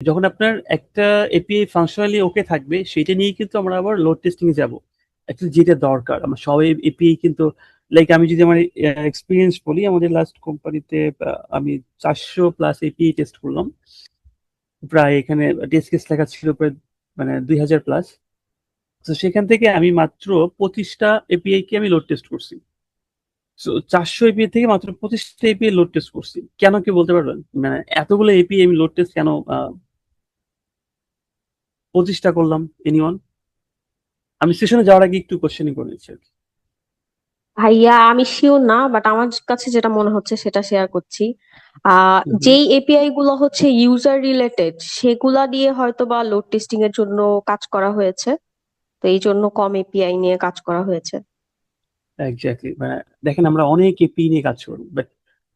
যখন আপনার একটা এপিআই ফাংশনালি ওকে থাকবে সেটা নিয়ে কিন্তু আমরা আবার লোড টেস্টিং এ যাব। অ্যাকচুয়ালি যেটা দরকার আমার সবাই এপিআই কিন্তু লাইক আমি যদি আমার এক্সপিরিয়েন্স বলি, আমাদের লাস্ট কোম্পানিতে আমি 400+ এপিআই টেস্ট করলাম। প্রায় এখানে টেস্ট কেস লেখা ছিল প্রায় মানে 2000+। তো সেখান থেকে আমি মাত্র 25টা এপিআই কে আমি লোড টেস্ট করছি। সো 400 এপিআই থেকে মাত্র 25টা এপিআই লোড টেস্ট করছি। কেন কি বলতে পারবেন? মানে এতগুলো এপিআই আমি লোড টেস্ট কেন 25টা করলাম? এনিওয়ান? আমি সেশনে যাওয়ার আগে একটু কোশ্চেনিং করে নিচ্ছি আর কি। ভাইয়া আমি শিওর না, বাট আমার কাছে যেটা মনে হচ্ছে সেটা শেয়ার করছি। হুম, হুম। যেই এপিআই গুলো হচ্ছে ইউজার রিলেটেড সেগুলা দিয়ে হয়তো বা লোড টেস্টিং এর জন্য কাজ করা হয়েছে, তো এই জন্য কম এপিআই নিয়ে কাজ করা হয়েছে। এক্স্যাক্টলি, মানে দেখেন আমরা অনেক এপিআই নিয়ে কাজ করি, বাট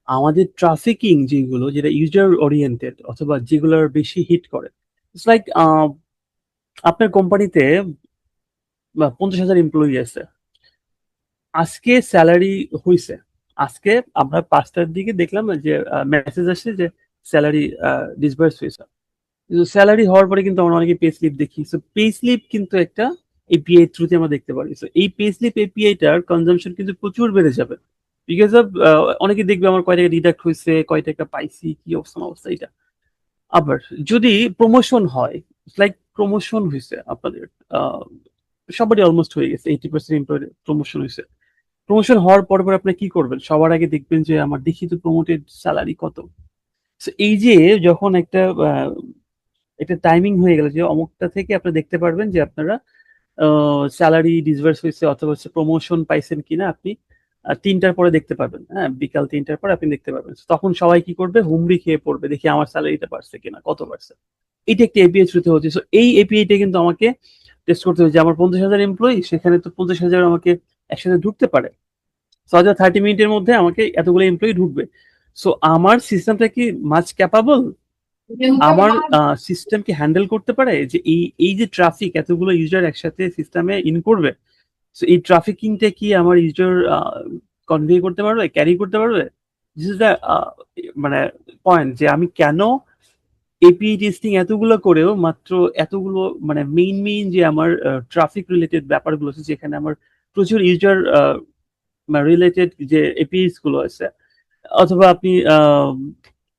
আমাদের ট্রাফিকিং যেগুলো যেটা ইউজার ওরিয়েন্টেড অথবা যেগুলোর বেশি হিট করে, ইটস লাইক আপনার কোম্পানিতে 50,000 এমপ্লয়ি আছে। আজকে স্যালারি হইছে, আজকে আমরা 5টার দিকে দেখলাম যে মেসেজ আসছে যে স্যালারি ডিসবার্স হয়েছে। স্যালারি হওয়ার পরে কিন্তু আমরা অনেকে পে স্লিপ দেখি। সো পে স্লিপ কিন্তু একটা এপিআই থ্রুতে আমরা দেখতে পারি। সো এই পে স্লিপ এপিআইটার কনজাম্পশন কিন্তু প্রচুর বেড়ে যাবে বিকজ অফ অনেকে দেখবে আমার কয় টাকা ডিডাক্ট হয়েছে, কয় টাকা পাইছি, কি অবস্থা না অবস্থা এটা। আবার যদি প্রমোশন হয়, লাইক প্রমোশন হয়েছে আপনাদের, আহ, সবারই অলমোস্ট হয়ে গেছে, 80% এমপ্লয়ের প্রমোশন হয়েছে। প্রমোশন হওয়ার পর পর আপনি কি করবেন? সবার আগে দেখবেন যে আমার দেখি তো প্রমোটেড স্যালারি কত। So এই যে যখন একটা টাইমিং হয়ে গেল যে অমুকটা থেকে আপনি দেখতে পারবেন যে আপনারা স্যালারি ডিসবার্স হয়েছে অথবা হচ্ছে প্রমোশন পাইছেন কিনা আপনি 3টার পরে দেখতে পারবেন। হ্যাঁ, বিকাল 3টার পরে আপনি দেখতে পারবেন। তখন সবাই কি করবে? হুমড়ি খেয়ে পড়বে, দেখি আমার স্যালারিটা বাড়ছে কিনা, কত বাড়ছে। এটা একটা এপিআই থ্রুতে হচ্ছে। সো এই এপিআইটা কিন্তু আমাকে টেস্ট করতে হবে যে আমার 50,000 এমপ্লয়ি, সেখানে তো 50,000 আমাকে একসাথে ঢুকতে পারে। সো হয়তো 30 মিনিটের মধ্যে আমাকে এতগুলো এমপ্লয়ি ঢুকবে। সো আমার সিস্টেমটা কি মাছ ক্যাপাবল? আমার সিস্টেম কি হ্যান্ডেল করতে পারে যে এই এই যে ট্রাফিক এতগুলো ইউজার একসাথে সিস্টেমে ইন করবে? সো এই ট্রাফিকিংটা কি আমার ইউজার কনভে করতে পারবে, ক্যারি করতে পারবে? দিস ইজ দ্য মানে পয়েন্ট যে আমি কেন এপিআই টেস্টিং এতগুলো করেও মাত্র এতগুলো মানে মেইন যে আমার ট্রাফিক রিলেটেড ব্যাপারগুলো আছে যেখানে আমার প্রচুর ইউজার রিলেটেড যে এপিআইস গুলো আছে, অথবা আপনি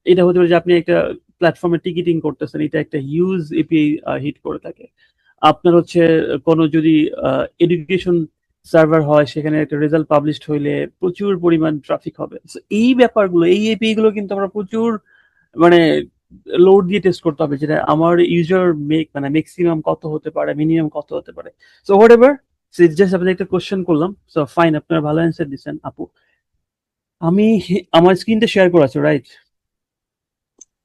এটা হতে পারে যে আপনি একটা প্ল্যাটফর্মে টিকিটিং করতেছেন, এটা একটা হিউজ এপিআই হিট করে থাকে। আপনার হচ্ছে কোনো যদি এডুকেশন সার্ভার হয়, সেখানে একটা রেজাল্ট পাবলিশড হইলে প্রচুর পরিমাণ ট্রাফিক হবে। So এই ব্যাপারগুলো, এই এপিআই গুলো কিন্তু আমরা প্রচুর মানে লোড দিয়ে টেস্ট করতে হবে, যেটা আমার ইউজার মানে ম্যাক্সিমাম কত হতে পারে, মিনিমাম কত হতে পারে। সো হোয়াট এভার, জাস্ট আপনাদের একটা কোশ্চেন করলাম। সো ফাইন, আপনারা ভালো অ্যান্সার দিচ্ছেন আপু। আমি আমার স্ক্রিনটা শেয়ার করা আছে, রাইট?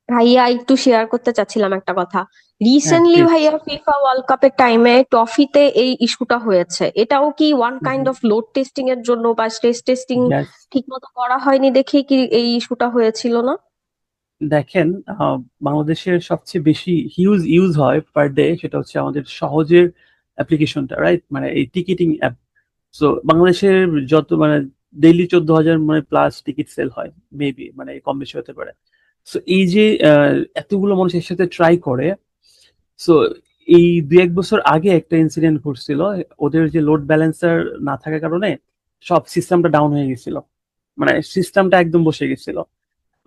ভাইয়া একটু শেয়ার করতে চাচ্ছিলাম একটা কথা। হ্যাঁ, রিসেন্টলি প্লিজ। ভাইয়া ফিফা ওয়ার্ল্ড কাপের টাইমে ট্রফিতে এই ইস্যুটা হয়েছে, এটাও কি one kind of load testing এর জন্য বা স্ট্রেস টেস্টিং ইয়াস। ঠিক মতো করা হয়নি দেখেই কি এই ইস্যুটা হয়েছিল না? দেখেন, বাংলাদেশের সবচেয়ে বেশি হিউজ ইউজ হয় পার ডে, সেটা হচ্ছে আমাদের সহজের অ্যাপ্লিকেশনটা, রাইট? মানে এই টিকিটিং অ্যাপ। সো বাংলাদেশের যত মানে ডেইলি 14,000 মানে প্লাস টিকিট সেল হয়, মেবি মানে কম বেশি হতে পারে। সো এই যে এতগুলো মানুষ একসাথে ট্রাই করে। সো এই 2-1 বছর আগে একটা ইনসিডেন্ট ঘটছিল। ওদের যে লোড ব্যালেন্সার না থাকার কারণে সব সিস্টেমটা ডাউন হয়ে গেছিল, মানে সিস্টেমটা একদম বসে গেছিল।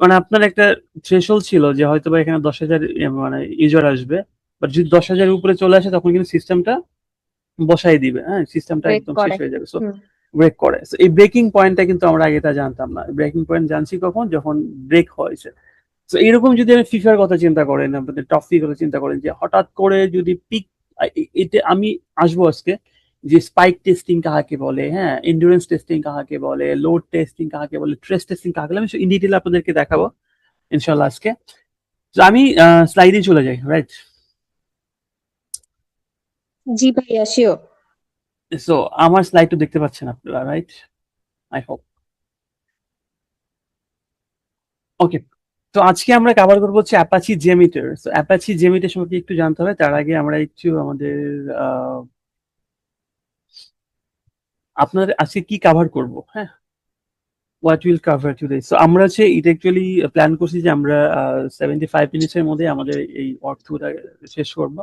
মানে আপনার একটা থ্রেশহোল্ড ছিল যে হয়তো বা এখানে 10,000 মানে ইউজার আসবে, বাট যদি 10,000 উপরে চলে আসে তখন কিন্তু সিস্টেমটা বসাই দিবে, হ্যাঁ, সিস্টেমটা ব্রেক একদম শেষ করে। হয়ে যাবে। সো হুম। ব্রেক করে। সো এই ব্রেকিং পয়েন্টটা কিন্তু আমরা আগে তা জানতাম না। ব্রেকিং পয়েন্ট জানছি কখন? যখন ব্রেক হয়েছে। তো এরকম যদি আমি ফিফার কথা চিন্তা করেন, আপনাদের টফির কথা চিন্তা করেন, যে হঠাৎ করে যদি পিক, এটা আমি আসবো আজকে যে স্পাইক টেস্টিং কাহাকে বলে, হ্যাঁ, এন্ডুরেন্স টেস্টিং কাহাকে বলে, লোড টেস্টিং কাহাকে বলে, ট্রেস টেস্টিং কাহাকে বলে, আমি ইন ডিটেল আপনাদেরকে দেখাবো ইনশাল্লাহ আজকে। তো আমি স্লাইডে চলে যাই, রাইট? জি ভাইয়া শিওর। সো আমার স্লাইডটা দেখতে পাচ্ছেন আপনারা, রাইট? I hope. ওকে। তো আজকে আমরা কভার করবো হচ্ছে অ্যাপাচি জেমিটার। তো অ্যাপাচি জেমিটার সম্পর্কে একটু জানতে হবে, তার আগে আমরা একটু আমাদের আহ, আপনাদের আজকে কি কভার করব, হ্যাঁ? what we'll cover today. So আমরা হচ্ছে এটা অ্যাকচুয়ালি প্ল্যান করছি যে আমরা 75 মিনিটসের মধ্যে আমাদের এই ওয়ার্ক থ্রুটা শেষ করব।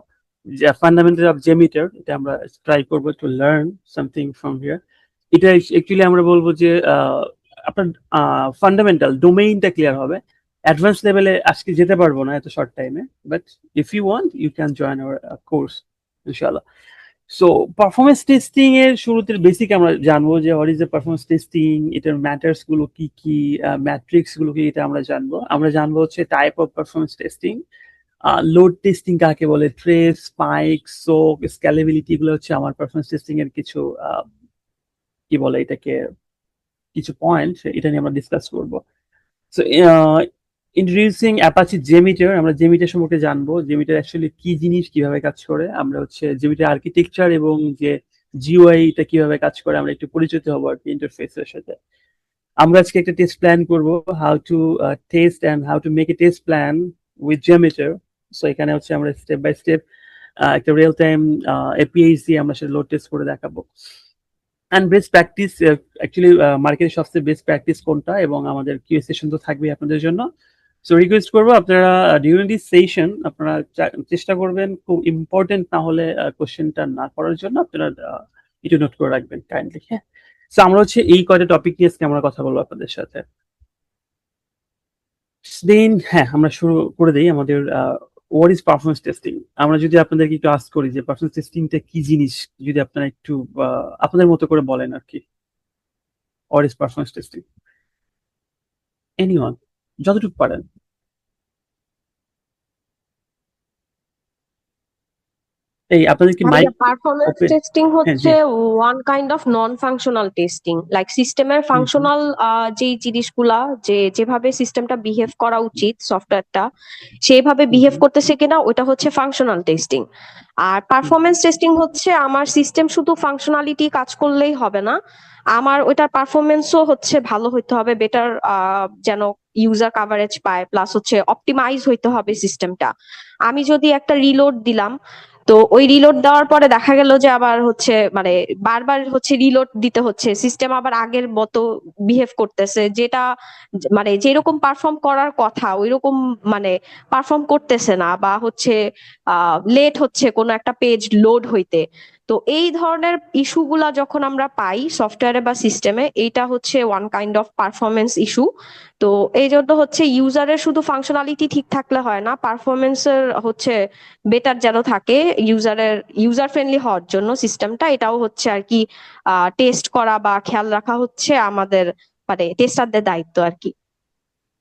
যে ফান্ডামেন্টাল অফ জেমিটার এটা আমরা ট্রাই করব to learn something from here. এটা অ্যাকচুয়ালি আমরা বলবো যে আপনার ফান্ডামেন্টাল ডোমেইনটা ক্লিয়ার হবে। অ্যাডভান্স লেভেলে আজকে যেতে পারবো না এত শর্ট টাইমে, but if you want you can join our course ইনশাআল্লাহ। সো পারফরমেন্স টেস্টিং এর শুরুতে বেসিক আমরা জানবো যে what is the performance testing, এটার ম্যাটার্স গুলো কি কি, ম্যাট্রিক্স গুলো কি, এটা আমরা জানবো। আমরা জানবো হচ্ছে type of performance testing, load testing কাকে বলে, ট্রেস, স্পাইক, সোক, স্কেলেবিলিটি, গুলো হচ্ছে আমার পারফরমেন্স টেস্টিং এর কিছু কি বলে এটাকে, কিছু পয়েন্ট, এটা নিয়ে আমরা ডিসকাস করবো। সো ইন্ট্রোডিউসিং অ্যাপাচি জেমিটার, আমরা জেমিটার সম্পর্কে জানবো, জেমিটার অ্যাকচুয়ালি কি জিনিস, কিভাবে কাজ করে। আমরা হচ্ছে জেমিটার আর্কিটেকচার এবং যে জিওআই এটা কিভাবে কাজ করে আমরা একটু পরিচিত হবো আর কি ইন্টারফেসের সাথে। আমরা আজকে একটা টেস্ট প্ল্যান করব, how to test and how to make a test plan with জেমিটার। So এখানে হচ্ছে আমরা স্টেপ বাই স্টেপ একটা রিয়েল টাইম এপিআইস দিয়ে আমরা সেটা লোড টেস্ট করে দেখাবো। অ্যান্ড বেস্ট প্র্যাকটিস, অ্যাকচুয়ালি মার্কেটের সবচেয়ে বেস্ট প্র্যাকটিস কোনটা, এবং আমাদের কিউ সেশন তো থাকবেই আপনাদের জন্য। সো রিকোয়েস্ট করবো আপনারা ডিউরিং দিস সেশন আপনারা চেষ্টা করবেন খুব ইম্পর্টেন্ট না হলে কোশ্চেনটা না করার জন্য আপনারা একটু নোট করে রাখবেন কাইন্ডলি। হ্যাঁ, সো আমরা হচ্ছে এই কয়টা টপিক নিয়ে আজকে আমরা কথা বলবো আপনাদের সাথে। দেন হ্যাঁ, আমরা শুরু করে দিই আমাদের হোয়াট ইজ পারফরমেন্স টেস্টিং। আমরা যদি আপনাদেরকে একটু আস্ক করি যে পারফরমেন্স টেস্টিংটা কি জিনিস, যদি আপনারা একটু আপনাদের মতো করে বলেন আর কি, what is performance testing, anyone, যতটুকু পারেন। এই আপনাদের কি মাইক পারফরমেন্স ওপেন? টেস্টিং হ্যাঁ জি। হচ্ছে one kind of non functional testing, like সিস্টেমের ফাংশনাল যেই জিনিসগুলা, যেভাবে সিস্টেমটা বিহেভ করা উচিত সফটওয়্যারটা সেইভাবে বিহেভ করতেছে কিনা, ওটা হচ্ছে ফাংশনাল টেস্টিং। আর পারফরমেন্স টেস্টিং হচ্ছে আমার সিস্টেম শুধু ফাংশনালিটি কাজ করলেই হবে না, আমার ওইটার পারফরমেন্সও হচ্ছে ভালো হইতে হবে, বেটার যেন ইউজার কাভারেজ পায়, প্লাস হচ্ছে অপটিমাইজ হইতে হবে সিস্টেমটা। আমি যদি একটা রিলোড দিলাম, তো ওই রিলোড দেওয়ার পরে দেখা গেল যে আবার হচ্ছে মানে বারবার হচ্ছে রিলোড দিতে হচ্ছে, সিস্টেম আবার আগের মতো বিহেভ করতেছে, যেটা মানে যেরকম পারফর্ম করার কথা ওইরকম মানে পারফর্ম করতেছে না, বা হচ্ছে লেট হচ্ছে কোনো একটা পেজ লোড হইতে। তো এই ধরনের ইস্যুগুলা যখন আমরা পাই সফটওয়্যারে বা সিস্টেমে, এইটা হচ্ছে one kind of performance issue. তো এই জন্য হচ্ছে ইউজারের শুধু ফাংশনালিটি ঠিক থাকলে হয় না, পারফরমেন্সের হচ্ছে বেটার যেন থাকে, ইউজার ফ্রেন্ডলি হওয়ার জন্য সিস্টেমটা, এটাও হচ্ছে আর কি টেস্ট করা বা খেয়াল রাখা হচ্ছে আমাদের মানে টেস্টারদের দায়িত্ব আর কি।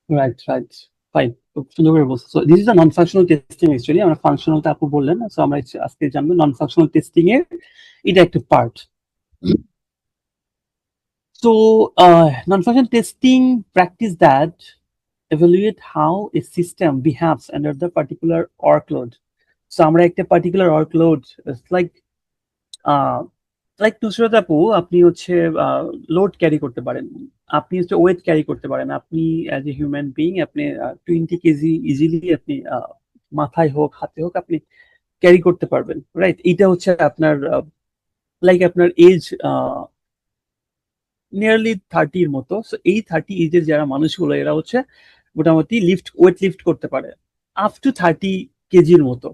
রাইট রাইট, ফাইন, খুব সুন্দর করে বলছো। So this is a non functional testing. Actually আমরা ফাংশনালটা আপু বললেন, সো আমরা আজকে জানবো নন ফাংশনাল টেস্টিং এর এটা একটা part. So non functional testing practice that evaluate how a system behaves under the particular workload. So আমরা একটা particular workload, like like Nusrat আপু, আপনি হচ্ছে লোড ক্যারি করতে পারেন, আপনি হচ্ছে ওয়েট ক্যারি করতে পারেন, আপনি অ্যাজ এ হিউম্যান বিং আপনি 20 কেজি ইজিলি আপনি মাথায় হোক হাতে হোক আপনি ক্যারি করতে পারবেন, রাইট? এটা হচ্ছে আপনার লাইক আপনার এজ নিয়ারলি 30-র মতো। সো এই 30 এজের যারা মানুষগুলো এরা হচ্ছে মোটামুটি ওয়েট লিফট করতে পারে আপ টু 30 কেজির মতো।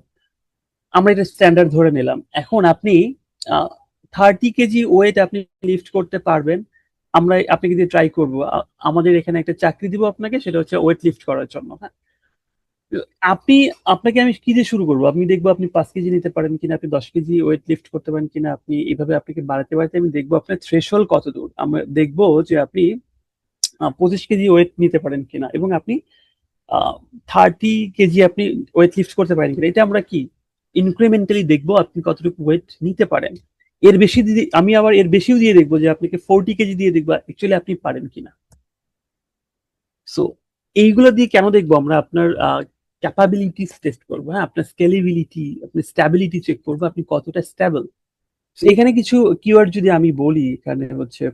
আমরা এটা স্ট্যান্ডার্ড ধরে নিলাম। এখন আপনি 30 কেজি ওয়েট আপনি লিফট করতে পারবেন, আমরা আপনাকে দিয়ে ট্রাই করবো, আমাদের এখানে একটা চাকরি দিব আপনাকে, সেটা হচ্ছে ওয়েট লিফট করার জন্য। হ্যাঁ, আপনি আপনাকে আমি কি দিয়ে শুরু করবো, আপনি দেখবো আপনি 5 কেজি নিতে পারেন কিনা, আপনি 10 কেজি ওয়েট লিফট করতে পারেন কিনা, আপনি এইভাবে আপনাকে বাড়াতে বাড়াতে আমি দেখবো আপনার থ্রেশহোল্ড কত দূর, আমরা দেখবো যে আপনি 25 কেজি ওয়েট নিতে পারেন কিনা, এবং আপনি 30 কেজি আপনি ওয়েট লিফট করতে পারেন কিনা। এটা আমরা কি ইনক্রিমেন্টালি দেখবো আপনি কতটুকু ওয়েট নিতে পারেন। এর বেশি যদি আমি আবার এর বেশিও দিয়ে দেখবো, যে আপনাকে 40 কেজি দিয়ে দেখবো অ্যাকচুয়ালি আপনি পারেন কিনা। সো এইগুলো দিয়ে কেন দেখবো আমরা, আপনার ক্যাপাবিলিটিস টেস্ট করবো, হ্যাঁ, আপনার স্কেলেবিলিটি, আপনার স্ট্যাবিলিটি চেক করবো, আপনি কতটা স্টেবল। এখানে কিছু কিওয়ার্ড যদি আমি বলি, এখানে হচ্ছে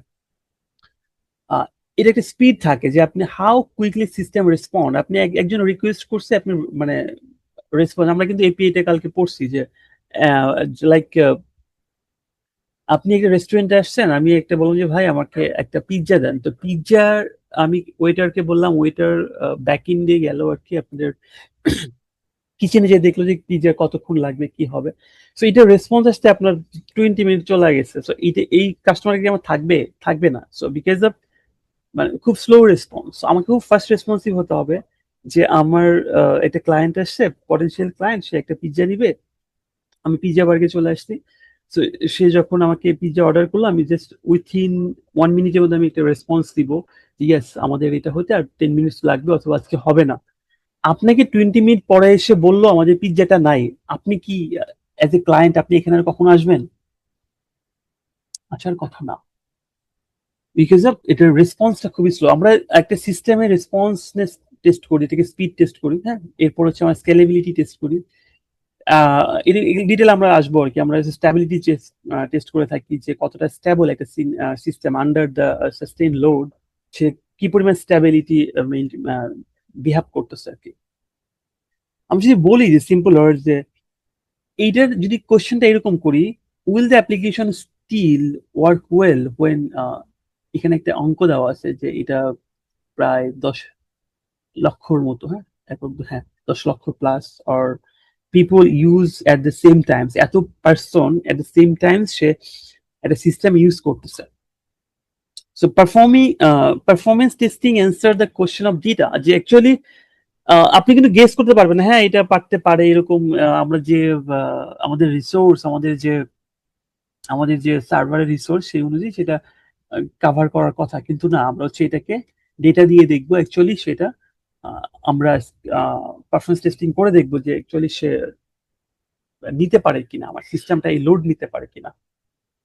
এটা একটা স্পিড থাকে, যে আপনি হাউ কুইকলি সিস্টেম রেসপন্ড, আপনি একজন রিকোয়েস্ট করছে আপনি মানে রেসপন্স। আমরা কিন্তু এপিআইটা কালকে পড়ছি যে লাইক আপনি একটা রেস্টুরেন্টে আসছেন, আমি একটা বললাম যে ভাই আমাকে একটা পিৎজা দেন, তো পিৎজার আমি ওয়েটারকে বললাম, ওয়েটার ব্যাক ইন্ডে গেল আর কি আপনাদের কিচেনে যে দেখলো যে পিজা কতক্ষণ লাগবে কি হবে। সো এটা রেসপন্স আসতে আপনার 20 মিনিট চলে গেছে। সো এটা এই কাস্টমার কি আমার থাকবে? থাকবে না। সো বিকজ অফ মানে খুব স্লো রেসপন্স। আমাকে খুব ফাস্ট রেসপন্সিভ হতে হবে যে আমার একটা ক্লায়েন্ট আসছে, পটেনশিয়াল ক্লায়েন্ট, সে একটা পিজ্জা নিবে, আমি পিজ্জা বার্গে চলে আসছি। সো সে যখন আমাকে পিজ্জা অর্ডার করলো, আমি জাস্ট উইথিন 1 মিনিটের মধ্যে আমি একটা রেসপন্স দিব, ইয়েস আমাদের এটা হতে আর 10 মিনিটস লাগবে অথবা আজকে হবে না। আপনাকে 20 মিনিট পরে এসে বললো আমাদের পিজ্জাটা নাই, আপনি কি অ্যাজ এ ক্লায়েন্ট আপনি এখানে আর কখনো আসবেন? আসার কথা না। বিকজ অফ এটার রেসপন্সটা খুবই স্লো। আমরা একটা সিস্টেমের রেসপন্সনেস টেস্ট করি, এটাকে স্পিড টেস্ট করি, হ্যাঁ, এরপর হচ্ছে আমরা স্কেলেবিলিটি টেস্ট করি। ডিটেল আমরা আসবো আর কি। আমরা স্ট্যাবিলিটি টেস্ট করে থাকি যে কতটা স্টেবল একটা system under the sustain load, সে কি পরিমাণ স্ট্যাবিলিটি বিহেভ করতেছে আর কি। আমি যদি বলি যে সিম্পল ওয়ার্ড যে এইটার যদি কোশ্চেনটা এরকম করি, will the application still work well when, এখানে একটা অঙ্ক দেওয়া আছে যে এটা প্রায় 10 লক্ষর মতো, হ্যাঁ, হ্যাঁ 10 lakh plus, or people use at the same times, এত person at the same times সে একটা সিস্টেম ইউজ করতেছে। So performance testing answer the question of data, যে অ্যাকচুয়ালি আপনি কিন্তু গেস করতে পারবেন না, হ্যাঁ এটা পারতে পারে এরকম, আমরা যে আমাদের রিসোর্স, আমাদের যে সার্ভারের রিসোর্স সেই অনুযায়ী সেটা কাভার করার কথা, কিন্তু না, আমরা হচ্ছে এটাকে ডেটা দিয়ে দেখবো অ্যাকচুয়ালি সেটা আমরা পারফরমেন্স টেস্টিং করে দেখবো যে অ্যাকচুয়ালি সে নিতে পারে কিনা, আমার সিস্টেমটা এই লোড নিতে পারে কিনা।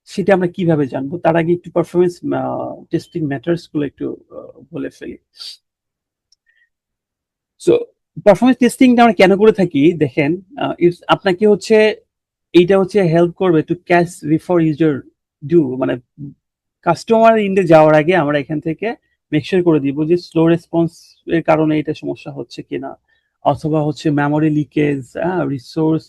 সেটা আমরা কিভাবে জানবো? তার আগে একটু পারফরমেন্স টেস্টিং ম্যাটার্স গুলো একটু বলে ফেলি। সো পারফরমেন্স টেস্টিংটা আমরা কেন করে থাকি দেখেন, আপনাকে হচ্ছে এইটা হচ্ছে হেল্প করবে to catch before user do, মানে কাস্টমার ইন্ডে যাওয়ার আগে আমরা এখান থেকে মেকশিওর করে দিব যে স্লো রেসপন্স এর কারণে এটা সমস্যা হচ্ছে কিনা, অথবা হচ্ছে মেমোরি লিকেজ, রিসোর্স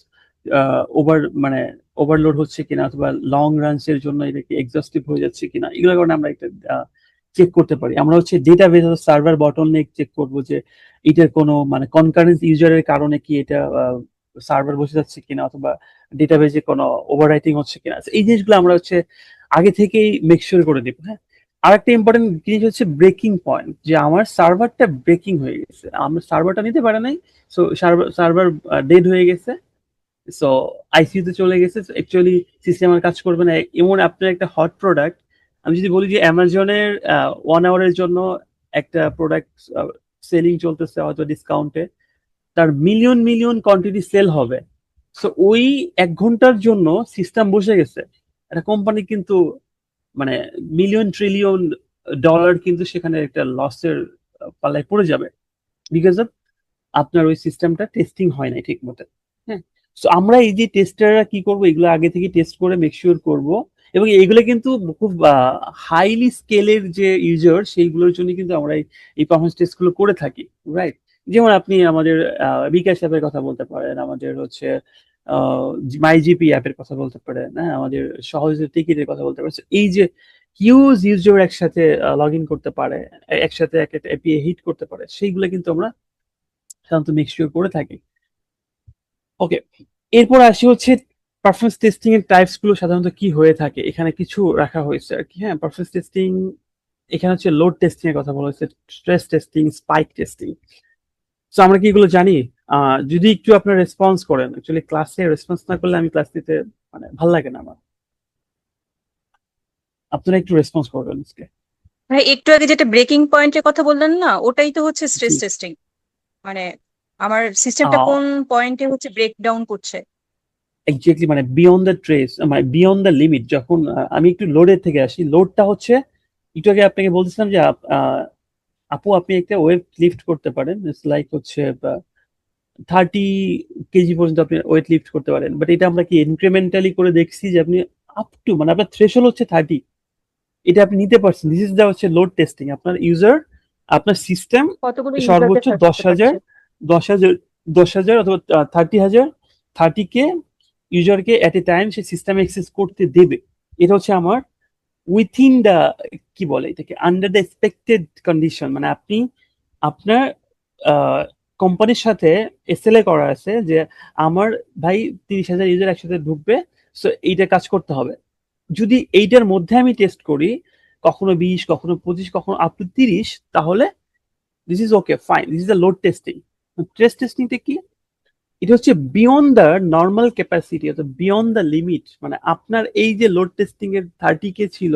মানে ওভারলোড হচ্ছে কিনা, অথবা লং রানস এর জন্য এটা কি এক্সস্টিভ হয়ে যাচ্ছে কিনা, এগুলোর কারণে আমরা একটা চেক করতে পারি। আমরা হচ্ছে ডেটাবেস সার্ভার বটলনেক চেক করব যে এটার কোনো মানে কনকারেন্স ইউজারের কারণে কি এটা সার্ভার বসে যাচ্ছে কিনা, অথবা ডেটাবেসে কোনো ওভাররাইটিং হচ্ছে কিনা। এই জিনিসগুলো আমরা হচ্ছে আগে থেকেই মেকশিওর করে দিব, হ্যাঁ। আর একটা ইম্পর্টেন্ট জিনিস হচ্ছে ব্রেকিং পয়েন্ট, যে আমার সার্ভারটা ব্রেকিং হয়ে গেছে, আমার সার্ভারটা নিতে পারে নাই, সো সার্ভার ডেড হয়ে গেছে, সো আইসিইউতে চলে গেছে, অ্যাকচুয়ালি সিস্টেম আর কাজ করবে না। এমন আপনার একটা হট প্রোডাক্ট, আমি যদি বলি যে অ্যামাজনের 1 আওয়ারের জন্য একটা প্রোডাক্ট সেলিং চলতেছে হয়তো ডিসকাউন্টে, তার মিলিয়ন মিলিয়ন কোয়ান্টিটি সেল হবে, সো ওই 1 ঘন্টার জন্য সিস্টেম বসে গেছে, একটা কোম্পানি কিন্তু মানে মিলিয়ন ট্রিলিয়ন ডলার কিন্তু সেখানে একটা লসের পাল্লায় পড়ে যাবে, বিকজ অফ আপনার ওই সিস্টেমটা টেস্টিং হয় নাই ঠিক মতো, হ্যাঁ। সো আমরা এই যে টেস্টাররা কি করব, এগুলো আগে থেকে টেস্ট করে মেকশিওর করব, এবং এগুলো কিন্তু খুব হাইলি স্কেলের যে ইউজার সেইগুলোর জন্য কিন্তু আমরা এই পারফরমেন্স টেস্ট গুলো করে থাকি, রাইট। যেমন আপনি আমাদের বিকাশ অ্যাপের কথা বলতে পারেন, আমাদের হচ্ছে মাইজিপি অ্যাপের কথা বলতে পারেন, হ্যাঁ, আমাদের সহজে টিকিটের কথা বলতে পারেন। এই যে হিউজ ইউজার একসাথে লগ ইন করতে পারে, একসাথে একটা এপিআই হিট করতে পারে, সেইগুলো কিন্তু আমরা সাধারণত মেকশিওর করে থাকি। ওকে, এরপর আসি হচ্ছে পারফরমেন্স টেস্টিং এর টাইপস গুলো সাধারণত কি হয়ে থাকে, এখানে কিছু রাখা হয়েছে আর কি, হ্যাঁ। পারফরমেন্স টেস্টিং, এখানে হচ্ছে লোড টেস্টিং এর কথা বলা হয়েছে, স্ট্রেস টেস্টিং, স্পাইক টেস্টিং। তো আমরা কি এগুলো জানি? যদি একটু আপনার রেসপন্স করেন, অ্যাকচুয়ালি ক্লাসে রেসপন্স না করলে আমি ক্লাস নিতে মানে ভালো লাগে না আমার, আপনারা একটু রেসপন্স করবেন আজকে। ভাই একটু আগে যেটা ব্রেকিং পয়েন্টের কথা বললেন না, ওটাই তো হচ্ছে জি, স্ট্রেস টেস্টিং। মানে আমার সিস্টেমটা কোন পয়েন্টে হচ্ছে ব্রেক ডাউন করছে। এক্স্যাক্টলি, মানে বিয়ন্ড দ্য ট্রেস, মানে বিয়ন্ড দ্য লিমিট। যখন আমি একটু লোডের থেকে আসি, লোডটা হচ্ছে একটু আগে আপনাকে বলছিলাম যে আপু আপনি একটা ওয়েট লিফট করতে পারেন, ইটস লাইক হচ্ছে 30 কেজি পর্যন্ত আপনি ওয়েট লিফট করতে পারেন, বাট এটা আমরা কি ইনক্রিমেন্টালি করে দেখছি যে আপনি আপ টু, মানে আপনার থ্রেশহোল্ড হচ্ছে 30, এটা আপনি নিতে পারছেন। দিস ইজ দা হচ্ছে লোড টেস্টিং। আপনার ইউজার, আপনার সিস্টেম কতগুলো ইউজারকে সর্বোচ্চ সার্চ দশ করতে হাজার পারছে। 10,000 10,000 অথবা 30,000, 30K ইউজারকে এট এ টাইম সে সিস্টেমে অ্যাক্সেস করতে দেবে। এটা হচ্ছে আমার উইথিন দ্য কি বলে এটাকে আন্ডার দ্য এক্সপেক্টেড কন্ডিশন, মানে আপনি আপনার কোম্পানির সাথে এসএলএ করা আছে যে আমার ভাই 30,000 ইউজার একসাথে ঢুকবে, সো এইটা কাজ করতে হবে। যদি এইটার মধ্যে আমি টেস্ট করি, কখনো 20, কখনো 25, কখনো আপ টু 30, তাহলে this is okay fine, this is the load testing. Stress টেস্টিংটা কি? এটা হচ্ছে বিয়ন্ড দ্য নর্মাল ক্যাপাসিটি, অর্থাৎ বিয়ন্ড দ্য লিমিট। মানে আপনার এই যে লোড টেস্টিং এর 30K ছিল,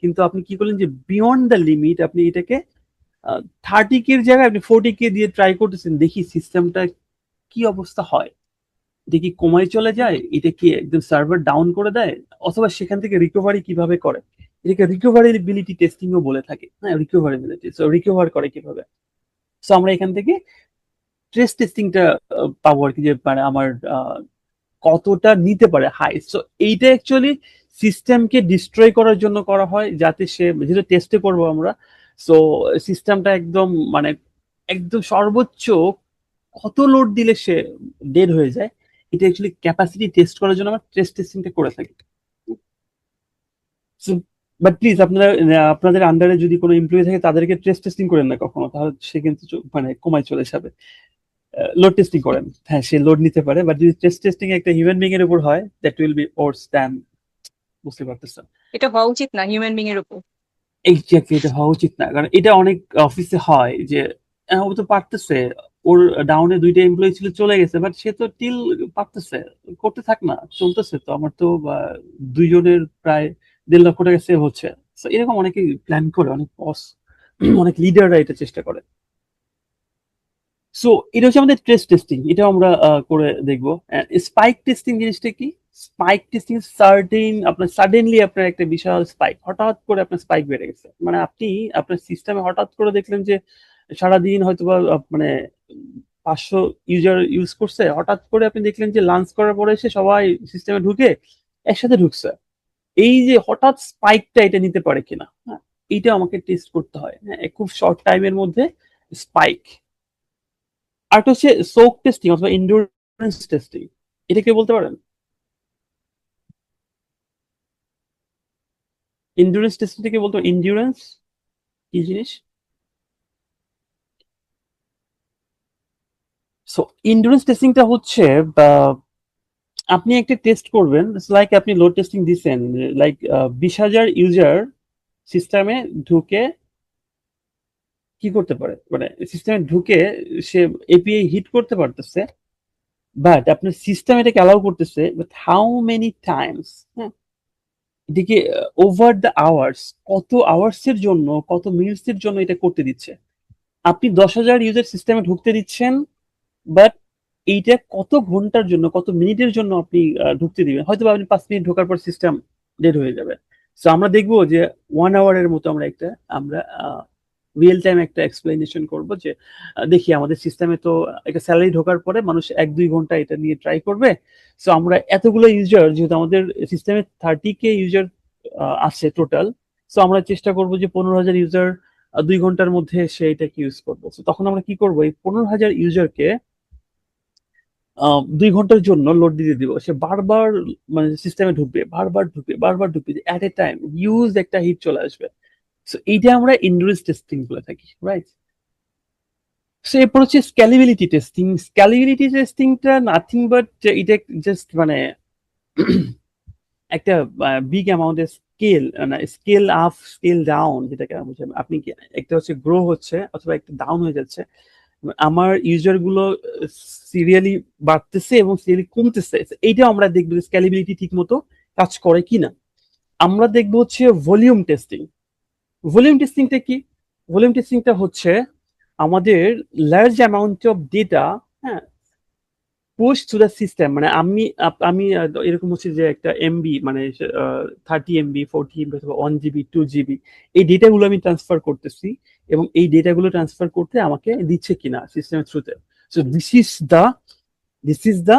কিন্তু আপনি কি করলেন যে বিয়ন্ড দ্য লিমিট, আপনি এটাকে 30K এর জায়গায় আপনি 40K দিয়ে ট্রাই করতেছেন, দেখি সিস্টেমটা কি অবস্থা হয়। এটা কি কমায় চলে যায়, এটা কি একদম সার্ভার ডাউন করে দেয়, অথবা সেখান থেকে রিকভারি কিভাবে করে, এটাকে রিকভারিবিলিটি টেস্টিং ও বলে থাকে। হ্যাঁ, রিকভারিবিলিটি, সো রিকভার করে কিভাবে। সো আমরা এখান থেকে স্ট্রেস টেস্টিংটা পাবো আর কি, যে মানে আমার কতটা নিতে পারে হাই। সো এইটা অ্যাকচুয়ালি সিস্টেমকে ডিস্ট্রয় করার জন্য করা হয়, যাতে সে যেটা টেস্টে করবো আমরা, সো সিস্টেমটা একদম মানে একদম সর্বোচ্চ কত লোড দিলে সে ডেড হয়ে যায়, এটা অ্যাকচুয়ালি ক্যাপাসিটি টেস্ট করার জন্য আমরা স্ট্রেস টেস্টিংটা করে থাকি। বাট প্লিজ আপনারা আপনাদের আন্ডারে যদি কোনো এমপ্লয়ি থাকে তাদেরকে স্ট্রেস টেস্টিং করেন না কখনো, তাহলে সে কিন্তু মানে কমায় চলে যাবে। লোড টেস্টিং করেন, হ্যাঁ সে লোড নিতে পারে, বাট যদি স্ট্রেস টেস্টিং একটা হিউম্যান বিং এর উপর হয়, that will be worse than, বুঝতে পারতেছেন। এটা হওয়া উচিত না হিউম্যান বিং এর উপর। এক্স্যাক্টলি, এটা হওয়া উচিত না, কারণ এটা অনেক অফিসে হয় যে ও তো পারতেছে, ওর ডাউনে 2টা এমপ্লয়ি ছিল চলে গেছে, বাট সে তো টিল পারতেছে, করতে থাক না, চলতেছে তো, আমার তো 2 জনের প্রায় 1.5 লক্ষ টাকা সেভ হচ্ছে। So এরকম অনেকে প্ল্যান করে, অনেক বস অনেক লিডাররা এটা চেষ্টা করে। সো এটা হচ্ছে আমাদের স্ট্রেস টেস্টিং, এটা আমরা করে দেখবো। স্পাইক টেস্টিং জিনিসটা কি? স্পাইক টেস্টিং সার্টেন, আপনার সাডেনলি আপনার একটা বিশাল স্পাইক, হঠাৎ করে আপনার স্পাইক বেড়ে গেছে, মানে আপনি আপনার সিস্টেমে হঠাৎ করে দেখলেন যে সারাদিন হয়তো বা মানে 500 ইউজার ইউজ করছে, হঠাৎ করে আপনি দেখলেন যে লাঞ্চ করার পরে এসে সবাই সিস্টেমে ঢুকে একসাথে ঢুকছে। এই যে হঠাৎ স্পাইকটা এটা নিতে পারে কিনা, হ্যাঁ এইটা আমাকে টেস্ট করতে হয়, হ্যাঁ খুব শর্ট টাইমের মধ্যে স্পাইক। আরেকটা হচ্ছে সোক টেস্টিং অথবা এন্ডুরেন্স টেস্টিং, এটা কেউ বলতে পারেন? এন্ডুরেন্স টেস্টিং থেকে বলতে, এন্ডুরেন্স কি জিনিস? সো এন্ডুরেন্স টেস্টিংটা হচ্ছে আপনি একটা টেস্ট করবেন, লাইক আপনি লোড টেস্টিং দিচ্ছেন, লাইক 20,000 ইউজার সিস্টেমে ঢুকে কি করতে পারে, মানে সিস্টেমে ঢুকে সে এপিআই হিট করতে পারতেছে, বাট আপনার সিস্টেম এটাকে অ্যালাউ করতেছে, বাট হাউ মেনি টাইমস, হ্যাঁ এদিকে ওভার দ্য আওয়ার্স, কত আওয়ার্স এর জন্য, কত মিনিটস এর জন্য এটা করতে দিচ্ছে। আপনি 10,000 ইউজার সিস্টেমে ঢুকতে দিচ্ছেন, বাট এইটা কত ঘন্টার জন্য, কত মিনিটের জন্য আপনি ঢুকতে দিবেন, হয়তো আপনি 5 মিনিট ঢোকার পর সিস্টেম ডেড হয়ে যাবে। সো আমরা দেখবো যে 1 আওয়ারের মতো আমরা রিয়েল টাইম একটা এক্সপ্লেনেশন করবো যে দেখি আমাদের সিস্টেমে তো একটা স্যালারি ঢোকার পরে মানুষ 1-2 ঘন্টা এটা নিয়ে ট্রাই করবে। সো আমরা এতগুলো ইউজার, যেহেতু আমাদের সিস্টেমে 30K ইউজার আছে টোটাল, সো আমরা চেষ্টা করবো যে 15,000 ইউজার 2 ঘন্টার মধ্যে সে এটাকে ইউজ করবো। তো তখন আমরা কি করবো, এই 15,000 ইউজারকে 2 ঘন্টার জন্য লোড দিতে দিব, সে বারবার মানে সিস্টেমে ঢুকবে, বারবার ঢুকবে, বারবার ঢুকবে, এট এ টাইম ইউজ একটা হিট চলে আসবে। সো এইটা আমরা এন্ডুরেন্স টেস্টিং বলে থাকি, রাইট? সো এরপর হচ্ছে স্ক্যালেবিলিটি টেস্টিং। স্ক্যালেবিলিটি টেস্টিংটা নাথিং বাট এটা জাস্ট মানে একটা বিগ অ্যামাউন্টের স্কেল, মানে স্কেল আপ স্কেল ডাউন, যেটাকে আপনি কি একটা হচ্ছে গ্রো হচ্ছে অথবা একটা ডাউন হয়ে যাচ্ছে, আমার ইউজার গুলো সিরিয়ালি বাড়তেছে এবং সিরিয়ালি কমতেছে, এইটাও আমরা দেখবো স্ক্যালেবিলিটি ঠিক মতো কাজ করে কিনা। আমরা দেখবো হচ্ছে ভলিউম টেস্টিং। ভলিউম টেস্টিংটা কি? ভলিউম টেস্টিংটা হচ্ছে আমাদের লার্জ অ্যামাউন্ট অফ ডেটা, হ্যাঁ পুশ টু দ্য সিস্টেম, মানে আমি এরকম হচ্ছে যে একটা এমবি মানে 30 MB 40 MB অথবা 1 GB 2 GB, এই ডেটাগুলো আমি ট্রান্সফার করতেছি, এবং এই ডেটাগুলো ট্রান্সফার করতে আমাকে দিচ্ছে কিনা সিস্টেমের থ্রুতে। So this is the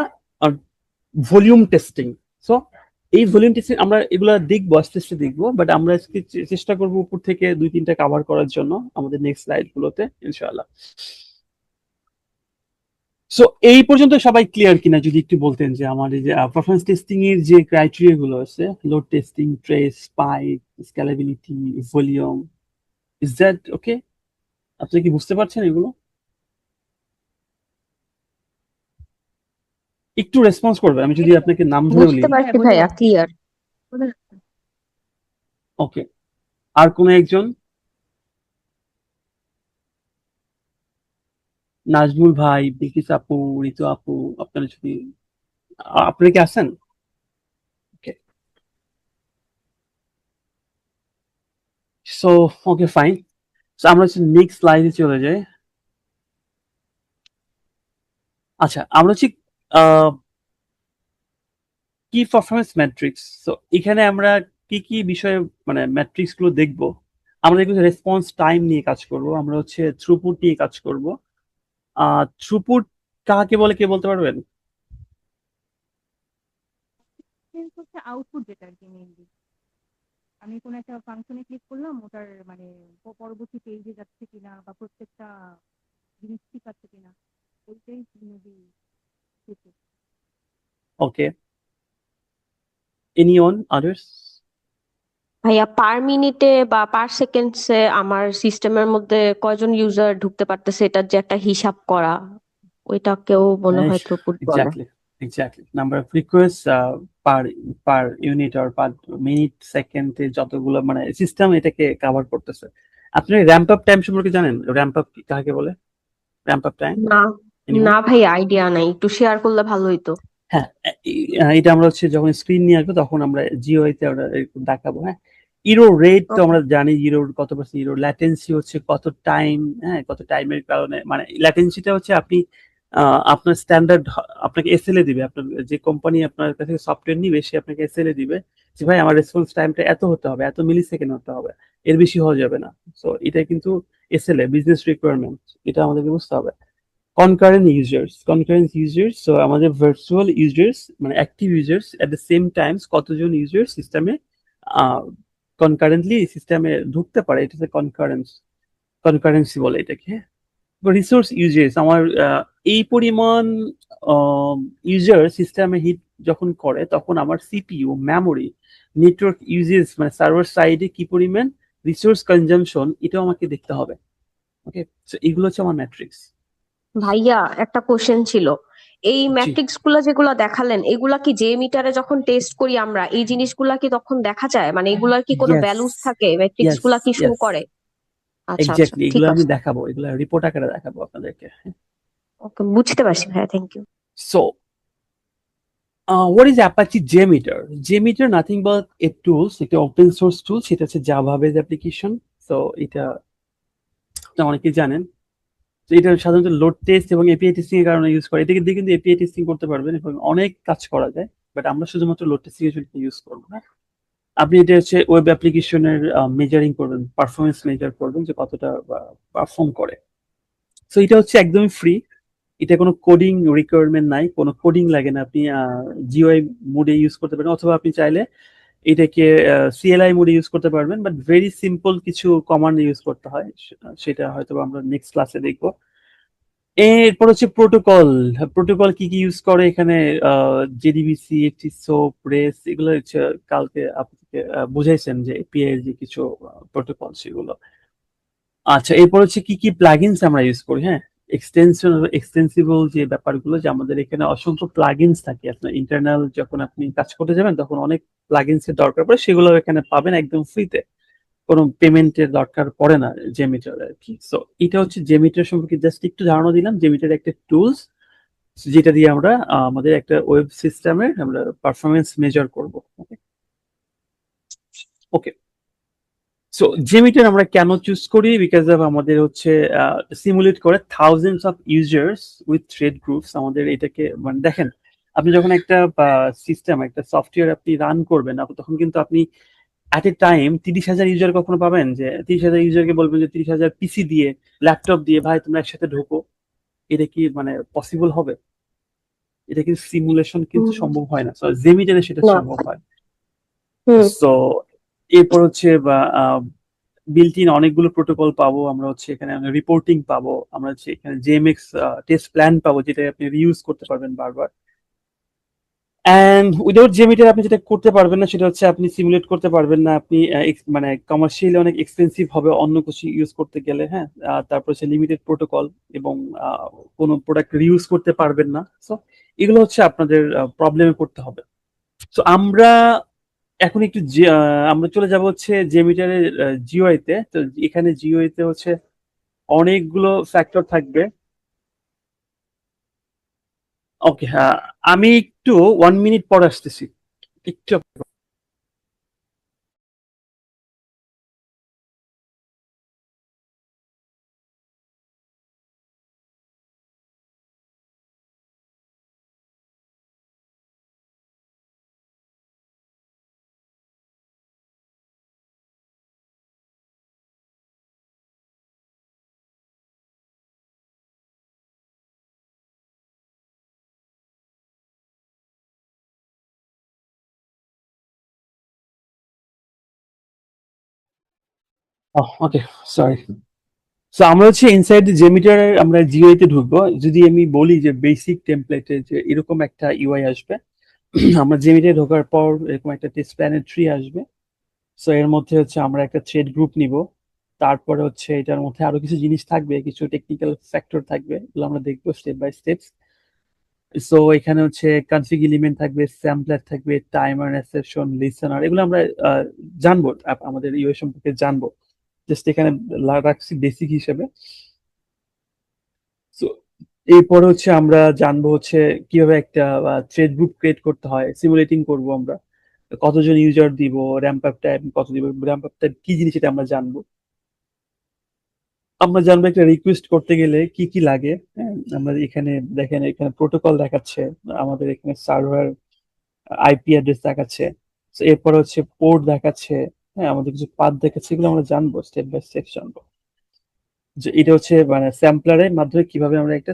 volume testing. So এই ভলিউম টেস্টিং আমরা এগুলা দেখবো, আস্তে আস্তে দেখবো, বাট আমরা আজকে চেষ্টা করবো উপর থেকে 2-3টা কভার করার জন্য আমাদের নেক্সট স্লাইড গুলোতে ইনশাআল্লাহ। সো এই পর্যন্ত সবাই ক্লিয়ার কিনা, যদি একটু বলতেন যে আমার এই যে পারফরমেন্স টেস্টিং এর যে ক্রাইটেরিয়া গুলো আছে, load testing, trace, spike, scalability, volume. Is that okay? আপনি কি বুঝতে পারছেন এগুলো? একটু রেসপন্স করবে আমি যদি আপনাকে নাম ধরে বলি। বুঝতে পারছি হ্যাঁ, বুঝতে ভাইয়া, পারছি। ক্লিয়ার। ওকে, আর কোন একজন? নাজমুল ভাই, বিলকিস আপু, ঋতু আপু, আপনারা যদি আপনারা কি আছেন? ওকে, সো ওকে ফাইন। আমরা হচ্ছে নেক্সট স্লাইডে চলে যাই। আচ্ছা, আমরা হচ্ছে কি পারফরমেন্স ম্যাট্রিক্স। তো এখানে আমরা কি কি বিষয়ে মানে ম্যাট্রিক্স গুলো দেখবো। আমরা দেখবো রেসপন্স টাইম নিয়ে কাজ করব, আমরা হচ্ছে থ্রুপুট নিয়ে কাজ করব। থ্রুপুট কাকে বলে কে বলতে পারবেন? হচ্ছে আউটপুট যেটা আর কি মেইনলি। আমি কোনো একটা ফাংশনে ক্লিক করলাম, ওটার মানে পরবর্তী পেজে যাচ্ছে কিনা বা প্রত্যেকটা জিনিস ঠিক আছে কিনা, ওইটাই মেবি। ওকে, এনিওন আদার্স? ভাইয়া, পার মিনিটে বা পার সেকেন্ডসে আমার সিস্টেমের মধ্যে কয়জন ইউজার ঢুকতে পারতেছে এটার যে একটা হিসাব করা, ওইটাকেও মনে হয় থ্রুপুট বলে। Exactly, exactly number of request per per unit আর পার মিনিট সেকেন্ডে যতগুলো মানে সিস্টেম এটাকে কভার করতেছে। আপনি র্যাম্প আপ টাইম সম্পর্কে জানেন? র্যাম্প আপ কাকে বলে? র্যাম্প আপ টাইম না, এনিওন? না ভাই, আইডিয়া নাই, একটু শেয়ার করলে ভালো হইতো। হ্যাঁ, এটা আমরা হচ্ছে যখন স্ক্রিন নিয়ে আসবো তখন আমরা জিওআই তে আমরা এরকম দেখাবো। হ্যাঁ, ইরো রেট তো ওকে। আমরা জানি, ইরোর কত পার্সেন্ট ইরো, ল্যাটেন্সি হচ্ছে কত টাইম, হ্যাঁ কত টাইমের কারণে মানে ল্যাটেন্সিটা হচ্ছে আপনি আপনার স্ট্যান্ডার্ড আপনাকে এসএলএ দিবে, আপনার যে কোম্পানি আপনার কাছে সফটওয়্যার নিবে সে আপনাকে এসএলএ দিবে যে ভাই আমার রেসপন্স টাইমটা এত হতে হবে, এত মিলি সেকেন্ড হতে হবে, এর বেশি হওয়া যাবে না। সো এটা কিন্তু এসএলএ, বিজনেস রিকোয়ারমেন্ট, এটা আমাদেরকে বুঝতে হবে। concurrent users, so আমাদের ভার্চুয়াল ইউজার্স মানে active users at the same Times কতজন ইউজার সিস্টেমে কনকারেন্টলি সিস্টেমে ঢুকতে পারে, এটা হচ্ছে কনকারেন্সি বলে এটাকে। রিসোর্স ইউজেস আমার এই পরিমাণ ইউজার সিস্টেমে হিট যখন করে তখন আমার সিপিইউ, মেমোরি, নেটওয়ার্ক ইউজেস মানে সার্ভার সাইডে কি পরিমাণ রিসোর্স কনজাম্পশন এটাও আমাকে দেখতে হবে। ওকে, সো এগুলো হচ্ছে আমার ম্যাট্রিক্স। ভাইয়া, একটা কোশ্চেন ছিল। এই জি, ম্যাট্রিক্স গুলা যেগুলা দেখালেন, এগুলা কি যে মিটারে যখন টেস্ট করি আমরা, এই জিনিসগুলা কি তখন দেখা যায়? মানে এগুলার কি কোনো ইয়েস, ভ্যালুস থাকে, ম্যাট্রিক্স ইয়েস, গুলা কি শো ইয়েস, করে? আচ্ছা আচ্ছা, এক্স্যাক্টলি ঠিক এগুলো আমি আছে। দেখাবো, এগুলো রিপোর্ট আকারে দেখাবো আপনাদেরকে। ওকে, বুঝতে পারছি ভাইয়া, thank you. So what is Apache JMeter? JMeter nothing but a tools, একটা ওপেন সোর্স টুল, সেটা হচ্ছে জাভা বেস অ্যাপ্লিকেশন। সো এটা আপনারা অনেকেই জানেন। তো এটা সাধারণত লোড টেস্ট এবং এপিআই টেস্টিং এর কারণে ইউজ করে। এটাকে দিয়ে কিন্তু এপিআই টেস্টিং করতে পারবেন এবং অনেক কাজ করা যায়, বাট আমরা শুধুমাত্র লোড টেস্টিং এর জন্য ইউজ করবো না। আপনি এটা হচ্ছে ওয়েব অ্যাপ্লিকেশনের মেজারিং করবেন, পারফরমেন্স মেজার করবেন যে কতটা পারফর্ম করে। সো এটা হচ্ছে একদমই ফ্রি, এটা কোনো কোডিং রিকোয়ারমেন্ট নাই, কোনো কোডিং লাগে না। আপনি জিওআই মোডে ইউজ করতে পারেন অথবা আপনি চাইলে এটাকে সিএলআই মোডে ইউজ করতে পারবেন, বাট ভেরি সিম্পল কিছু কমান্ড ইউজ করতে হয়, সেটা হয়তো আমরা নেক্সট ক্লাসে দেখবো। এরপর হচ্ছে প্রোটোকল। প্রোটোকল কি কি ইউজ করে এখানে? জেডিবিসি, সোপ, রেস, এগুলো হচ্ছে কালকে আপনাকে বুঝাইছেন যে এপিআই এর যে কিছু প্রোটোকল সেগুলো। আচ্ছা, এরপর হচ্ছে কি কি প্লাগইনস আমরা ইউজ করি। হ্যাঁ, এক্সটেন্সিবল যে ব্যাপারগুলো, যে আমাদের এখানে অসংখ্য প্লাগইনস থাকে। আপনার ইন্টারনাল যখন আপনি কাজ করতে যাবেন তখন অনেক প্লাগইনস এর দরকার পড়ে, সেগুলো এখানে পাবেন একদম ফ্রিতে, কোনো পেমেন্টের দরকার পড়ে না জেমিটার আর কি। সো এটা হচ্ছে জেমিটার সম্পর্কে জাস্ট একটু ধারণা দিলাম। জেমিটার একটা টুলস যেটা দিয়ে আমরা আমাদের একটা ওয়েব সিস্টেমের আমরা পারফরমেন্স মেজার করব। ওকে, ওকে। সো জেমিটার আমরা কেন চুজ করি? বিকজ অফ আমাদের হচ্ছে সিমুলেট করে thousands of users with thread groups. আমাদের এটাকে মানে দেখেন, আপনি যখন একটা সিস্টেম, একটা সফটওয়্যার আপনি রান করবেন তখন কিন্তু আপনি অ্যাট এ টাইম 30,000 ইউজার কখনো পাবেন যে 30,000 ইউজারকে বলবেন যে 30,000 পিসি দিয়ে, ল্যাপটপ দিয়ে ভাই তোমরা একসাথে ঢোকো? এটা কি মানে পসিবল হবে? এটা কিন্তু সিমুলেশন কিন্তু হুম, সম্ভব হয় না। সো জেমিটারে সেটা না। সম্ভব হয়। হুম। সো এরপর হচ্ছে বা বিল্ট ইন অনেকগুলো প্রোটোকল পাবো আমরা, হচ্ছে এখানে রিপোর্টিং পাবো, আমরা হচ্ছে এখানে জেএমএক্স টেস্ট প্ল্যান পাবো যেটা আপনি রিউজ করতে পারবেন বারবার। অ্যান্ড উইদাউট জিওমেট্রি আপনি যেটা করতে পারবেন না সেটা হচ্ছে আপনি সিমুলেট করতে পারবেন না, আপনি মানে কমার্শিয়ালি অনেক এক্সপেন্সিভ হবে অন্য কিছু ইউজ করতে গেলে, হ্যাঁ। তারপর হচ্ছে লিমিটেড প্রোটোকল এবং কোনো প্রোডাক্ট রিউজ করতে পারবেন না। সো এগুলো হচ্ছে আপনাদের প্রবলেমে পড়তে হবে। সো আমরা এখন একটু আমরা চলে যাব হচ্ছে জেমিটারের জিওআই তে। তো এখানে জিওআই তে হচ্ছে অনেকগুলো ফ্যাক্টর থাকবে। ওকে, হ্যাঁ, আমি একটু 1 মিনিট পর আসতেছি, একটু। ওকে, সরি। সো আমরা হচ্ছে ইনসাইড জেমিটার আমরা জিওআই তে ঢুকবো। যদি আমি বলি যে বেসিক টেমপ্লেটে যে এরকম একটা ইউআই আসবে, আমরা জেমিটে ঢোকার পর এরকম একটা টেস্ট প্ল্যানের ট্রি আসবে। সো এর মধ্যে হচ্ছে আমরা একটা থ্রেড গ্রুপ নিব। তারপরে হচ্ছে এটার মধ্যে আরো কিছু জিনিস থাকবে, কিছু টেকনিক্যাল ফ্যাক্টর থাকবে, এগুলো আমরা দেখবো স্টেপ বাই স্টেপস। সো এখানে হচ্ছে কনফিগ এলিমেন্ট থাকবে, স্যাম্পলার থাকবে, টাইমার, এক্সেপশন, লিসেনার, এগুলো আমরা জানবো, আমাদের ইউআই সম্পর্কে জানবো। জাস্ট এখানে রাখছি বেসিক হিসেবে। সো এরপরে হচ্ছে আমরা জানবো হচ্ছে কিভাবে একটা থ্রেড গ্রুপ ক্রিয়েট করতে হয়, সিমুলেটিং করব আমরা, কতজন ইউজার দিব, র্যাম্প আপ টাইম কত দিব, র্যাম্প আপ টাইম কি জিনিস এটা আমরা জানবো। আমরা জানবো একটা রিকোয়েস্ট করতে গেলে কি কি লাগে, হ্যাঁ। আমরা এখানে দেখেন, এখানে প্রোটোকল দেখাচ্ছে, আমাদের এখানে সার্ভার আইপি অ্যাড্রেস দেখাচ্ছে। তো এরপর হচ্ছে পোর্ট দেখাচ্ছে, হ্যাঁ, আমাদের কিছু পাথ দেখাচ্ছে, এগুলো আমরা জানবো, স্টেপ বাই স্টেপ জানবো। যে এটা হচ্ছে মানে স্যাম্পলারের মাধ্যমে কিভাবে আমরা একটা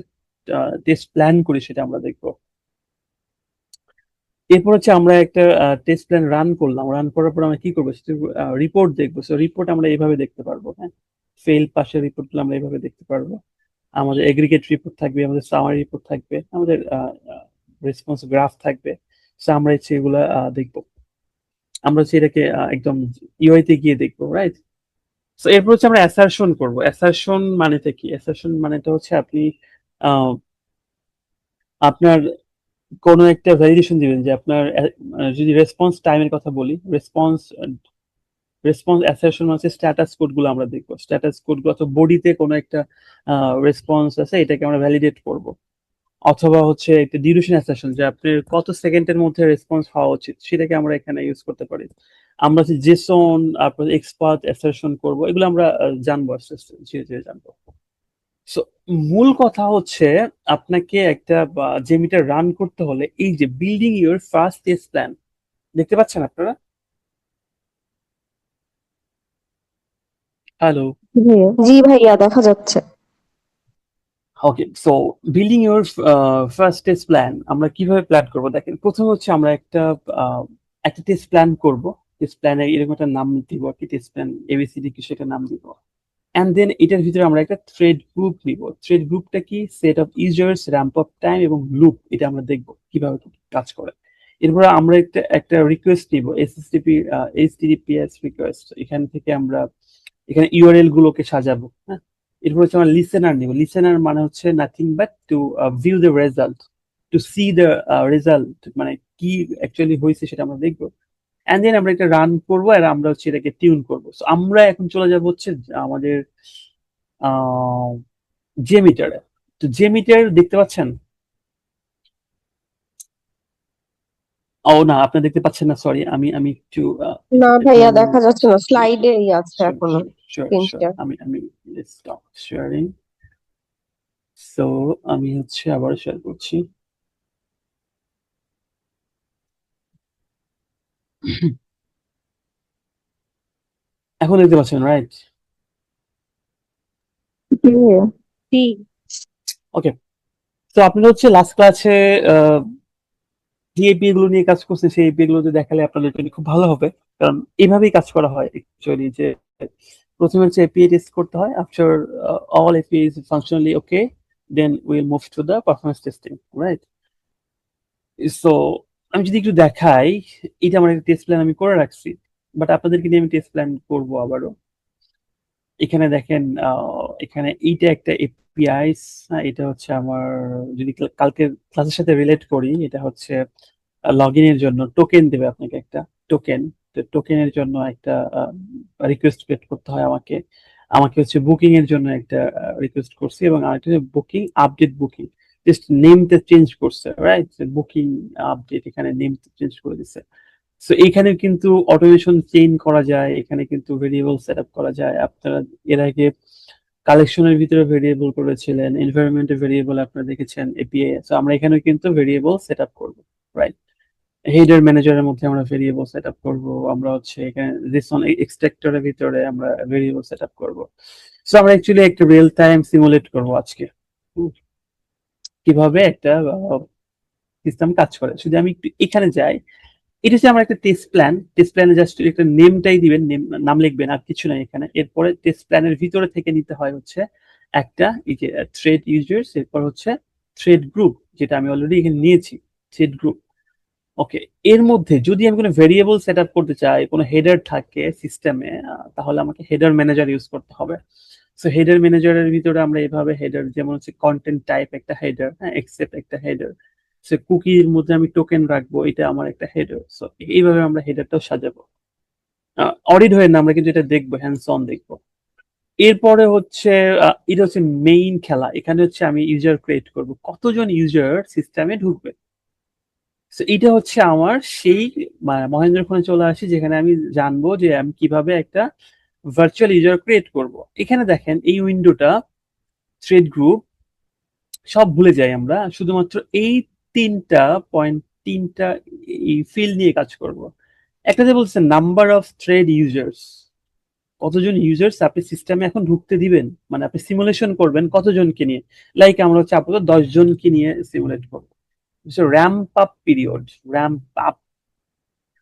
টেস্ট প্ল্যান করি সেটা আমরা দেখবো। এরপর হচ্ছে আমরা একটা টেস্ট প্ল্যান রান করলাম, রান করার পর আমরা কি করবো সেটা রিপোর্ট দেখবো। সো রিপোর্ট আমরা এইভাবে দেখতে পারবো, হ্যাঁ। ফেল পাশের রিপোর্টগুলো আমরা এইভাবে দেখতে পারবো। আমাদের এগ্রিগেট রিপোর্ট থাকবে, আমাদের সামারি রিপোর্ট থাকবে, আমাদের রেসপন্স গ্রাফ থাকবে। সো আমরা হচ্ছে এগুলা দেখবো। আমরা হচ্ছে এটাকে একদম ইউআই তে গিয়ে দেখবো, রাইট। সো এরপর হচ্ছে আমরা অ্যাসারশন করবো। অ্যাসারশন মানেটা কি? অ্যাসারশন মানেটা হচ্ছে আপনি আহ, আপনার কোনো একটা ভ্যালিডেশন দিবেন যে আপনার যদি রেসপন্স টাইমের কথা বলি, রেসপন্স রেসপন্স অ্যাসারশন হচ্ছে স্ট্যাটাস কোড গুলো আমরা দেখবো। স্ট্যাটাস কোড গুলো অথবা বডিতে কোনো একটা রেসপন্স আছে, এটাকে আমরা ভ্যালিডেট করব। অথবা হচ্ছে একটা ডিউরেশন অ্যাসারশন, যে আপনার কত সেকেন্ডের মধ্যে রেসপন্স হওয়া উচিত, সেটাকে আমরা এখানে ইউজ করতে পারি। আমরা হচ্ছে জেসন, তারপর এক্সপার্ট অ্যাসারশন করব, এগুলো আমরা জানবো আস্তে আস্তে, ধীরে ধীরে জানবো। সো মূল কথা হচ্ছে আপনাকে একটা জেমিটার রান করতে হলে এই যে building your first test plan, দেখতে পাচ্ছেন আপনারা? হ্যালো। জি জি ভাইয়া, দেখা যাচ্ছে। Okay, so building your first test plan আমরা কিভাবে প্ল্যান করব দেখেন। প্রথম হচ্ছে আমরা একটা টেস্ট প্ল্যান করব। টেস্ট প্ল্যানে এরকম একটা নাম দিব, কি টেস্ট প্ল্যান এবিসিডি কিছু একটা নাম দিব। অ্যান্ড দেন এটার ভিতরে আমরা একটা থ্রেড গ্রুপ নিব। থ্রেড গ্রুপটা কি? Set of users, ramp up time এবং লুপ, এটা আমরা দেখবো কিভাবে কাজ করে। এরপরে আমরা একটা রিকোয়েস্ট নিব, এসএসটিপি এইচটিটিপিএস রিকোয়েস্ট। এখান থেকে আমরা এখানে ইউআরএল গুলোকে সাজাবো, হ্যাঁ। এরপর হচ্ছে আমরা লিসেনার নিব। লিসেনার মানে হচ্ছে nothing but to view the result, to see the result, মানে কি অ্যাকচুয়ালি হয়েছে সেটা আমরা দেখবো। অ্যান্ড দেন আমরা এটা রান করবো আর আমরা হচ্ছে এটাকে টিউন করবো। সো আমরা এখন চলে যাবো হচ্ছে আমাদের জেমিটারে। তো জেমিটার দেখতে পাচ্ছেন? ও না, আপনি দেখতে পাচ্ছেন না, সরি। আমি আমি একটু না একটু ভাইয়া, দেখা যাচ্ছে না, স্লাইডেই আছে শিওর এখনো। Sure sure screen sure share. আমি স্টপ শেয়ারিং। সো আমি হচ্ছে আবার শেয়ার করছি। এখন দেখতে পাচ্ছেন, রাইট? জি। ওকে। তো আপনারা হচ্ছে লাস্ট ক্লাসে যে এপিআই গুলো নিয়ে কাজ করছেন, সেই এপিআই গুলো দেখালে আপনাদের জন্য খুব ভালো হবে। কারণ এইভাবেই কাজ করা হয় অ্যাকচুয়ালি, যে প্রথমে হচ্ছে এপিআই টেস্ট করতে হয়। After all API is functionally okay, then will move to the performance testing, right? So আমি যদি একটু দেখাই, এটা আমার একটা টেস্ট প্ল্যান আমি করে রাখছি, বাট আপনাদেরকে নিয়ে আমি টেস্ট প্ল্যান করবো আবারও। এখানে দেখেন, এখানে এইটা একটা এপিআইস, এটা হচ্ছে আমার, যদি কালকে ক্লাসের সাথে রিলেট করি, এটা হচ্ছে লগ ইনের জন্য টোকেন দেবে আপনাকে একটা টোকেন। তো টোকেনের জন্য একটা রিকোয়েস্ট ক্রিয়েট করতে হয় আমাকে। আমাকে হচ্ছে বুকিং এর জন্য একটা রিকোয়েস্ট করছি, এবং আরেকটা বুকিং আপডেট, বুকিং জাস্ট নেমটা চেঞ্জ করছে, রাইট? বুকিং আপডেট, এখানে নেম চেঞ্জ করে দিচ্ছে। সো এখানে কিন্তু অটোমেশন চেইন করা যায়, এখানে কিন্তু ভেরিয়েবল সেট আপ করা যায়। আপনারা এর আগে কালেকশনের ভিতরে ভেরিয়েবল করেছিলেন, এনভায়রনমেন্টের ভেরিয়েবল আপনারা দেখেছেন এপিআই। সো আমরা এখানে কিন্তু ভেরিয়েবল সেট আপ করবো, রাইট? হেডার ম্যানেজারের মধ্যে আমরা ভেরিয়েবল সেট আপ করবো, আমরা হচ্ছে এখানে রেসন এক্সট্রাক্টরের ভিতরে আমরা ভেরিয়েবল সেট আপ করবো। সো আমরা অ্যাকচুয়ালি একটা রিয়েল টাইম সিমুলেট করবো আজকে, কিভাবে একটা সিস্টেম কাজ করে। শুধু আমি একটু এখানে যাই, এটা হচ্ছে আমার একটা টেস্ট প্ল্যান। টেস্ট প্ল্যানে জাস্ট একটা নেমটাই দিবেন, নাম লিখবেন, আর কিছু নাই এখানে। এরপরে টেস্ট প্ল্যানের ভিতরে থেকে নিতে হয় হচ্ছে একটা, এই যে থ্রেড ইউজার্স, এরপর হচ্ছে থ্রেড গ্রুপ, যেটা আমি অলরেডি এখানে নিয়েছি, থ্রেড গ্রুপ। ওকে, এর মধ্যে যদি আমি কোনো ভেরিয়েবল সেট আপ করতে চাই, কোনো হেডার থাকে সিস্টেমে, তাহলে আমাকে হেডার ম্যানেজার ইউজ করতে হবে। সো হেডার ম্যানেজারের ভিতরে আমরা এভাবে হেডার, যেমন হচ্ছে কন্টেন্ট টাইপ একটা হেডার, হ্যাঁ, এক্সেপ্ট একটা হেডার। সো কুকির মধ্যে আমি টোকেন রাখবো, এটা আমার একটা হেডার। সো এইভাবে আমরা হেডারটাও সাজাবো। অডিট হয়ে না, আমরা কিন্তু এটা দেখবো, হ্যান্ডস অন দেখবো। এরপরে হচ্ছে এটা হচ্ছে মেইন খেলা। এখানে হচ্ছে আমি ইউজার ক্রিয়েট করব, কতজন ইউজার সিস্টেমে ঢুকবে। তো এটা হচ্ছে আমার সেই মহেন্দ্র ফোনে চলে আসি, যেখানে আমি জানবো যে আমি কিভাবে একটা ভার্চুয়াল ইউজার ক্রিয়েট করব। এখানে দেখেন এই উইন্ডোটা, থ্রেড গ্রুপ, সব ভুলে যাই আমরা, শুধুমাত্র এই তিনটা পয়েন্ট, তিনটা এই ফিল্ড নিয়ে কাজ করব। একটা যে বলছে নাম্বার অফ থ্রেড ইউজার্স, কতজন ইউজার্স আপনি সিস্টেমে এখন ঢুকতে দিবেন, মানে আপনি সিমুলেশন করবেন কতজনকে নিয়ে। লাইক আমরা হচ্ছে আপাতত 10 জনকে নিয়ে সিমুলেট করবো। Ramp up period, ramp up,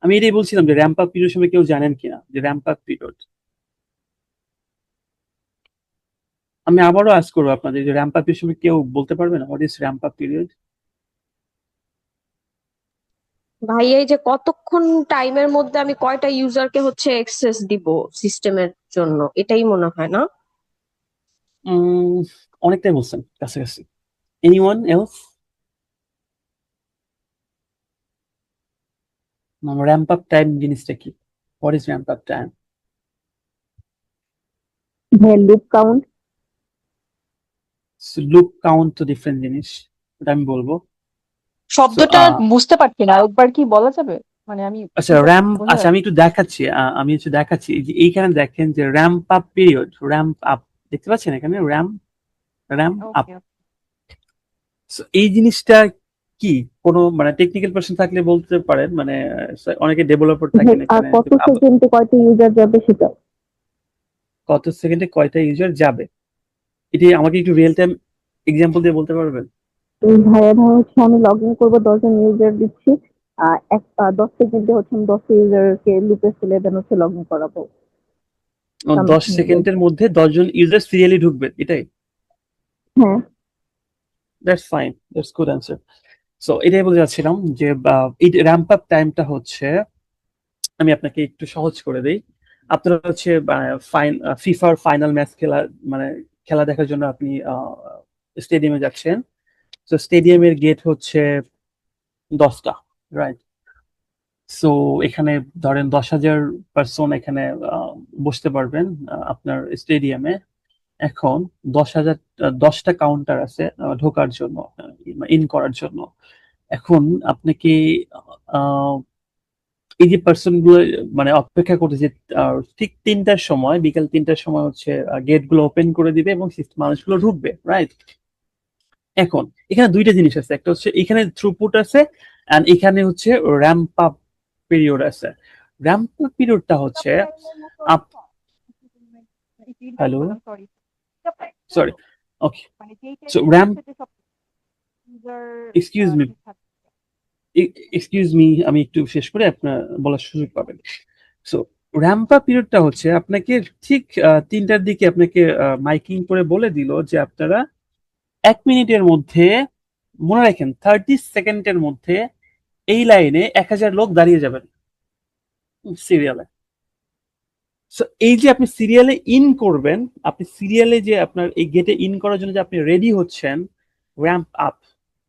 আমি এটাই বলছিলাম যে র্যাম্প আপ পিরিয়ড সময় কেউ জানেন কিনা, যে র্যাম্প আপ পিরিয়ড। আমি আবারও আজ করবো আপনাদের, যে র্যাম্প আপ পিরিয়ড সময় কেউ বলতে পারবে না what is ramp up period? ভাই এই যে কতক্ষণ টাইমের মধ্যে আমি কয়টা ইউজারকে হচ্ছে অ্যাক্সেস দিব সিস্টেমের জন্য, এটাই মনে হয় না? অনেকটাই বলছেন, কাছাকাছি। Anyone else? Ramp up time জিনিসটা কি? What is ramp up time? হ্যাঁ, লুপ কাউন্ট। লুপ কাউন্ট তো ডিফারেন্ট জিনিস, ওটা আমি বলবো। So, শব্দটা বুঝতে পারছি না, একবার কি বলা যাবে? মানে আমি আচ্ছা আচ্ছা, আমি একটু দেখাচ্ছি, আমি হচ্ছে দেখাচ্ছি, এই যে এইখানে দেখেন যে ramp up period, ramp up, দেখতে পাচ্ছেন এখানে র্যাম্প আপ। ওকে। এই জিনিসটা কি, কোনো মানে টেকনিক্যাল পার্সন থাকলে বলতে পারেন, মানে অনেকে ডেভেলপার থাকেন আর এখানে, কত সেকেন্ডে কয়টা ইউজার যাবে সেটা। কত সেকেন্ডে কয়টা ইউজার যাবে, এটি আমাকে একটু রিয়েল টাইম এক্সাম্পল দিয়ে বলতে পারবেন? ভাইয়া ধর হচ্ছে আমি লগ ইন করবো, 10 জন ইউজার দিচ্ছি, 10 সেকেন্ডে হচ্ছে আমি 10 ইউজারকে লুপে ফেলে দেন হচ্ছে লগ ইন করাবো। 10 সেকেন্ডের মধ্যে 10 জন ইউজার সিরিয়ালি ঢুকবে, এটাই? হ্যাঁ। That's fine, that's good answer. So এটাই বলে যাচ্ছিলাম যে এই র্যাম্প আপ টাইমটা হচ্ছে, আমি আপনাকে একটু সহজ করে দেই। আপনারা হচ্ছে ফিফার ফাইনাল ম্যাচ খেলা, মানে খেলা দেখার জন্য আপনি স্টেডিয়ামে যাচ্ছেন। তো স্টেডিয়ামের গেট হচ্ছে 10টা, রাইট? সো এখানে ধরেন 10,000 পার্সন এখানে বসতে পারবেন আপনার স্টেডিয়ামে। এখন 10,000, 10টা কাউন্টার আছে ঢোকার জন্য, ইন করার জন্য। এখন আপনাকে এই যে পার্সন গুলো মানে অপেক্ষা করতেছে, ঠিক 3টার সময়, বিকাল 3টার সময় হচ্ছে গেট গুলো ওপেন করে দিবে এবং মানুষগুলো ঢুকবে, রাইট? এখন এখানে দুইটা জিনিস আছে, একটা হচ্ছে এখানে থ্রুপুট আছে, এন্ড এখানে হচ্ছে র্যাম্প আপ পিরিয়ড আছে। র্যাম্প আপ পিরিয়ডটা হচ্ছে হ্যালো, সরি, ওকে। সো র্যাম্প, এক্সকিউজ মি, আমি একটু শেষ করে আপনার বলার সুযোগ পাবেন। সো র্যাম্প আপ পিরিয়ডটা হচ্ছে আপনাকে ঠিক 3টার দিকে আপনাকে মাইকিং করে বলে দিল যে আপনারা 1 মিনিটের মধ্যে, মনে রাখেন 30 সেকেন্ডের মধ্যে এই লাইনে 1000 লোক দাঁড়িয়ে যাবেন সিরিয়ালে। সো এই যে আপনি সিরিয়ালে ইন করবেন, আপনি সিরিয়ালে যে আপনার এই গেটে ইন করার জন্য যে আপনি রেডি হচ্ছেন, র্যাম্প আপ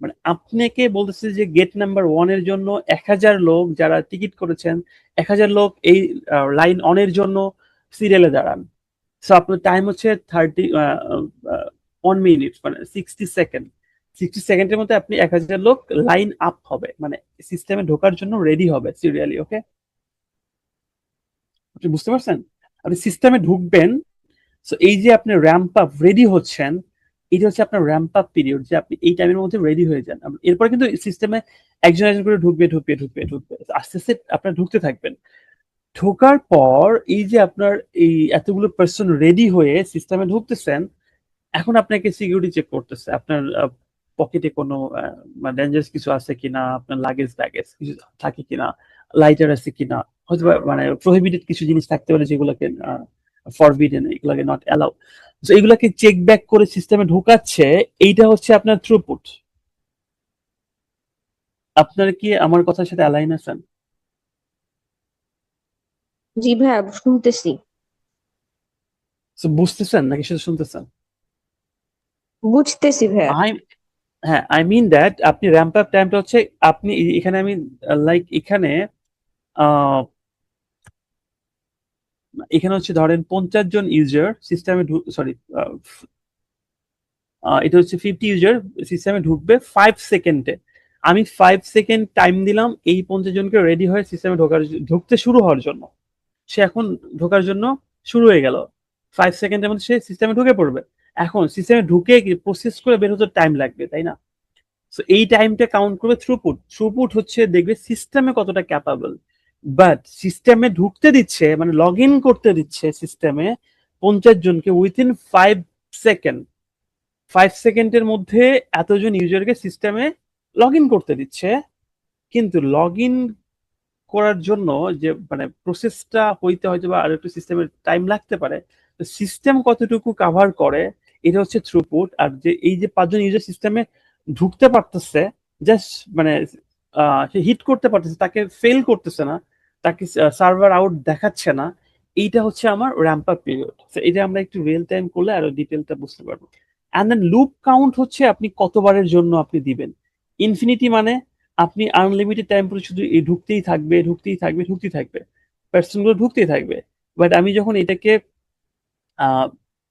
মানে আপনাকে বলতেছে যে গেট নাম্বার 1 এর জন্য 1000 লোক যারা টিকিট করেছেন, 1000 লোক এই লাইন অনের জন্য সিরিয়ালে দাঁড়ান। সো আপনার টাইম হচ্ছে 1 মিনিট মানে 60 সেকেন্ড। 60 সেকেন্ডের মধ্যে আপনি 1000 লোক লাইন আপ হবে, মানে সিস্টেমে ঢোকার জন্য রেডি হবে সিরিয়ালি। ওকে, আপনি বুঝতে পারছেন? আপনি সিস্টেমে ঢুকবেন। সো এই যে আপনি র্যাম্প আপ রেডি হচ্ছেন, এটা হচ্ছে আপনার র্যাম্প আপ পিরিয়ড, যে আপনি এই টাইমের মধ্যে রেডি হয়ে যান। এরপরে কিন্তু সিস্টেমে একজন একজন করে ঢুকবে, আস্তে আস্তে আপনার ঢুকতে থাকবেন। ঢোকার পর এই যে আপনার এই এতগুলো পার্সন রেডি হয়ে সিস্টেমে ঢুকতেছেন, এখন আপনাকে সিকিউরিটি চেক করতেছে আপনার পকেটে কোনো ডেঞ্জারাস কিছু আছে কিনা, আপনার লাগেজ কিছু থাকে কিনা, লাইটার আছে কিনা, হয়তো মানে প্রহিবিটেড কিছু জিনিস থাকতে পারে যেগুলোকে ফরবিডেন, এগুলোকে নট অ্যালাউ। তো এগুলোকে চেক ব্যাক করে সিস্টেমে ঢোকাচ্ছে। এইটা হচ্ছে আপনার থ্রুপুট। আপনার কি আমার কথার সাথে অ্যালাইন আছেন? জি ভাইয়া, শুনতেছি। So, বুঝতেছেন নাকি শুধু শুনতেছেন? বুঝতেছি ভাইয়া। হ্যাঁ, আই মিন দ্যাট আপনি র্যাম্প আপ টাইমটা হচ্ছে আপনি এখানে আমি লাইক এখানে হচ্ছে ধরেন 50 জন ইউজার সিস্টেমে সরি এটা হচ্ছে 50 ইউজার সিস্টেমে ঢুকবে 5 সেকেন্ডে। আমি 5 সেকেন্ড টাইম দিলাম এই 50 জনকে রেডি হয়ে সিস্টেমে ঢুকতে শুরু হওয়ার জন্য। সে এখন ঢোকার জন্য শুরু হয়ে গেল। 5 সেকেন্ডের মধ্যে সে সিস্টেমে ঢুকে পড়বে। এখন সিস্টেমে ঢুকে প্রসেস করে বের হতে টাইম লাগবে, তাই না? সো এই টাইমটা কাউন্ট করবে থ্রুপুট। থ্রুপুট হচ্ছে দেখবে সিস্টেমে কতটা ক্যাপাবল। বাট সিস্টেমে ঢুকতে দিচ্ছে, মানে লগ ইন করতে দিচ্ছে সিস্টেমে 50 জনকে উইথিন 5 সেকেন্ড। 5 সেকেন্ডের মধ্যে এতজন ইউজারকে সিস্টেমে লগ ইন করতে দিচ্ছে। কিন্তু লগ ইন করার জন্য যে মানে প্রসেসটা হইতে হয়তো বা আর একটু সিস্টেমের টাইম লাগতে পারে। তো সিস্টেম কতটুকু কাভার করে এটা হচ্ছে থ্রুপুট। আর যে এই যে 5 জন ইউজার সিস্টেমে ঢুকতে পারতেছে, জাস্ট মানে সে হিট করতে পারতেছে, তাকে ফেল করতেছে না, তাকে সার্ভার আউট দেখাচ্ছে না, এইটা হচ্ছে আমার র্যাম্প আপ পিরিয়ড। এটা আমরা একটু রিয়েল টাইম করলে আরো ডিটেলটা বুঝতে পারবো। অ্যান্ড দেন লুপ কাউন্ট হচ্ছে আপনি কতবারের জন্য আপনি দিবেন। ইনফিনিটি মানে আপনি আনলিমিটেড টাইম পর্যন্ত শুধু এই ঢুকতেই থাকবে, পার্সনগুলো ঢুকতেই থাকবে। বাট আমি যখন এটাকে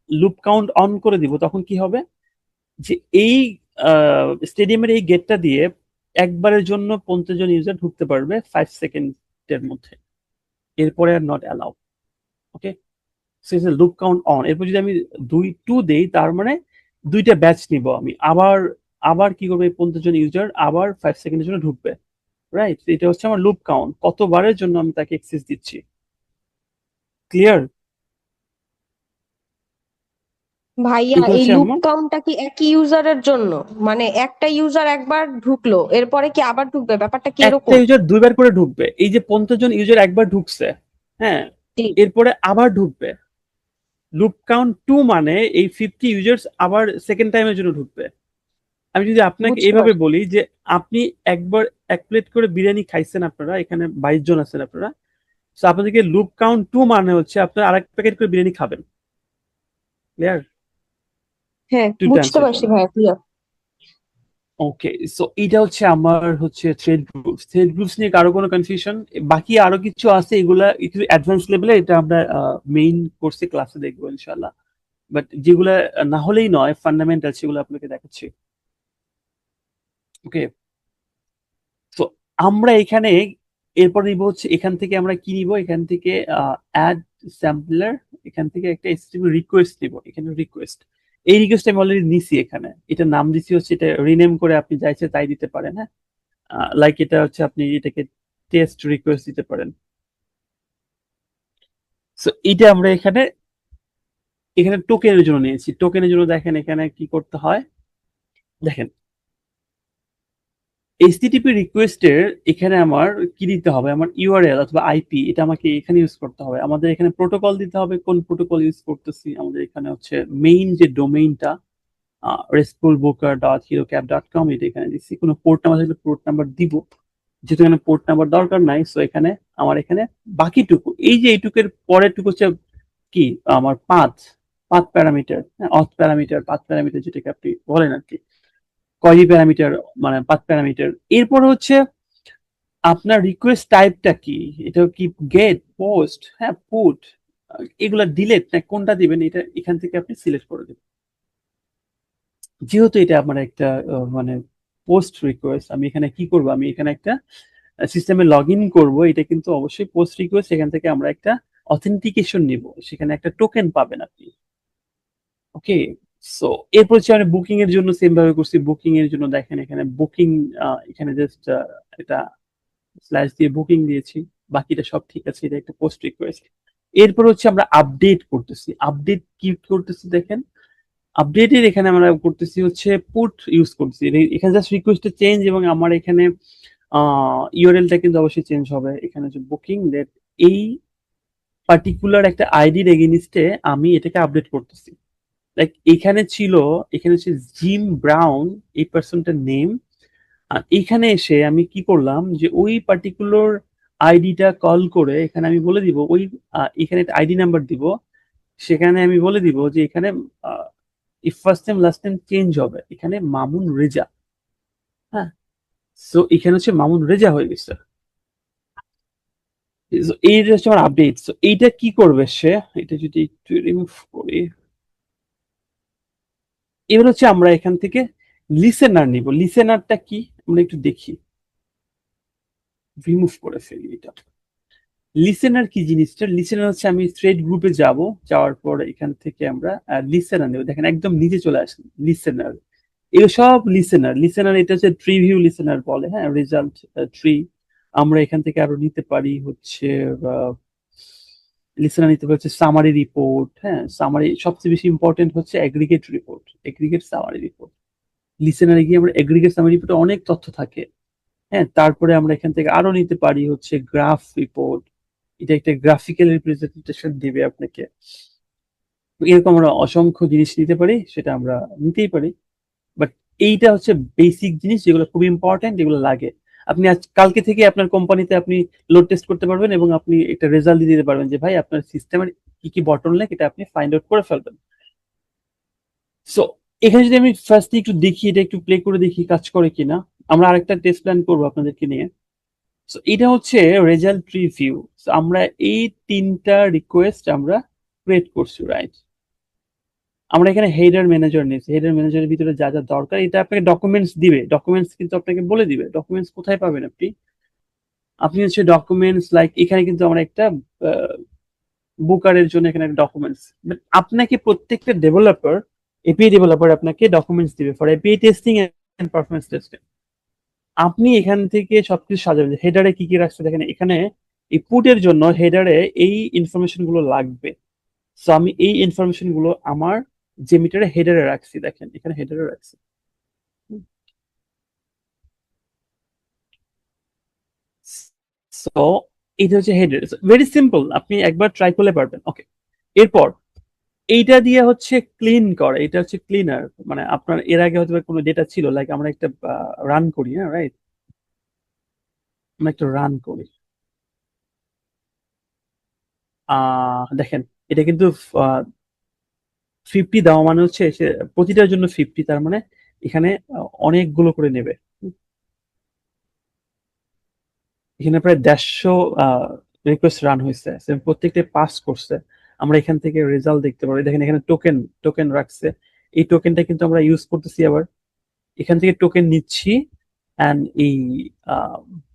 লুপ কাউন্ট অন করে দিব, তখন কি হবে যে এই স্টেডিয়ামের এই গেটটা দিয়ে একবারের জন্য 50 জন ইউজার ঢুকতে পারবে 5 সেকেন্ডের মধ্যে, এরপরে are not allow. Okay, so it's loop count on. এরপর যদি আমি 2 দেই, তার মানে 2টা ব্যাচ নিব আমি, আবার কি করবে, 50 জন ইউজার আবার 5 সেকেন্ডের জন্য ঢুকবে, রাইট? এটা হচ্ছে আমার লুপ কাউন্ট, কতবারের জন্য আমি তাকে অ্যাক্সেস দিচ্ছি। ক্লিয়ার? ভাইয়া, এটা এই হচ্ছে লুপ আমার কাউন্টটা কি একই ইউজারের জন্য? মানে একটা ইউজার একবার ঢুকলো, এরপরে কি আবার ঢুকবে? ব্যাপারটা কি একটা এরকম? ইউজার 2বার করে ঢুকবে। এই যে 50 জন ইউজার একবার ঢুকছে, হ্যাঁ, জি, এরপরে আবার ঢুকবে। লুপ কাউন্ট 2 মানে এই 50 ইউজার্স আবার সেকেন্ড টাইমের জন্য ঢুকবে। আমি যদি আপনাকে বুঝতে এইভাবে পারছি। বলি যে আপনি একবার 1 প্লেট করে বিরিয়ানি খাইছেন, আপনারা এখানে 22 জন আছেন আপনারা। সো আপনাদেরকে লুপ কাউন্ট 2 মানে হচ্ছে আপনারা আরেক প্যাকেট করে বিরিয়ানি খাবেন। ক্লিয়ার? হ্যাঁ, 2 বুঝতে টাইমস এর পারছি জন্য। ভাইয়া, ক্লিয়ার। ওকে, সো এটা হচ্ছে আমার থ্রেড গ্রুপস। থ্রেড গ্রুপস নিয়ে কারো কোনো কনফিউশন? বাকি আরো কিছু আছে, এগুলা একটু অ্যাডভান্স লেভেলে, এটা আমরা মেইন কোর্সে ক্লাসে দেখবো ইনশাআল্লাহ। বাট যেগুলা না হলেই নয়, ফান্ডামেন্টাল, সেগুলো আপনাকে দেখাচ্ছি। ওকে, তো আমরা এখানে এরপর নিব হচ্ছে, এখান থেকে আমরা কি নিব, এখান থেকে অ্যাড স্যাম্পলার, এখান থেকে একটা HTTP রিকোয়েস্ট নিব। এখানে রিকোয়েস্ট, এই রিকোয়েস্ট আমি অলরেডি নিছি। এখানে এটা নাম দিছি হচ্ছে, এটা রিনেম করে আপনি চাইছে তাই দিতে পারেন। হ্যাঁ, লাইক এটা হচ্ছে আপনি এটাকে টেস্ট রিকোয়েস্ট দিতে পারেন। সো এটা আমরা এখানে টোকেনের জন্য নিয়েছি। টোকেনের জন্য দেখেন এখানে কি করতে হয়, দেখেন এইচটিটিপি রিকোয়েস্টের এখানে আমার কি দিতে হবে, আমার ইউআরএল অথবা আইপি, এটা আমাকে এখানে ইউজ করতে হবে। আমাদের এখানে প্রোটোকল দিতে হবে, কোন প্রোটোকল ইউজ করতেছি। আমাদের এখানে হচ্ছে মেইন যে ডোমেইনটা restfulbooker.herocap.com, এটা এখানে দিচ্ছি। কোনো পোর্ট নাম্বার থাকলে পোর্ট নাম্বার দিব। যেহেতু এখানে পোর্ট নাম্বার দরকার নাই, সো এখানে আমার এখানে বাকিটুকু, এই যে এইটুকের পরের টুকু হচ্ছে কি আমার path parameter, auth parameter, path parameter যেটাকে আপনি বলেন আর কি, কয়রি প্যারামিটার মানে পাথ প্যারামিটার। এরপর হচ্ছে আপনার রিকোয়েস্ট টাইপটা কি, এটা কি গেট, পোস্ট, হ্যাঁ পুট, এগুলা ডিলেট না কোনটা দিবেন, এটা এখান থেকে আপনি সিলেক্ট করে দেবেন। যেহেতু এটা আমার একটা মানে পোস্ট রিকোয়েস্ট, আমি এখানে কি করব, আমি এখানে একটা সিস্টেমে লগ ইন করবো, এটা কিন্তু অবশ্যই পোস্ট রিকোয়েস্ট, সেখান থেকে আমরা একটা অথেন্টিকেশন নিব, সেখানে একটা টোকেন পাবেন আপনি। ওকে, সো এরপর হচ্ছে আমি বুকিং এর জন্য সেম ভাবে করছি। বুকিং এর জন্য দেখেন এখানে বুকিং, এখানে জাস্ট এটা স্ল্যাশ দিয়ে বুকিং দিয়েছি, বাকিটা সব ঠিক আছে, এটা একটা পোস্ট রিকোয়েস্ট। এরপর হচ্ছে আমরা আপডেট করতেছি। আপডেট কি করতেছি দেখেন, আপডেটের এখানে আমরা করতেছি হচ্ছে পুট ইউজ করতেছি, এখানে জাস্ট রিকোয়েস্টে চেঞ্জ, এবং আমার এখানে ইউআরএলটা কিন্তু অবশ্যই চেঞ্জ হবে। এখানে হচ্ছে বুকিং দ্যাট এই পার্টিকুলার একটা আইডির এগেনিস্টে আমি এটাকে আপডেট করতেছি। লাইক এখানে ছিল, এখানে হচ্ছে জিম ব্রাউন এই পার্সনটার নেম, আর এখানে এসে আমি কি করলাম যে ওই পার্টিকুলার আইডিটা কল করে এখানে আমি বলে দিব ওই এখানে একটা আইডি নাম্বার দিব, সেখানে আমি বলে দিব যে এখানে first name last name change হবে, এখানে মামুন রেজা। হ্যাঁ, সো এখানে হচ্ছে মামুন রেজা হয়ে গেছে। So, এইটা হচ্ছে আমার আপডেট। সো এইটা কি করবে সে, এটা যদি একটু রিমুভ করি, এবার হচ্ছে আমরা এখান থেকে লিসেনার নিব। লিসেনারটা কি আমরা একটু দেখি, রিমুভ করে ফেলি এটা। লিসেনার কি জিনিসটা, লিসেনার হচ্ছে আমি থ্রেড গ্রুপে যাব, যাওয়ার পর এখান থেকে আমরা লিসেনার নেব। দেখেন একদম নিচে চলে আসেন লিসেনার, এগুলো সব লিসেনার। লিসেনার এটা হচ্ছে ট্রি ভিউ লিসেনার বলে, হ্যাঁ রেজাল্ট ট্রি। আমরা এখান থেকে আরো নিতে পারি হচ্ছে লিসেনার নিতে পারি হচ্ছে সামারি রিপোর্ট, হ্যাঁ সামারি সবচেয়ে বেশি ইম্পর্টেন্ট হচ্ছে aggregate report, aggregate summary report. লিসেনারে গিয়ে আমরা এগ্রিগেট সামারি রিপোর্টে অনেক তথ্য থাকে। হ্যাঁ, তারপরে আমরা এখান থেকে আরো নিতে পারি হচ্ছে গ্রাফ রিপোর্ট, এটা একটা গ্রাফিক্যাল রিপ্রেজেন্টেশন দিবে আপনাকে। এরকম আমরা অসংখ্য জিনিস নিতে পারি, সেটা আমরা নিতেই পারি। বাট এইটা হচ্ছে বেসিক জিনিস যেগুলো খুব ইম্পর্টেন্ট, যেগুলো লাগে। আপনি আজ কালকে থেকে আপনার কোম্পানিতে আপনি লোড টেস্ট করতে পারবেন, এবং আপনি একটা রেজাল্ট দিয়ে দিতে পারবেন যে ভাই আপনার সিস্টেমের কি কি বটলনেক এটা আপনি ফাইন্ড আউট করে ফেলবেন। সো এখানে যদি আমি ফার্স্ট একটু দেখি, এটা একটু প্লে করে দেখি কাজ করে কিনা। আমরা আরেকটা টেস্ট প্ল্যান করবো আপনাদেরকে নিয়ে। সো এটা হচ্ছে রেজাল্ট রিভিউ। আমরা এই তিনটা রিকোয়েস্ট আমরা ক্রিয়েট করছি, রাইট? আমরা এখানে হেডার ম্যানেজার নিয়েছি, হেডার ম্যানেজারের ভিতরে যা যা দরকার এটা আপনাকে ডকুমেন্টস দিবে, ডকুমেন্টস কিন্তু আপনাকে বলে দিবে ডকুমেন্টস কোথায় পাবেন আপনি। আপনি হচ্ছে ডকুমেন্টস লাইক এখানে কিন্তু আমরা একটা বুকারের জন্য এখানে একটা ডকুমেন্টস, বাট আপনাকে প্রত্যেকটা ডেভেলপার, এপিআই ডেভেলপার আপনাকে ডকুমেন্টস দিবে for API testing and performance testing. আপনি এখান থেকে সবকিছু সাজাবেন, হেডারে কি কি রাখছে দেখেন, এখানে এই পুটের জন্য হেডারে এই ইনফরমেশন গুলো লাগবে। সো আমি এই ইনফরমেশন গুলো আমার যে মিটারে হেডারে রাখছি, দেখেন এখানে হেডারে রাখছি। সো এটা হচ্ছে হেডার, ভেরি সিম্পল, আপনি একবার ট্রাই করলে পারবেন। ওকে, এরপর এইটা দিয়ে হচ্ছে ক্লিন করে, এটা হচ্ছে ক্লিনার, মানে আপনার এর আগে হয়তো কোনো ডেটা ছিল, লাইক আমরা একটা রান করি, হ্যাঁ রাইট, আমরা একটা রান করি। দেখেন এটা কিন্তু 50 দেওয়া মানে হচ্ছে সে প্রতিটার জন্য 50, তার মানে এখানে অনেকগুলো করে নেবে। এখানে প্রায় 150 রিকোয়েস্ট রান হয়েছে, প্রত্যেকটা পাস করছে। আমরা এখান থেকে রেজাল্ট দেখতে পারি, দেখেন এখানে টোকেন টোকেন রাখছে, এই টোকেনটা কিন্তু আমরা ইউজ করতেছি, আবার এখান থেকে টোকেন নিচ্ছি। অ্যান্ড এই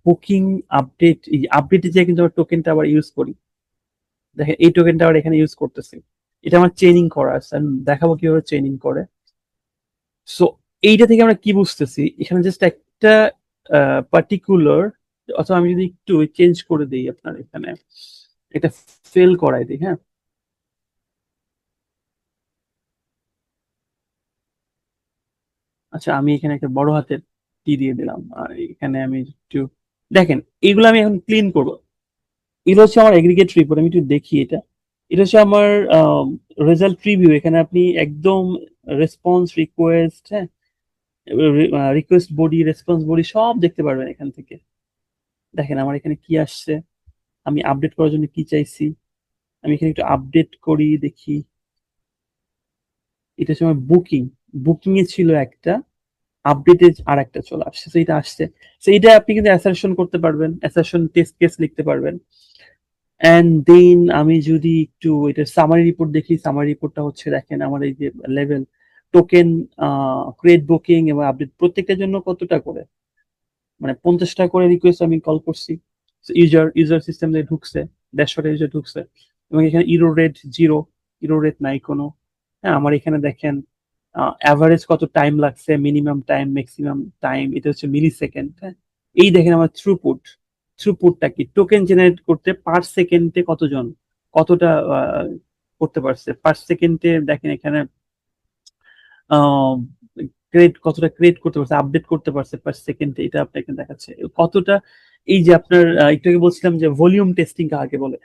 বুকিং আপডেট, এই আপডেটে যে কিন্তু আমরা টোকেনটা আবার ইউজ করি, দেখেন এই টোকেনটা আবার এখানে ইউজ করতেছি। এটা আমার চেইনিং করা আছে, আমি দেখাবো কিভাবে চেইনিং করে। সো এইটা থেকে আমরা কি বুঝতেছি, এখানে জাস্ট একটা পার্টিকুলার, অথবা আমি যদি একটু চেঞ্জ করে দিই, আপনার এখানে এটা ফেল করাই দিই, হ্যাঁ আচ্ছা আমি এখানে একটা বড় হাতের টি দিয়ে দিলাম, আর এখানে আমি একটু দেখেন এইগুলো আমি এখন ক্লিন করবো। এটা হচ্ছে আমার এগ্রিগেট রিপোর্ট, আমি একটু দেখি এটা। এটা হচ্ছে আমার রেজাল্ট প্রিভিউ, এখানে আপনি একদম রেসপন্স রিকোয়েস্ট, হ্যাঁ রিকোয়েস্ট বডি, রেসপন্স বডি সব দেখতে পারবেন এখান থেকে। দেখেন আমার এখানে কি আসছে, আমি আপডেট করার জন্য কি চাইছি, আমি এখানে একটু আপডেট করি দেখি। এটা হচ্ছে আমার বুকিং, বুকিং এ ছিল একটা, আপডেটে আর একটা চলে আসছে, তো এটা আসছে। তো এটা আপনি কিন্তু অ্যাসারশন করতে পারবেন, অ্যাসারশন টেস্ট কেস লিখতে পারবেন। এন্ড দেন আমি যদি একটু এটা সামারি রিপোর্ট দেখি, সামারি রিপোর্টটা হচ্ছে দেখেন আমার এই যে লেভেল টোকেন ক্রিয়েট বুকিং এবং আপডেট প্রত্যেকটার জন্য কতটা করে, মানে 50টা করে রিকোয়েস্ট আমি কল করছি। ইউজার সিস্টেম থেকে ঢুকছে, ড্যাশবোর্ডে ইউজার ঢুকছে এবং এখানে ইরো রেট 0, ইরো রেট নাই কোনো। হ্যাঁ, আমার এখানে দেখেন অ্যাভারেজ কত টাইম লাগছে, মিনিমাম টাইম, ম্যাক্সিমাম টাইম, এটা হচ্ছে মিলি সেকেন্ড। হ্যাঁ, এই দেখেন আমার থ্রুপুট, থ্রুপুটটা কি টোকেন জেনারেট করতে পার সেকেন্ডে কতজন কতটা করতে পারছে পার সেকেন্ডে, দেখেন এখানে কতটা ক্রিয়েট করতে পারছে, আপডেট করতে পারছে পার সেকেন্ডে, এটা আপনাকে দেখাচ্ছে কতটা। এই যে আপনার একটু আগে বলছিলাম যে ভলিউম টেস্টিং কাকে বলে,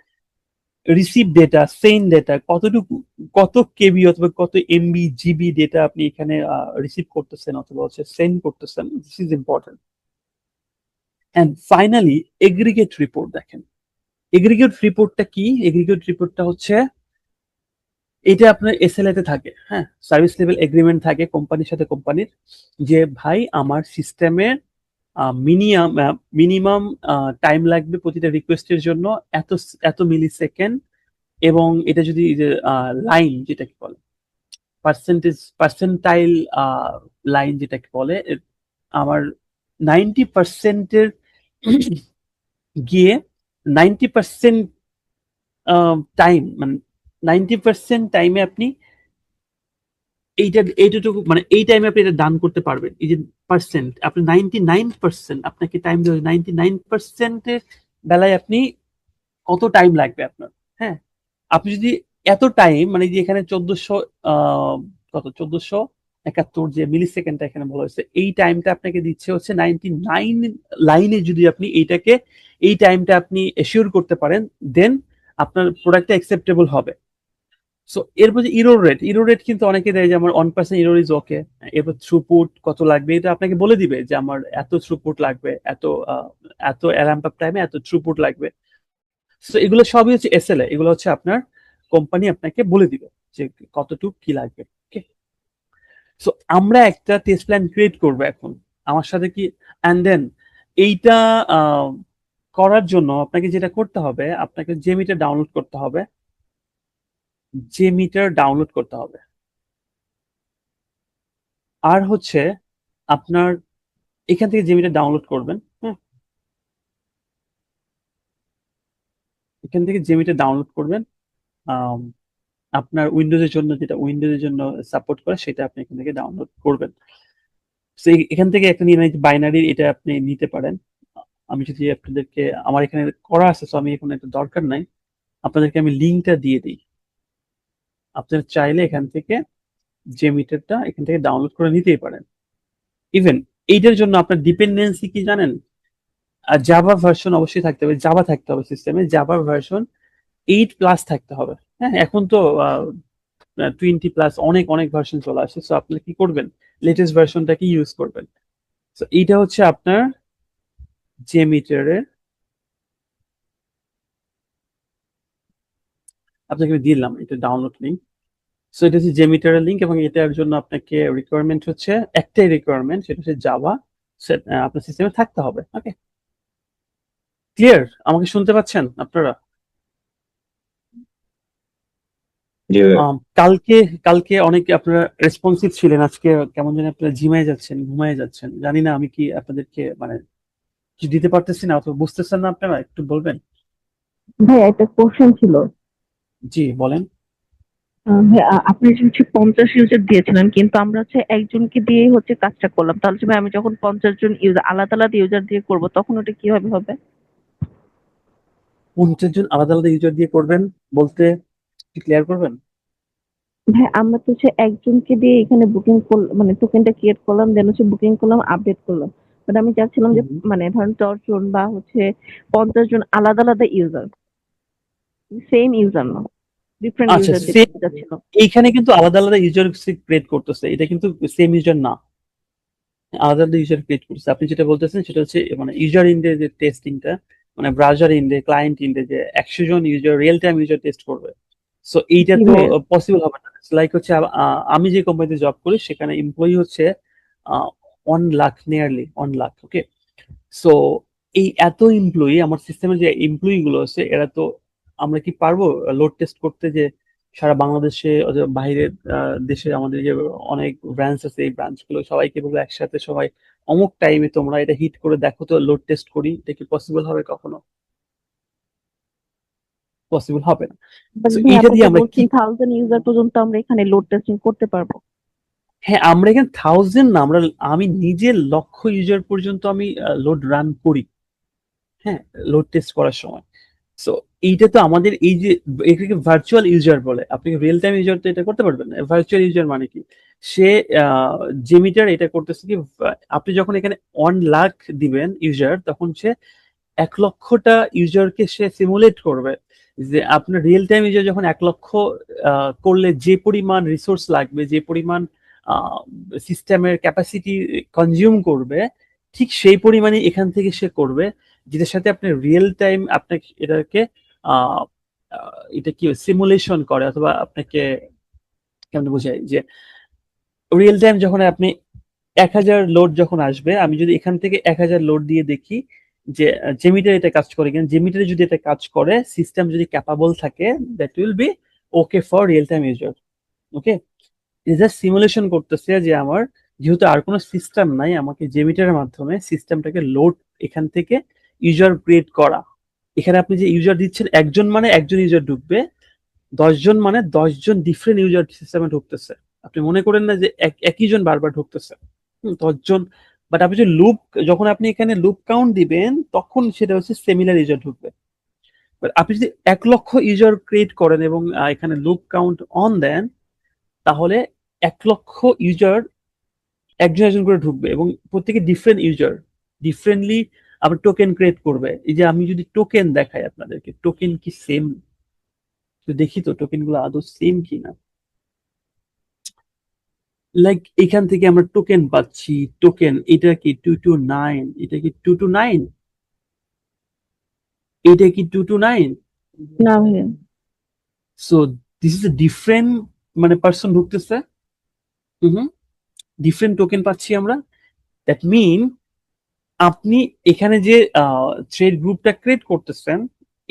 রিসিভ ডেটা, সেন্ড ডেটা, কতটুকু, কত কেবি অথবা কত এমবি জিবি ডেটা আপনি এখানে রিসিভ করতেছেন অথবা হচ্ছে সেন্ড করতেছেন, this is important. And finally aggregate report দেখেন, এগ্রিগেট রিপোর্টটা কি, এগ্রিগেট রিপোর্টটা হচ্ছে এটা আপনার এসএলএ তে থাকে। হ্যাঁ, সার্ভিস লেভেল এগ্রিমেন্ট থাকে কোম্পানির সাথে কোম্পানির, যে ভাই আমার সিস্টেমে মিনিমাম মিনিমাম টাইম লাগবে প্রতিটা রিকোয়েস্টের জন্য এত এত মিলি সেকেন্ড, এবং এটা যদি লাইন যেটাকে বলে পার্সেন্টাইল লাইন যেটাকে বলে, আমার 90%-এর গিয়ে 90% টাইম, মানে 90% টাইমে আপনি এইটুকু মানে এই টাইমে আপনি এটা ডান করতে পারবেন। এই যে পার্সেন্ট, আপনি 99% আপনাকে টাইম দেওয়া, 99%-এর বেলায় আপনি কত টাইম লাগবে আপনার। হ্যাঁ, আপনি যদি এত টাইম, মানে যে এখানে 1471 যে মিলি সেকেন্ডটা এখানে বলা হয়েছে, এই টাইমটা আপনাকে দিচ্ছে হচ্ছে 99 লাইনে, যদি আপনি এইটাকে এই টাইমটা আপনি এশিওর করতে পারেন, দেন আপনার প্রোডাক্টটা অ্যাকসেপ্টেবল হবে। সো এরপর যে ইরো রেট কিন্তু অনেকে দেয় যে আমার 1% ইরোর ইজ ওকে। এরপর থ্রুপুট কত লাগবে, এটা আপনাকে বলে দিবে যে আমার এত থ্রুপুট লাগবে, এত র্যাম্প আপ টাইমে এত থ্রুপুট লাগবে। সো এগুলো সবই হচ্ছে এসএলএ, এগুলো হচ্ছে আপনার কোম্পানি আপনাকে বলে দিবে যে কতটুকু কি লাগবে। ওকে, সো আমরা একটা টেস্ট প্ল্যান ক্রিয়েট করব এখন আমার সাথে কি, অ্যান্ড দেন এইটা করার জন্য আপনাকে যেটা করতে হবে, আপনাকে জেমিটার ডাউনলোড করতে হবে, জেমিটার ডাউনলোড করতে হবে। আর হচ্ছে আপনার এখান থেকে জেমিটার ডাউনলোড করবেন। হ্যাঁ, এখান থেকে জেমিটার ডাউনলোড করবেন। আম, আপনার উইন্ডোজের জন্য, যেটা উইন্ডোজের জন্য সাপোর্ট করে, সেটা আপনি এখান থেকে ডাউনলোড করবেন। তো এখান থেকে একটা নিয়ে বাইনারি, এটা আপনি নিতে পারেন। আমি যদি আপনাদেরকে, আমার এখানে করা আছে, তো আমি এখন একটা দরকার নাই, আপনাদেরকে আমি লিঙ্কটা দিয়ে দিই। আপনারা চাইলে এখান থেকে জেমিটারটা এখান থেকে ডাউনলোড করে নিতেই পারেন। ইভেন এইটার জন্য আপনার ডিপেন্ডেন্সি কি জানেন, আর জাভা ভার্সন অবশ্যই থাকতে হবে, জাভা থাকতে হবে সিস্টেমে, জাভা ভার্সন 8+ থাকতে হবে। হ্যাঁ, এখন তো 20+ অনেক অনেক ভার্সন চলে আসে, সো আপনি কি করবেন, লেটেস্ট ভার্সনটাকে ইউজ করবেন। তো এইটা হচ্ছে আপনার জেমিটারের, আপনাকে আমি দিলাম এটা ডাউনলোড লিঙ্ক। সো এটা হচ্ছে জেমিটারের লিঙ্ক, এবং এটার জন্য আপনাকে রিকোয়ারমেন্ট হচ্ছে একটাই রিকোয়ারমেন্ট, সেটা হচ্ছে জাভা আপনার সিস্টেমে থাকতে হবে। ওকে, ক্লিয়ার? আমাকে শুনতে পাচ্ছেন আপনারা? জি ভাইয়া। কালকে কালকে অনেক আপনারা রেসপন্সিভ ছিলেন, আজকে কেমন যেন আপনারা ঝিমায় যাচ্ছেন, ঘুমায় যাচ্ছেন, জানি না আমি কি আপনাদেরকে মানে কিছু দিতে পারতেছি না অথবা বুঝতেছেন না, আপনারা একটু বলবেন। ভাই একটা কোশ্চেন ছিল। জি বলেন। ভাই আপনি যে হচ্ছে 50 ইউজার দিয়েছিলেন, কিন্তু আমরা হচ্ছে একজনকে দিয়েই হচ্ছে কাজটা করলাম, তাহলে হচ্ছে ভাই আমি যখন 50 জন ইউজার আলাদা আলাদা ইউজার দিয়ে করব তখন ওটা কিভাবে হবে? 50 জন আলাদা আলাদা ইউজার দিয়ে করবেন বলতে ক্লিয়ার করবেন। ভাই আমরা তো হচ্ছে একজনকে দিয়ে এখানে বুকিং করলাম, মানে টোকেনটা ক্রিয়েট করলাম, দেন হচ্ছে বুকিং করলাম, আপডেট করলাম। বাট আমি চাচ্ছিলাম যে মানে ধরেন 10 জন বা হচ্ছে 50 জন আলাদা আলাদা ইউজার, সেম ইউজার না, ডিফারেন্ট আচ্ছা, ইউজার দিতে চাচ্ছিলাম। এইখানে কিন্তু আলাদা আলাদা ইউজার ক্রিয়েট করতেছে, এটা কিন্তু সেম ইউজার না। আলাদা আলাদা ইউজার ক্রিয়েট করছে। আপনি যেটা বলতেছেন সেটা হচ্ছে মানে ইউজার ইন্ডে যে টেস্টিংটা, মানে ব্রাউজার ইন্ডে, ক্লায়েন্ট ইন্ডে যে 100 জন user real time user test করবে। সো এইটা জি তো ভাইয়া। পসিবল হবে না। লাইক হচ্ছে আমি যে কোম্পানিতে জব করি সেখানে এমপ্লয়ি হচ্ছে 1 লাখ, নিয়ারলি 1 লাখ। ওকে, সো এই এত এমপ্লয়ি, আমার সিস্টেমের যে এমপ্লয়ি গুলো আছে এরা তো, আমরা কি পারবো লোড টেস্ট করতে যে সারা বাংলাদেশে অথবা বাইরের দেশে আমাদের যে অনেক ব্রাঞ্চ আছে, এই ব্রাঞ্চ গুলো সবাইকে বলবো একসাথে সবাই অমুক টাইমে তোমরা এটা হিট করে দেখো তো, লোড টেস্ট করি, এটা কি পসিবল হবে? কখনো পসিবল হবে না। বাট সো ভাই এইটা আপনি দিয়ে তো আমরা কি, বলছেন 1000 ইউজার পর্যন্ত আমরা এখানে লোড টেস্টিং করতে পারবো। হ্যাঁ আমরা এখানে 1000 না, আমি নিজে লক্ষ ইউজার পর্যন্ত আমি লোড রান করি। হ্যাঁ, লোড টেস্ট করার সময়। সো এইটা তো আমাদের এই যে, এটাকে ভার্চুয়াল ইউজার বলে। আপনি রিয়েল টাইম ইউজার তো এটা করতে পারবেন না। ভার্চুয়াল ইউজার মানে কি, সে জেমিটার এটা করতেছে কি, আপনি যখন এখানে 1 লাখ দিবেন ইউজার, তখন সে 1 লক্ষটা ইউজারকে সে সিমুলেট করবে যে আপনার রিয়েল টাইম ইউজার যখন 1 লক্ষ করলে যে পরিমাণ রিসোর্স লাগবে, যে পরিমাণ সিস্টেমের ক্যাপাসিটি কনজিউম করবে, ঠিক সেই পরিমাণই এখান থেকে সে করবে, যেটার সাথে আপনি রিয়েল টাইম আপনাকে এটাকে আহ, এটা কি সিমুলেশন করে, অথবা আপনাকে কেমন বোঝায় যে রিয়েল টাইম যখন আপনি 1000 লোড যখন আসবে, আমি যদি এখান থেকে 1000 লোড দিয়ে দেখি যে জেমিটার এটা কাজ করে কিনা, জেমিটারে যদি এটা কাজ করে, সিস্টেম যদি ক্যাপাবল থাকে, that will B okay for real time user. Okay, just simulation করতেছে যে আমার যেহেতু আর কোনো সিস্টেম নাই, আমাকে জেমিটারের মাধ্যমে সিস্টেমটাকে লোড, এখান থেকে ইউজার ক্রিয়েট করা। এখানে আপনি যে ইউজার দিচ্ছেন একজন, মানে একজন ইউজার ঢুকবে, 10 জন মানে 10 জন ডিফারেন্ট ইউজার সিস্টেমে ঢুকতেছে। আপনি মনে করেন না যে একই জন বারবার ঢুকতেছে, 10 জন। বাট আপনি যে লুপ, যখন আপনি এখানে লুপ কাউন্ট দিবেন তখন সেটা হচ্ছে সিমিলার ইউজার ঢুকবে। But আপনি যদি 1 লক্ষ ইউজার ক্রিয়েট করেন এবং এখানে লুপ কাউন্ট অন দেন, তাহলে 1 লক্ষ ইউজার একজন একজন করে ঢুকবে এবং প্রত্যেকে ডিফারেন্ট ইউজার, ডিফারেন্টলি আবার টোকেন ক্রিয়েট করবে। এই যে আমি যদি টোকেন দেখাই আপনাদেরকে, টোকেন কি সেম, তো দেখি তো টোকেন গুলো আদৌ সেম কিনা। লাইক এখান থেকে আমরা টোকেন পাচ্ছি, টোকেন এটা কি 229, এটা কি 229, এটা কি 229। না ভাইয়া। So this is a different, মানে পার্সন ঢুকতেছে, হুম, ডিফারেন্ট টোকেন পাচ্ছি আমরা। দ্যাট মিন আপনি এখানে যে থ্রেড গ্রুপটা ক্রিয়েট করতেছেন,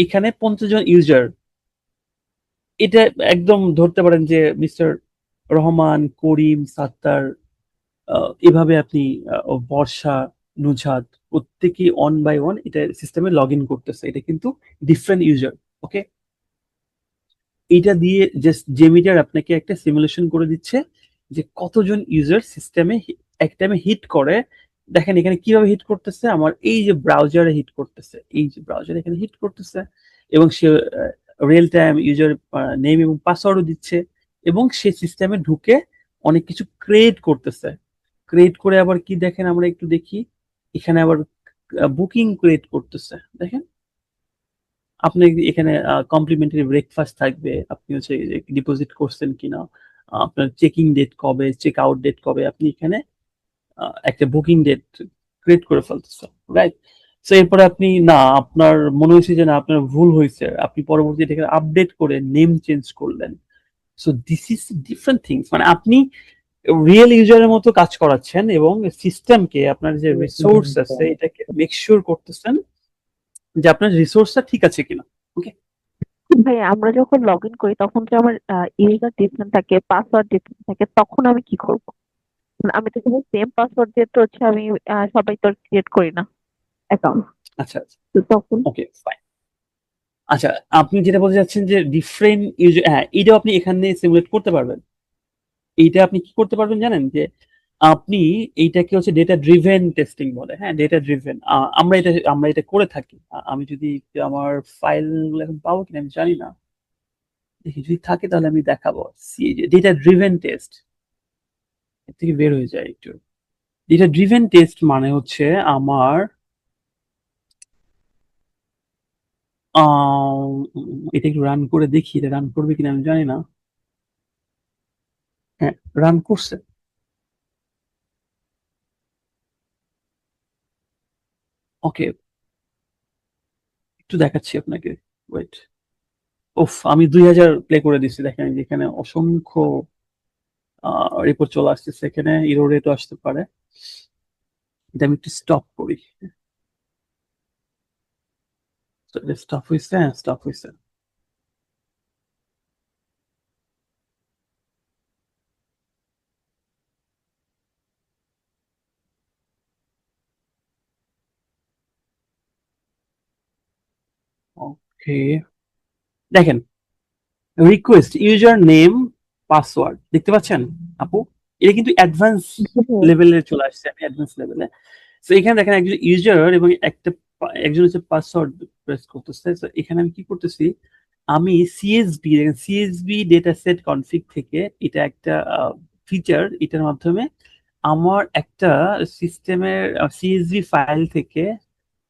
এখানে 50 জন ইউজার, এটা একদম ধরতে পারেন যে মিস্টার রহমান, করিম, সাত্তার, এভাবে আপনি বর্ষা, নুজহাত, প্রত্যেকেই 1 বাই 1 এটা সিস্টেমে লগ ইন করতেছে। এটা কিন্তু ডিফারেন্ট ইউজার। ওকে, এইটা দিয়ে জাস্ট জেমিটার আপনাকে একটা সিমুলেশন করে দিচ্ছে যে কতজন ইউজার সিস্টেমে এক টাইমে হিট করে। দেখেন এখানে কিভাবে হিট করতেছে, আমার এই যে ব্রাউজারে হিট করতেছে, এই যে ব্রাউজারে এখানে হিট করতেছে, এবং সে রিয়েল টাইম ইউজার নেম এবং পাসওয়ার্ডও দিচ্ছে, এবং সে সিস্টেমে ঢুকে অনেক কিছু ক্রিয়েট করতেছে। ক্রিয়েট করে আবার কি দেখেন, আমরা একটু দেখি, এখানে আবার বুকিং ক্রিয়েট করতেছে। দেখেন আপনি এখানে কমপ্লিমেন্টারি ব্রেকফাস্ট থাকবে, আপনি হচ্ছে ডিপোজিট করছেন কিনা, আপনার চেকিং ডেট কবে, চেক আউট ডেট কবে, আপনি এখানে একটা বুকিং ডেট ক্রিয়েট করে ফেলতেছেন, রাইট? সো এরপরে আপনি না, আপনার মনে হয়েছে যে না আপনার ভুল হয়েছে, আপনি পরবর্তীতে এখানে আপডেট করে নেম চেঞ্জ করলেন। So this is different things, মানে আপনি রিয়েল ইউজারের মতো কাজ করাচ্ছেন এবং সিস্টেমকে, আপনার যে রিসোর্স আছে এটাকে মেক শিওর করতেছেন যে আপনার রিসোর্সটা ঠিক আছে কিনা। ওকে, ভাই আমরা যখন লগ ইন করি তখন তো আমার ইউজার ডিফারেন্ট থাকে, পাসওয়ার্ড ডিফারেন্ট থাকে, তখন আমি কি করব? মানে আমি তো সেম পাসওয়ার্ড দিয়ে তো হচ্ছে আমি সবাই তো ক্রিয়েট করি না অ্যাকাউন্ট। আচ্ছা আচ্ছা, তো তখন ওকে ফাইন। আচ্ছা, আপনি যেটা বলতে চাচ্ছেন যে ডিফারেন্ট ইউজার, হ্যাঁ এটাও আপনি এখানে সিমুলেট করতে পারবেন। এইটা আপনি কি করতে পারবেন জানেন, যে আপনি এইটাকে হচ্ছে ডেটা ড্রিভেন টেস্টিং বলে। হ্যাঁ, ডেটা ড্রিভেন, আমরা এটা করে থাকি। আমি যদি আমার ফাইল এখন পাবো কিনা আমি জানি না, দেখি যদি থাকে তাহলে আমি দেখাবো। ডেটা ড্রিভেন টেস্ট, এর থেকে বের হয়ে যায় একটু। ডেটা ড্রিভেন টেস্ট মানে হচ্ছে আমার এটা একটু রান করে দেখি, এটা রান করবে কিনা আমি জানি না। হ্যাঁ, রান করছে। ওকে, একটু দেখাচ্ছি আপনাকে, ওয়েট। ওফ, আমি 2000 প্লে করে দিচ্ছি, দেখেন এখানে অসংখ্য রিপোর্ট চলে আসতেছে, এখানে ইরো রেটও আসতে পারে। এটা আমি একটু স্টপ করি। স্টপ হয়েছে, হ্যাঁ স্টপ হয়েছে। ওকে, দেখেন রিকোয়েস্ট ইউজার নেম পাসওয়ার্ড দেখতে পাচ্ছেন আপু? এটা কিন্তু অ্যাডভান্স লেভেলে চলে আসছে, আমি অ্যাডভান্স লেভেলে। তো এখানে দেখেন একজন ইউজার এবং একজন হচ্ছে পাসওয়ার্ড প্রেস করতেছে। তো এখানে আমি কি করতেছি, আমি সিএসবি, দেখেন সিএসবি ডেটা সেট কনফিগ থেকে এটা একটা ফিচার, এটার মাধ্যমে আমার একটা সিস্টেমের সিএসবি ফাইল থেকে,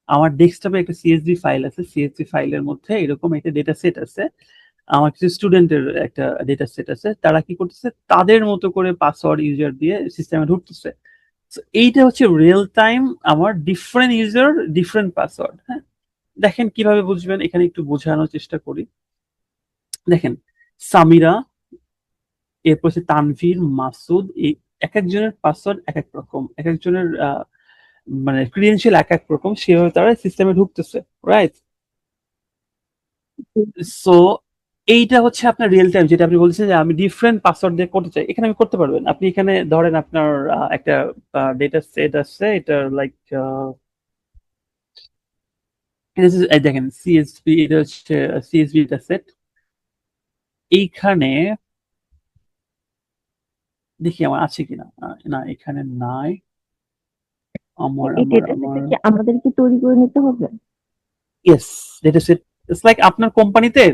আমার ডেস্কটপে একটা সিএসবি ফাইল আছে, সিএসবি ফাইলের মধ্যে এরকম একটা ডেটা সেট আছে, আমার কিছু স্টুডেন্টের একটা ডেটা সেট আছে, তারা কি করতেছে তাদের মতো করে পাসওয়ার্ড ইউজার দিয়ে সিস্টেমে ঢুকতেছে। So, এইটা হচ্ছে রিয়েল টাইম আমার ডিফারেন্ট ইউজার ডিফারেন্ট পাসওয়ার্ড। হ্যাঁ, দেখেন কিভাবে বুঝবেন, এখানে একটু বোঝানোর চেষ্টা করি। দেখেন সামিরা, এরপর হচ্ছে তানভীর, মাসুদ, এই এক একজনের পাসওয়ার্ড এক এক রকম, এক একজনের মানে ক্রিডেন্সিয়াল এক এক রকম, সেভাবে তারা সিস্টেমে ঢুকতেছে, রাইট? সো এইটা হচ্ছে আপনার রিয়েল টাইম, যেটা আপনি বলছেন যে আমি ডিফারেন্ট পাসওয়ার্ড দিয়ে করতে চাই, এখানে আমি করতে পারবেন। আপনি এখানে ধরেন আপনার একটা ডেটা সেট আছে, এটা লাইক দেখেন সিএসভি, এটা হচ্ছে সিএসভি ডেটা সেট। এইখানে দেখি আমার আছে কিনা, না এখানে নাই। আমার এই আমার ডেটা আমার সেটটা কি আমাদেরকে তৈরি করে নিতে হবে? Yes, data set it's like আপনার কোম্পানিতে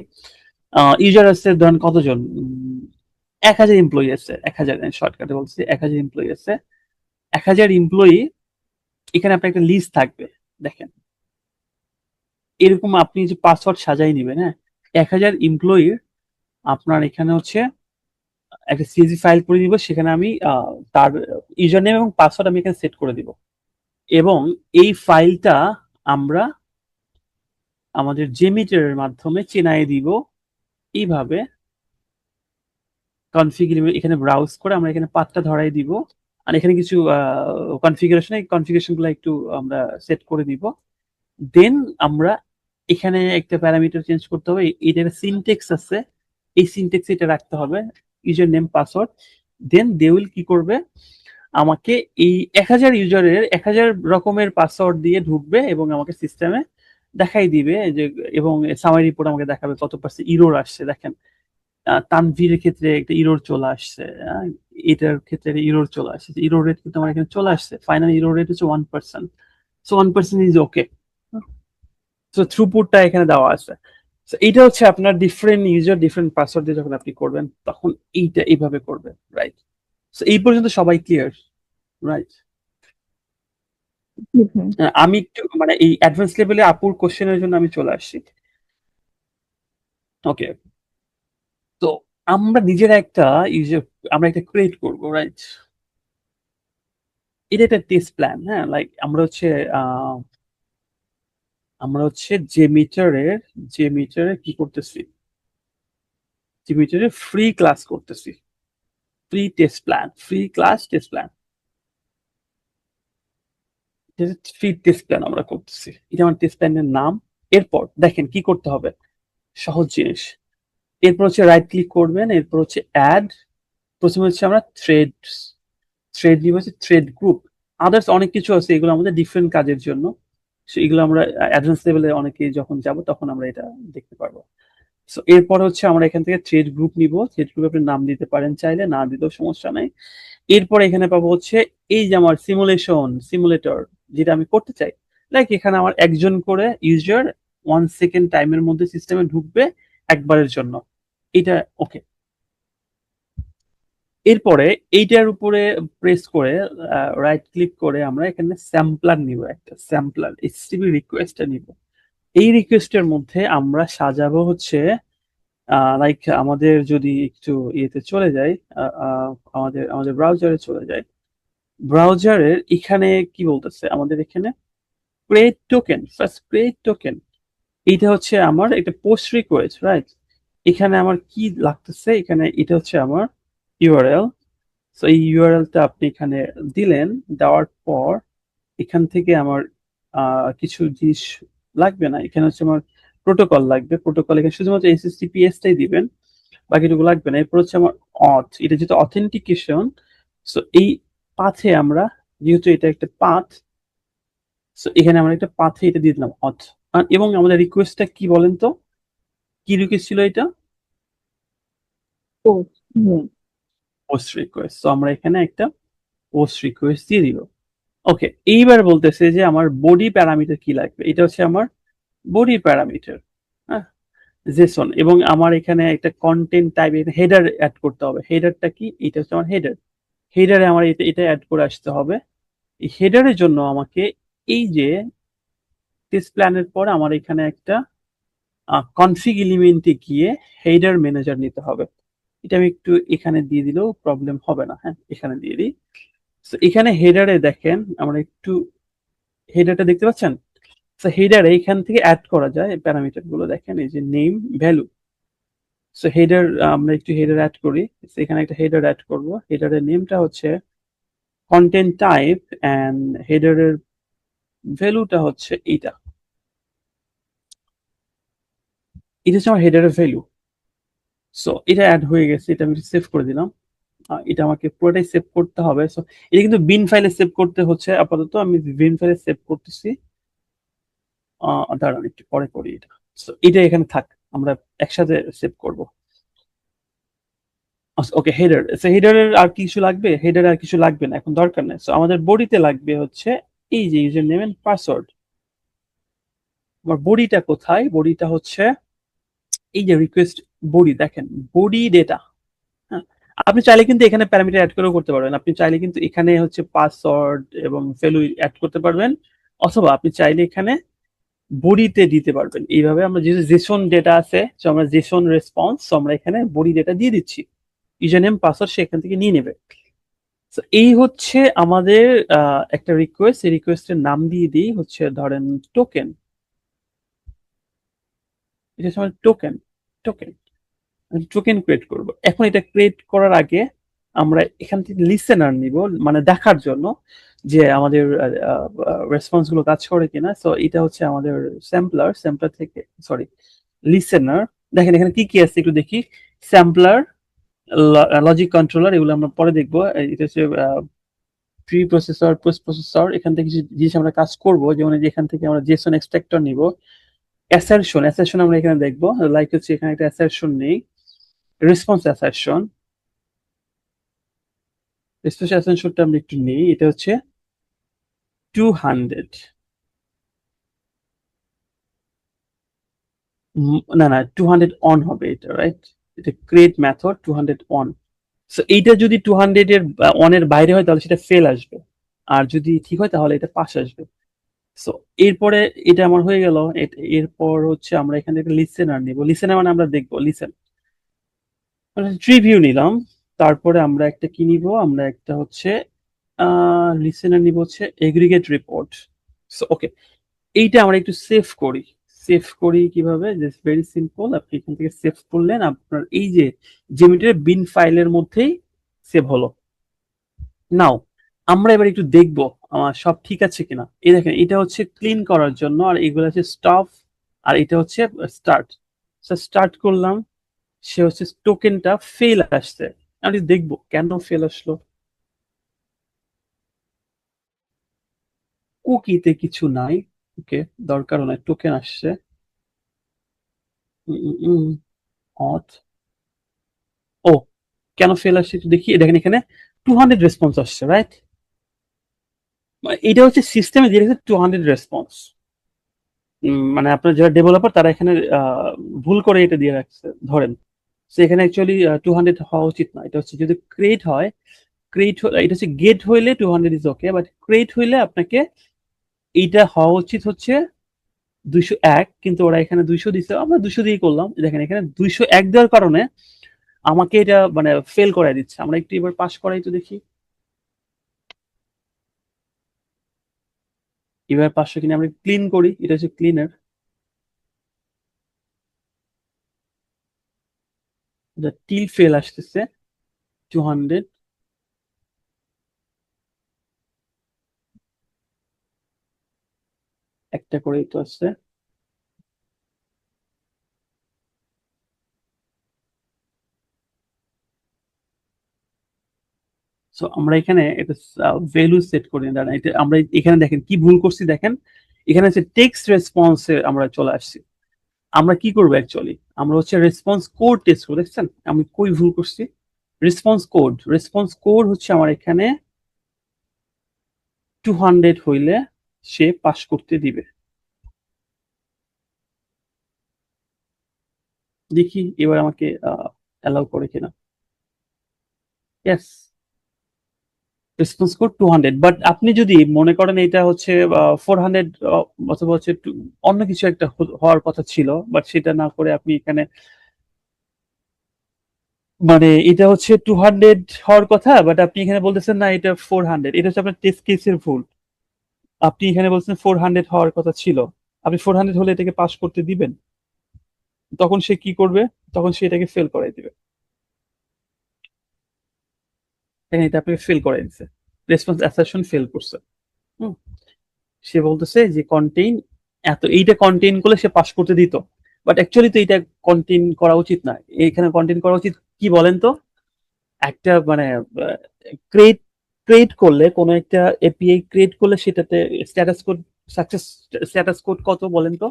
ইউজার আছে ধরেন কতজন, 1000 এমপ্লয়ি আছে, 1000 শর্টকাটে বলছি, 1000 এমপ্লয়ি আছে, 1000 এমপ্লয়ি, এখানে আপনার একটা লিস্ট থাকবে। দেখেন এরকম আপনি যে পাসওয়ার্ড সাজাই নিবেন, হ্যাঁ 1000 এমপ্লয়ির আপনার এখানে হচ্ছে একটা সিএসভি ফাইল করে দিব, সেখানে আমি তার ইউজার নেম এবং পাসওয়ার্ড আমি এখানে সেট করে দিব, এবং এই ফাইলটা আমরা আমাদের জেমিটারের মাধ্যমে চেনাই দিব। এইভাবে কনফিগার, এখানে ব্রাউজ করে আমরা এখানে পাথটা ধরাই দিব, আর এখানে কিছু কনফিগারেশন, এই কনফিগারেশন গুলো একটু আমরা সেট করে দিব। দেন আমরা এখানে একটা প্যারামিটার চেঞ্জ করতে হবে, এটা একটা সিনটেক্স আছে, এই সিনটেক্স এটা রাখতে হবে, user name password. Then they will কি করবে, আমাকে এই 1000 ইউজারের 1000 রকমের পাসওয়ার্ড দিয়ে ঢুকবে এবং আমাকে সিস্টেমে দেখাই দিবে যে, এবং সামারি রিপোর্ট আমাকে দেখাবে কত পার্সেন্ট ইরোর আসছে। দেখেন তানভীরের ক্ষেত্রে একটা ইরোর চলে আসছে, এটার ক্ষেত্রে ইরোর চলে আসছে, ইরোর রেট কিন্তু আমার এখানে চলে আসছে, ফাইনাল ইরোর রেট হচ্ছে 1%। So 1% is okay. সো থ্রুপুটটা এখানে দেওয়া আছে। সো এটা হচ্ছে আপনার ডিফারেন্ট ইউজার ডিফারেন্ট পাসওয়ার্ড দিয়ে যখন আপনি করবেন তখন এইটা এইভাবে করবেন, রাইট? সো এই পর্যন্ত সবাই ক্লিয়ার, রাইট? জি ভাই। আমি একটু মানে এই অ্যাডভান্স লেভেলে আপুর কোশ্চেনের জন্য আমি চলে আসছি। ওকে, তো আমরা নিজেরা একটা ইউজার, আমরা একটা ক্রিয়েট করবো, রাইট? এটা একটা টেস্ট প্ল্যান, হ্যাঁ, লাইক আমরা হচ্ছে যে মিটারে কি করতেছি, যে মিটারে ফ্রি ক্লাস করতেছি, free test plan, free class test plan, free test plan আমরা করতেছি, এটা আমার টেস্ট প্ল্যানের নাম। এরপর দেখেন কি করতে হবে, সহজ জিনিস। এরপর হচ্ছে রাইট ক্লিক করবেন, এরপর হচ্ছে অ্যাড, প্রথমে হচ্ছে আমরা থ্রেড নিব, হচ্ছে থ্রেড গ্রুপ। আদার্স অনেক কিছু আছে, এগুলো আমাদের ডিফারেন্ট কাজের জন্য, সো এগুলো আমরা অ্যাডভান্স লেভেলে অনেকে যখন যাব তখন আমরা এটা দেখতে পারবো। সো এরপর হচ্ছে আমরা এখান থেকে থ্রেড গ্রুপ নিব, থ্রেড গ্রুপ আপনি নাম দিতে পারেন চাইলে, না দিতেও সমস্যা নাই। এরপর এখানে পাবো হচ্ছে এই যে আমার সিমুলেটর যেটা আমি করতে চাই, লাইক এখানে আমার একজন করে ইউজার 1 সেকেন্ড টাইমের মধ্যে সিস্টেমে ঢুকবে একবারের জন্য, এটা ওকে। এরপরে এইটার উপরে প্রেস করে রাইট ক্লিক করে আমরা এখানে স্যাম্পলার নিব, একটা স্যাম্পলার এইচটিটিপি রিকোয়েস্টটা নিব। এই রিকোয়েস্টের মধ্যে আমরা সাজাবো হচ্ছে লাইক আমাদের যদি একটু ইয়েতে চলে যাই, আমাদের ব্রাউজারে চলে যাই, ব্রাউজারের এখানে কি বলতেছে আমাদের এখানে create token, first create token, এইটা হচ্ছে আমার একটা পোস্ট রিকোয়েস্ট, রাইট? এখানে আমার কি লাগতেছে, এখানে এটা হচ্ছে আমার ইউআরএল। সো এই ইউআরএলটা আপনি এখানে দিলেন, দেওয়ার পর এখান থেকে আমার কিছু জিনিস লাগবে না, এখানে হচ্ছে আমার প্রোটোকল লাগবে। প্রোটোকল এখানে শুধুমাত্র এসএসটিপিএস টাই দিবেন, বাকিটুকু লাগবে না। এরপর হচ্ছে আমার এটা যেহেতু অথেন্টিকেশন, সো এই পাথে আমরা, যেহেতু এটা একটা পাথ, সো এখানে আমরা একটা পাথে এটা দিয়ে দিলাম এবং আমাদের রিকোয়েস্টটা কি বলেন তো, কি রিকোয়েস্ট ছিল এটা? হুম। Post request. সো আমরা এখানে একটা পোস্ট রিকোয়েস্ট দিয়ে দিব। ওকে, এইবার বলতেছে যে আমার বডি প্যারামিটার কি লাগবে, এটা হচ্ছে আমার বডি প্যারামিটার, হ্যাঁ, জেসন। এবং আমার এখানে একটা কন্টেন্ট টাইপ হেডার অ্যাড করতে হবে। হেডারটা কি? এটা হচ্ছে আমার হেডার। হেডারে আমার এটা অ্যাড করে আসতে হবে। এই হেডারের জন্য আমাকে এই যে টেস্ট প্ল্যানের পর আমার এখানে একটা কনফিগ এলিমেন্টে গিয়ে হেডার ম্যানেজার নিতে হবে। এটা আমি একটু এখানে দিয়ে দিলেও প্রবলেম হবে না, হ্যাঁ, এখানে দিয়ে দিই। তো এখানে হেডারে দেখেন, আমরা একটু হেডারটা দেখতে পাচ্ছেন? সো হেডারে এখান থেকে অ্যাড করা যায় প্যারামিটার গুলো, দেখেন এই যে নেম, ভ্যালু। সো হেডার, আমরা একটু হেডার অ্যাড করি। So এখানে একটা হেডার অ্যাড করব। হেডারের নেমটা হচ্ছে কন্টেন্ট টাইপ এন্ড হেডারের ভ্যালুটা হচ্ছে এটা। এটা হচ্ছে আমার হেডারের ভ্যালু। সো এটা অ্যাড হয়ে গেছে, এটা আমি সেভ করে দিলাম। এটা আমাকে পুরোটাই সেভ করতে হবে। সো এটা কিন্তু বিন ফাইলে সেভ করতে হচ্ছে আপাতত, আমি বিন ফাইলে সেভ করতেছি। দাঁড়ান একটু পরে করি এটা। সো এটা এখানে থাক, আমরা একসাথে সেভ করব। ওকে, হেডার। সো হেডারের আর কিছু লাগবে? হেডার আর কিছু লাগবে না, এখন দরকার নেই। সো আমাদের বডিতে লাগবে হচ্ছে এই যে ইউজার নেম এন্ড পাসওয়ার্ড। আমার বডিটা কোথায়? বডিটা হচ্ছে এই যে রিকোয়েস্ট বডি, দেখেন বডি ডেটা। হ্যাঁ, আপনি চাইলে কিন্তু এখানে প্যারামিটার অ্যাড করেও করতে পারবেন। আপনি চাইলে কিন্তু এখানে হচ্ছে পাসওয়ার্ড এবং ভ্যালু অ্যাড করতে পারবেন, অথবা আপনি চাইলে এখানে বডিতে দিতে পারবেন। এইভাবে আমরা যেহেতু জেসন ডেটা আছে, তো আমরা জেসন রেসপন্স, আমরা এখানে বডি ডেটা দিয়ে দিচ্ছি। ইউজার নেম পাসওয়ার্ড সে এখান থেকে নিয়ে নেবে। তো এই হচ্ছে আমাদের একটা রিকোয়েস্ট। এই রিকোয়েস্টের নাম দিয়ে দিই হচ্ছে ধরেন টোকেন। এটা হচ্ছে আমাদের টোকেন। টোকেন টোকেন ক্রিয়েট করব। এখন এটা ক্রিয়েট করার আগে আমরা এখান থেকে লিসেনার নিব, মানে দেখার জন্য যে আমাদের রেসপন্স গুলো কাজ করে কিনা। সো এটা হচ্ছে আমাদের স্যাম্পলার থেকে, সরি, লিসেনার। দেখেন এখানে কি কি আছে একটু দেখি। স্যাম্পলার, লজিক কন্ট্রোলার, এগুলো আমরা পরে দেখবো। এটা হচ্ছে প্রি প্রসেসর, পোস্ট প্রসেসর। এখান থেকে কিছু জিনিস আমরা কাজ করব, যেমন এখান থেকে আমরা জেসন এক্সট্রাক্টর নিব। অ্যাসারশন আমরা এখানে দেখবো, লাইক হচ্ছে এখানে একটা অ্যাসারশন নেই, রেসপন্স অ্যাসারশন। রেসপন্স অ্যাসারশনটা আমরা একটু নেই, এটা হচ্ছে 200। না না, 200 অন হবে এটা, রাইট? এটা ক্রিয়েট মেথড 200 অন। সো এইটা যদি 200 এর অনের বাইরে হয় তাহলে সেটা ফেল আসবে, আর যদি ঠিক হয় তাহলে এটা পাস আসবে। সো এরপরে এটা আমার হয়ে গেল। এরপর হচ্ছে আমরা এখানে একটা লিসেনার নিব। লিসেনার মানে আমরা দেখবো লিসেন, ট্রি ভিউ নিলাম। তারপরে আমরা একটা কি নিব, আমরা একটা হচ্ছে লিসেনার নিব হচ্ছে এগ্রিগেট রিপোর্ট। সো ওকে, এইটা আমরা একটু সেভ করি। সেভ করি কিভাবে? জাস্ট ভেরি সিম্পল, আপনি এখান থেকে সেভ করলেন, আপনার এই যে জেমিটের বিন ফাইলের মধ্যেই সেভ হলো। নাও আমরা এবার একটু দেখবো সব ঠিক আছে কিনা। এই দেখেন, এটা হচ্ছে ক্লিন করার জন্য, আর এগুলো হচ্ছে স্টপ, আর এটা হচ্ছে স্টার্ট। স্টার্ট করলাম, সে হচ্ছে টোকেনটা ফেল আসছে। আমি দেখবো কেন ফেল আসলো। কুকিতে কিছু নাই, ওকে, দরকারও নাই, টোকেন আসছে। অথ, ও, কেন ফেল আসছে একটু দেখি। দেখেন এখানে 200 রেসপন্স আসছে, রাইট? এটা হচ্ছে সিস্টেমে দিয়ে রেখেছে 200 রেসপন্স। মানে আপনার যারা ডেভেলপার তারা এখানে ভুল করে এটা দিয়ে রাখছে ধরেন। সো এখানে অ্যাকচুয়ালি 200 হওয়া উচিত না। এটা হচ্ছে যদি ক্রিয়েট হয়, এটা হচ্ছে গেট হইলে 200 ইজ ওকে, বাট ক্রিয়েট হইলে আপনাকে এইটা হওয়া উচিত হচ্ছে 201, কিন্তু ওরা এখানে 200 দিচ্ছে, আমরা 200 দিয়ে করলাম। দেখেন এখানে 201 দেওয়ার কারণে আমাকে এটা মানে ফেল করাই দিচ্ছে। আমরা একটু এবার পাস করাই তো দেখি। এবার 500 কিনে আমরা ক্লিন করি, এটা হচ্ছে ক্লিনার। টিল ফেল আসতেছে 200, একটা করেই তো আসছে। সো আমরা এখানে এটা ভ্যালু সেট করে দাঁড়ান, এটা আমরা এখানে দেখেন কি ভুল করছি, দেখেন এখানে হচ্ছে টেক্সট রেসপন্সে আমরা চলে আসছি। আমরা কি করবো অ্যাকচুয়ালি, আমরা হচ্ছে রেসপন্স কোড টেস্ট করবো। দেখছেন আমি কই ভুল করছি? রেসপন্স কোড হচ্ছে আমার এখানে 200 হইলে সে পাস করতে দিবে। দেখি এবার আমাকে অ্যালাউ করে কিনা। ইয়েস, রেসপন্স কোড 200, বাট আপনি যদি মনে করেন এটা হচ্ছে 400 অথবা হচ্ছে অন্য কিছু একটা হওয়ার কথা ছিল, বাট সেটা না করে আপনি এখানে মানে এটা হচ্ছে 200 হওয়ার কথা, বাট আপনি এখানে বলতেছেন না এটা 400, এটা হচ্ছে আপনার টেস্ট কেসের ভুল। আপনি এখানে বলছেন 400 হওয়ার কথা ছিল, আপনি 400 হলে এটাকে পাস করতে দিবেন, তখন সে কি করবে? তখন সে এটাকে ফেল করাই দিবে। এখানে এটা আপনাকে ফেল করাই দিচ্ছে, রেসপন্স অ্যাসারশন ফেল করছে। হুম, সে বলতেছে যে কন্টেইন এত, এইটা কন্টেইন করলে সে পাস করতে দিত, বাট অ্যাকচুয়ালি তো এটা কন্টেইন করা উচিত না। এখানে কন্টেইন করা উচিত কি বলেন তো? একটা মানে ক্রিয়েট ক্রিয়েট করলে কোনো একটা এপিআই ক্রিয়েট করলে সেটাতে status code, success status code কত বলেন তো?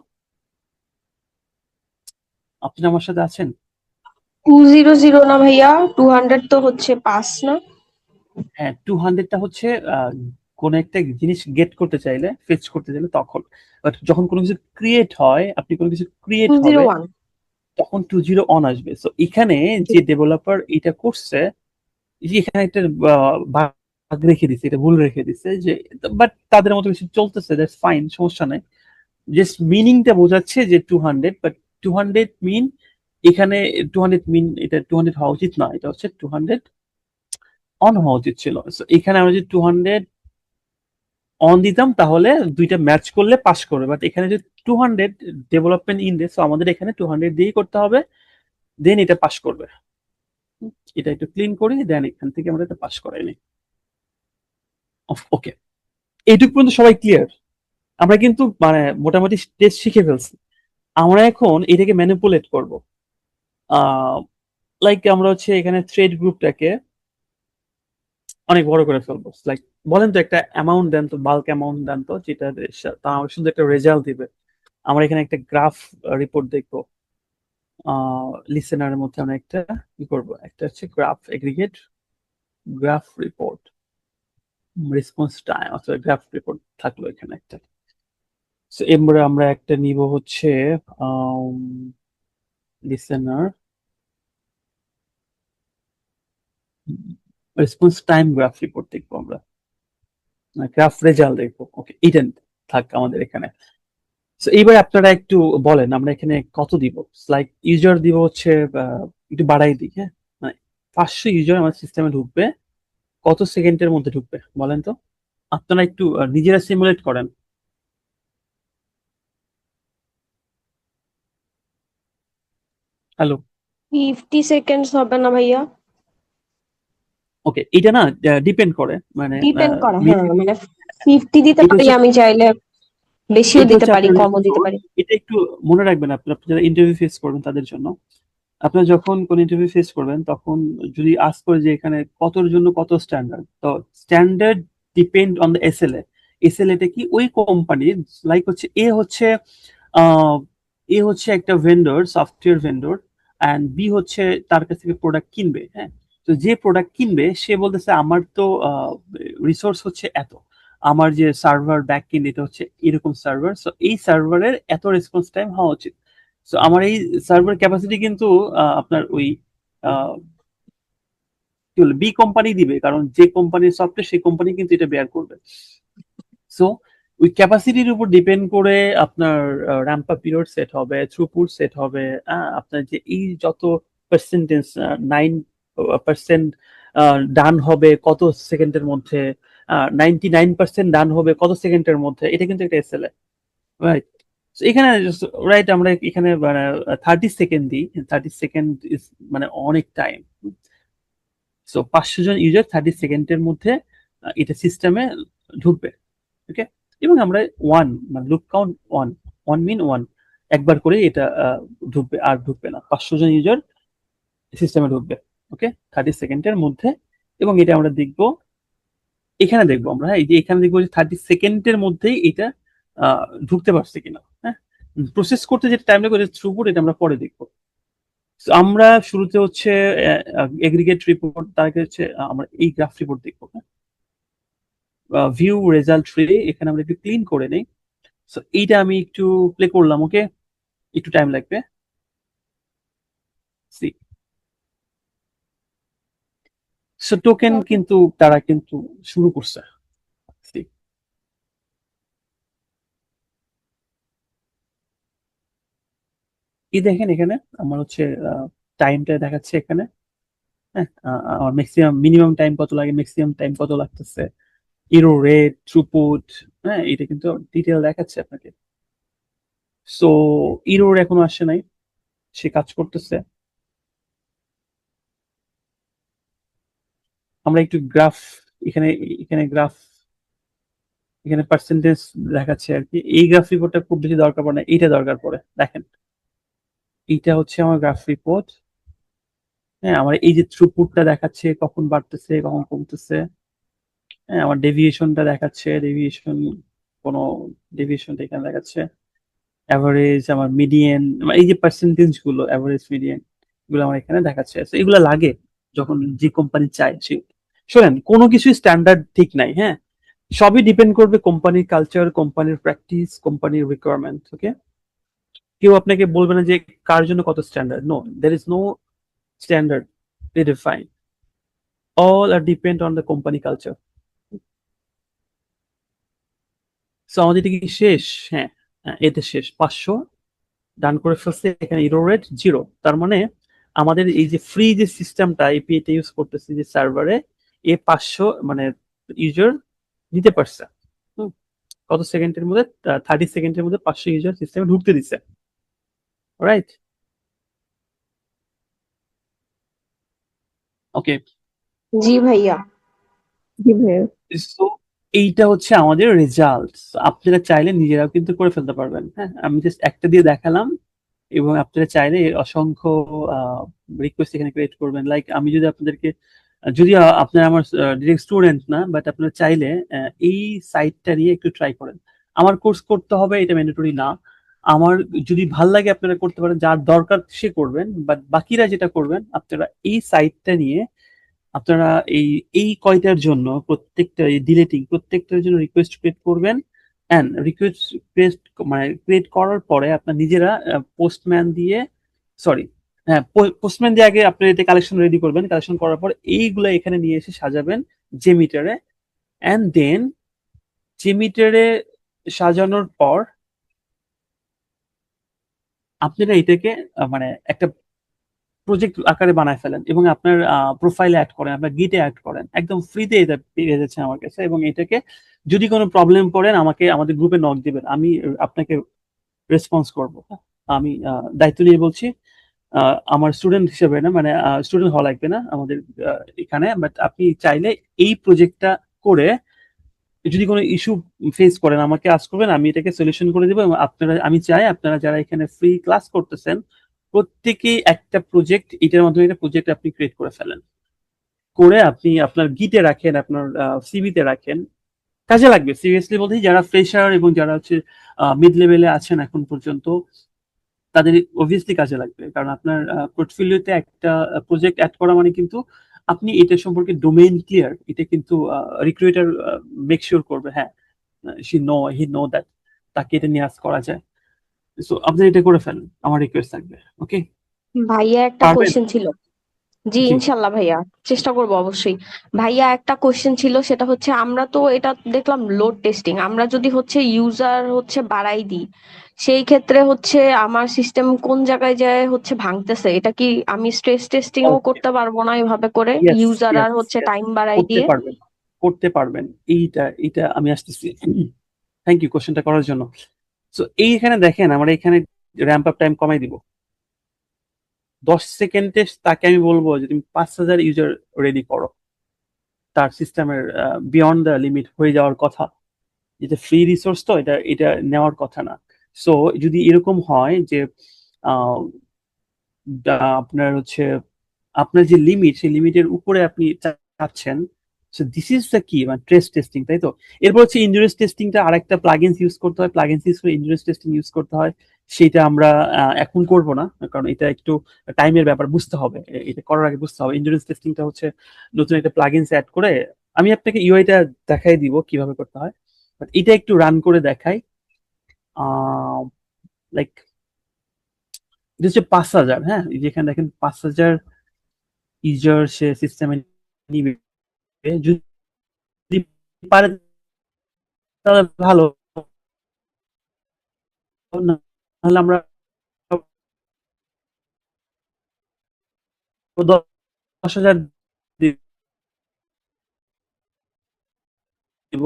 আপনি আমার সাথে আছেন? 200 না ভাইয়া, 200 তো হচ্ছে পাস না? হ্যাঁ, 200টা হচ্ছে কোন একটা জিনিস গেট করতে চাইলে, ফেচ করতে চাইলে তখন। বাট যখন কোনো কিছু ক্রিয়েট হয়, আপনি কোনো কিছু ক্রিয়েট হবে 201। তখন 20 অন আসবে। সো এখানে যে ডেভেলপার এটা করছে, এই যে এখানে একটা ভাগ রেখে দিছে, এটা ভুল রেখে দিছে যে, বাট তাদের মতো কিছু চলতেছে, দ্যাটস ফাইন, সমস্যা নাই। জাস্ট মিনিংটা বোঝাচ্ছে যে 200, বাট 200 মিন এখানে 200 মিন, এটা 200 হওয়া উচিত না, এটা হচ্ছে 200 অন হওয়া উচিত ছিল। সো এখানে আমরা যদি 200 অন দিতাম তাহলে দুইটা ম্যাচ করলে পাস করবে, বাট এখানে যে 200 ডেভেলপমেন্ট ইন্ডেক্স, আমাদের এখানে 200 দিয়েই করতে হবে, দেন এটা পাস করবে। এটা একটু ক্লিন করি, দেন এখান থেকে আমরা এটা পাস করাই নিই। ওকে, এইটুকু পর্যন্ত সবাই ক্লিয়ার? আমরা কিন্তু মানে মোটামুটি টেস্ট শিখে ফেলছি। আমরা এখন এটাকে ম্যানিপুলেট করবো। লাইক আমরা হচ্ছে এখানে থ্রেড গ্রুপটাকে অনেক বড় করে ফেলবো। লাইক বলেন তো একটা অ্যামাউন্ট দেন তো, বাল্ক অ্যামাউন্ট দেন তো, যেটা তা আমার শুধু একটা রেজাল্ট দিবে। আমরা এখানে একটা গ্রাফ রিপোর্ট দেখবো। লিসেনারের মধ্যে আমরা একটা কি করবো, একটা হচ্ছে graph aggregate, graph report, response time অথবা গ্রাফ রিপোর্ট থাকলো এখানে একটা। সো এবারে আমরা একটা নিব হচ্ছে listener response time graph report দেখবো আমরা, গ্রাফ রেজাল্ট দেখবো। ওকে, এটা থাক আমাদের এখানে। সো এইবার আপনারা একটু বলেন আমরা এখানে কত দিব। লাইক ইউজার দিব হচ্ছে একটু বাড়াই দিই, হ্যাঁ, মানে 500 ইউজার আমার সিস্টেমে ঢুকবে, কত সেকেন্ডের মধ্যে ঢুকবে বলেন তো? আপনারা একটু নিজেরা সিমুলেট করেন। হ্যালো, 50 সেকেন্ডস হবে না ভাইয়া? ওকে, এটা না ডিপেন্ড করে, মানে ডিপেন্ড করে, হ্যাঁ, maybe মানে 50 দিতে এটা পারি, হচ্ছে, আমি চাইলে বেশিও এটা দিতে হচ্ছে পারি, আপনার কমও দিতে পারি। এটা একটু মনে রাখবেন, আপনার যারা ইন্টারভিউ ফেস করবেন তাদের জন্য। আপনার যখন কোন ইন্টারভিউ ফেস করবেন তখন যদি আস্ক করে যে এখানে কতর জন্য কত স্ট্যান্ডার্ড, তো standard depend on the SLA. এসএলএটা কি ওই কোম্পানির, লাইক হচ্ছে আহ, এ হচ্ছে একটা vendor, software vendor, and B হচ্ছে তার কাছ থেকে প্রোডাক্ট কিনবে, হ্যাঁ। তো যে প্রোডাক্ট কিনবে সে বলতেছে আমার তো রিসোর্স হচ্ছে এত, আমার যে সার্ভার ব্যাক এন্ড এটা হচ্ছে এরকম সার্ভার, সো এই সার্ভারের এত রেসপন্স টাইম হওয়া উচিত। সো আমার এই সার্ভার ক্যাপাসিটি কিন্তু আপনার ওই আহ, কি বলে বি কোম্পানি দিবে, কারণ যে কোম্পানির সফটওয়্যার সেই কোম্পানি কিন্তু এটা বেয়ার করবে। সো ওই ক্যাপাসিটির উপর ডিপেন্ড করে আপনার র্যাম্প আপ পিরিয়ড সেট হবে, থ্রুপুট সেট হবে, আপনার যে এই যত পার্সেন্টেজ 9% ডান হবে কত সেকেন্ডের মধ্যে, 99% ডান হবে কত সেকেন্ডের মধ্যে, এটা কিন্তু একটা এসএলএ, রাইট? এখানে রাইট আমরা এখানে মানে 30 সেকেন্ড দিই, 30 সেকেন্ড ইজ মানে অনেক টাইম। সো 500 জন ইউজার 30 সেকেন্ডের মধ্যে এটা সিস্টেমে ঢুকবে, ওকে? এবং আমরা ওয়ান মানে loop count one, one mean one, একবার করে এটা ঢুকবে, আর ঢুকবে না। 500 জন ইউজার সিস্টেমে ঢুকবে, ওকে, 30 সেকেন্ডের মধ্যে। এবং এটা আমরা দেখবো, এখানে দেখবো আমরা, হ্যাঁ, এই যে এখানে দেখবো যে 30 সেকেন্ডের মধ্যেই এটা ঢুকতে পারছে কিনা, হ্যাঁ। প্রসেস করতে যেটা টাইম লাগবে থ্রুপুট, এটা আমরা পরে দেখবো। So, আমরা শুরুতে হচ্ছে এগ্রিগেট রিপোর্ট, তার আগে হচ্ছে আমরা এই গ্রাফ রিপোর্ট দেখবো, হ্যাঁ। ভিউ রেজাল্ট ট্রি, এখানে আমরা একটু ক্লিন করে নেই। সো এইটা আমি একটু প্লে করলাম, ওকে, একটু টাইম লাগবে। সি সো টোকেন কিন্তু তারা কিন্তু শুরু করছে। See, এই দেখেন এখানে আমার হচ্ছে টাইমটা দেখাচ্ছে এখানে, হ্যাঁ। আমার ম্যাক্সিমাম মিনিমাম টাইম কত লাগে, ম্যাক্সিমাম টাইম কত লাগতেছে, এরর রেট, থ্রুপুট, হ্যাঁ, এটা কিন্তু ডিটেল দেখাচ্ছে আপনাকে। সো এরর এখনো আসে নাই, সে কাজ করতেছে। আমরা একটু গ্রাফ, এখানে এখানে গ্রাফ, এখানে পার্সেন্টেজ দেখাচ্ছে আর কি। এই গ্রাফ রিপোর্টটা খুব বেশি দরকার পড়ে না, এইটা দরকার পড়ে। দেখেন এইটা হচ্ছে আমার গ্রাফ রিপোর্ট, হ্যাঁ। আমার এই যে থ্রুপুটটা দেখাচ্ছে কখন বাড়তেছে কখন কমতেছে, হ্যাঁ। আমার ডেভিয়েশনটা দেখাচ্ছে, ডেভিয়েশন, কোনো ডেভিয়েশনটা এখানে দেখাচ্ছে, অ্যাভারেজ, আমার মিডিয়ান, এই যে পার্সেন্টেজ গুলো, অ্যাভারেজ, মিডিয়ান, এগুলো আমার এখানে দেখাচ্ছে। So, এগুলো লাগে যখন যে কোম্পানি চায় সে। শোনেন, কোনো কিছুই স্ট্যান্ডার্ড ঠিক নাই, হ্যাঁ। সবই ডিপেন্ড করবে কোম্পানির কালচার, কোম্পানির প্র্যাকটিস, কোম্পানির রিকোয়ারমেন্ট, ওকে। কেউ আপনাকে বলবে না যে কার জন্য কত standard, no, there is no standard define, all are depend on the company culture. So আমাদের এটা কি শেষ? হ্যাঁ, এটা শেষ। 500 ডান করে ফেলছে, এখানে ইরর রেট 0। তার মানে আমাদের এই যে ফ্রি যে সিস্টেমটা এপিআইটা ইউজ করতেছি যে সার্ভারে, এ 500 মানে ইউজার নিতে পারছে। কত সেকেন্ডের মধ্যে? 30 সেকেন্ডের মধ্যে 500 ইউজার সিস্টেমে ঢুকতে দিছে, রাইট? ওকে, জি ভাইয়া। জি ভাইয়া। সো এইটা হচ্ছে আমাদের রেজাল্ট। আপনারা চাইলে নিজেরাও কিন্তু করে ফেলতে পারবেন, হ্যাঁ। আমি জাস্ট একটা দিয়ে দেখালাম, এবং আপনারা চাইলে এর অসংখ্য রিকোয়েস্ট এখানে ক্রিয়েট করবেন। লাইক আমি যদি আপনাদেরকে, যদি আপনারা আমার ডিরেক্ট স্টুডেন্ট না, বাট আপনারা চাইলে এই সাইটটা নিয়ে একটু ট্রাই করেন। আমার কোর্স করতে হবে এটা ম্যান্ডেটরি না, আমার যদি ভাল লাগে আপনারা করতে পারেন, যার দরকার সে করবেন, বাট বাকিরা যেটা করবেন আপনারা এই সাইটটা নিয়ে আপনারা এই এই কয়টার জন্য প্রত্যেকটা ডিলেটিং প্রত্যেকটার জন্য রিকোয়েস্ট ক্রিয়েট করবেন। অ্যান্ড রিকোয়েস্ট ক্রিয়েট মানে ক্রিয়েট করার পরে আপনার নিজেরা পোস্টম্যান দিয়ে, সরি, হ্যাঁ, পোস্টম্যান দিয়ে আগে আপনি এটা কালেকশন রেডি করবেন। কালেকশন করার পর এইগুলো এখানে নিয়ে এসে সাজাবেন জেমিটারে। অ্যান্ড দেন জেমিটারে সাজানোর পর আপনারা এটাকে মানে একটা প্রজেক্ট আকারে বানায় ফেলেন এবং আপনার প্রোফাইলে অ্যাড করেন, আপনার গিটে অ্যাড করেন। একদম ফ্রিতে এটা পেয়ে যাচ্ছে আমার কাছে। এবং এটাকে যদি কোনো প্রবলেম পড়েন আমাকে আমাদের গ্রুপে নক দিবেন, আমি আপনাকে রেসপন্স করব। আমি দায়িত্ব নিয়ে বলছি, আমার স্টুডেন্ট হিসেবে না, মানে স্টুডেন্ট হওয়া লাগবে না আমাদের এখানে, বাট আপনি চাইলে এই প্রজেক্টটা করে যদি কোনো ইস্যু ফেস করেন আমাকে আস্ক করবেন, আমি এটাকে সলিউশন করে দেবো। এবং আপনারা, আমি চাই আপনারা যারা এখানে ফ্রি ক্লাস করতেছেন প্রত্যেকেই একটা প্রজেক্ট, এটার মাধ্যমে একটা প্রজেক্ট আপনি ক্রিয়েট করে ফেলেন, করে আপনি আপনার গিটে রাখেন, আপনার সিভিতে রাখেন, কাজে লাগবে। সিরিয়াসলি বলতে, যারা ফ্রেশার এবং যারা হচ্ছে মিড লেভেলে আছেন এখন পর্যন্ত, তাদের অবভিয়াসলি কাজে লাগবে। কারণ আপনার পোর্টফোলিওতে একটা প্রজেক্ট অ্যাড করা মানে কিন্তু আপনি এটা সম্পর্কে ডোমেইন ক্লিয়ার, এটা কিন্তু রিক্রুটার মেক শিওর করবে, হ্যাঁ, হি নো দ্যাট তাকে এটা নিয়ে আজ করা যায়। সো আপনি এটা করে ফেলেন, আমার রিকোয়েস্ট থাকবে, ওকে? ভাইয়া একটা পারবেন? কোয়েশ্চেন ছিল। জি জি। ইনশাল্লাহ ভাইয়া, চেষ্টা করবো অবশ্যই। ভাইয়া একটা কোয়েশ্চেন ছিল, সেটা হচ্ছে আমরা তো এটা দেখলাম লোড টেস্টিং, আমরা যদি হচ্ছে ইউজার হচ্ছে বাড়াই দিই, সেই ক্ষেত্রে হচ্ছে আমার সিস্টেম কোন জায়গায় যায় হচ্ছে ভাঙতেছে, এটা কি আমি স্ট্রেস টেস্টিং ও Okay. করতে পারবো না এভাবে করে Yes, ইউজার yes, আর হচ্ছে yes. টাইম বাড়াই করতে দিয়ে? পারবেন, করতে পারবেন, এইটা আমি আসতেছি। থ্যাংক ইউ কোশ্চেনটা করার জন্য। সো এইখানে দেখেন আমরা এখানে র্যাম্প আপ টাইম কমাই দিব 10 সেকেন্ডে। তাকে আমি বলবো যে তুমি 5000 ইউজার রেডি করো, তার সিস্টেমের বিয়ন্ড দ্য লিমিট হয়ে যাওয়ার কথা। যেটা ফ্রি রিসোর্স তো এটা এটা নেওয়ার কথা না। সো যদি এরকম হয় যে আহ, আপনার হচ্ছে আপনার যে লিমিট, সেই লিমিটের উপরে আপনি চাচ্ছেন, সো দিস ইজ দ্য কি, মানে ট্রেস টেস্টিং, তাই তো। এরপর হচ্ছে ইন্ডুরেন্স টেস্টিংটা আরেকটা প্লাগইনস ইউজ করতে হয়, প্লাগইনস ইউজ করে ইন্ডুরেন্স টেস্টিং ইউজ করতে হয়। সেটা আমরা এখন করব না, কারণ এটা একটু টাইমের ব্যাপার, বুঝতে হবে এটা করার আগে বুঝতে হবে। ইন্ডুরেন্স টেস্টিংটা হচ্ছে নতুন একটা প্লাগইনস অ্যাড করে, আমি আপনাকে ইউআইটা দেখাই দিব কিভাবে করতে হয়, বাট এটা একটু রান করে দেখাই। লাইক এটা হচ্ছে 5000, হ্যাঁ, এই যেখানে দেখেন 5000 ইউজার সে সিস্টেমে নিবে। যদি পারে তাহলে ভালো, নাহলে আমরা 10,000 দিব।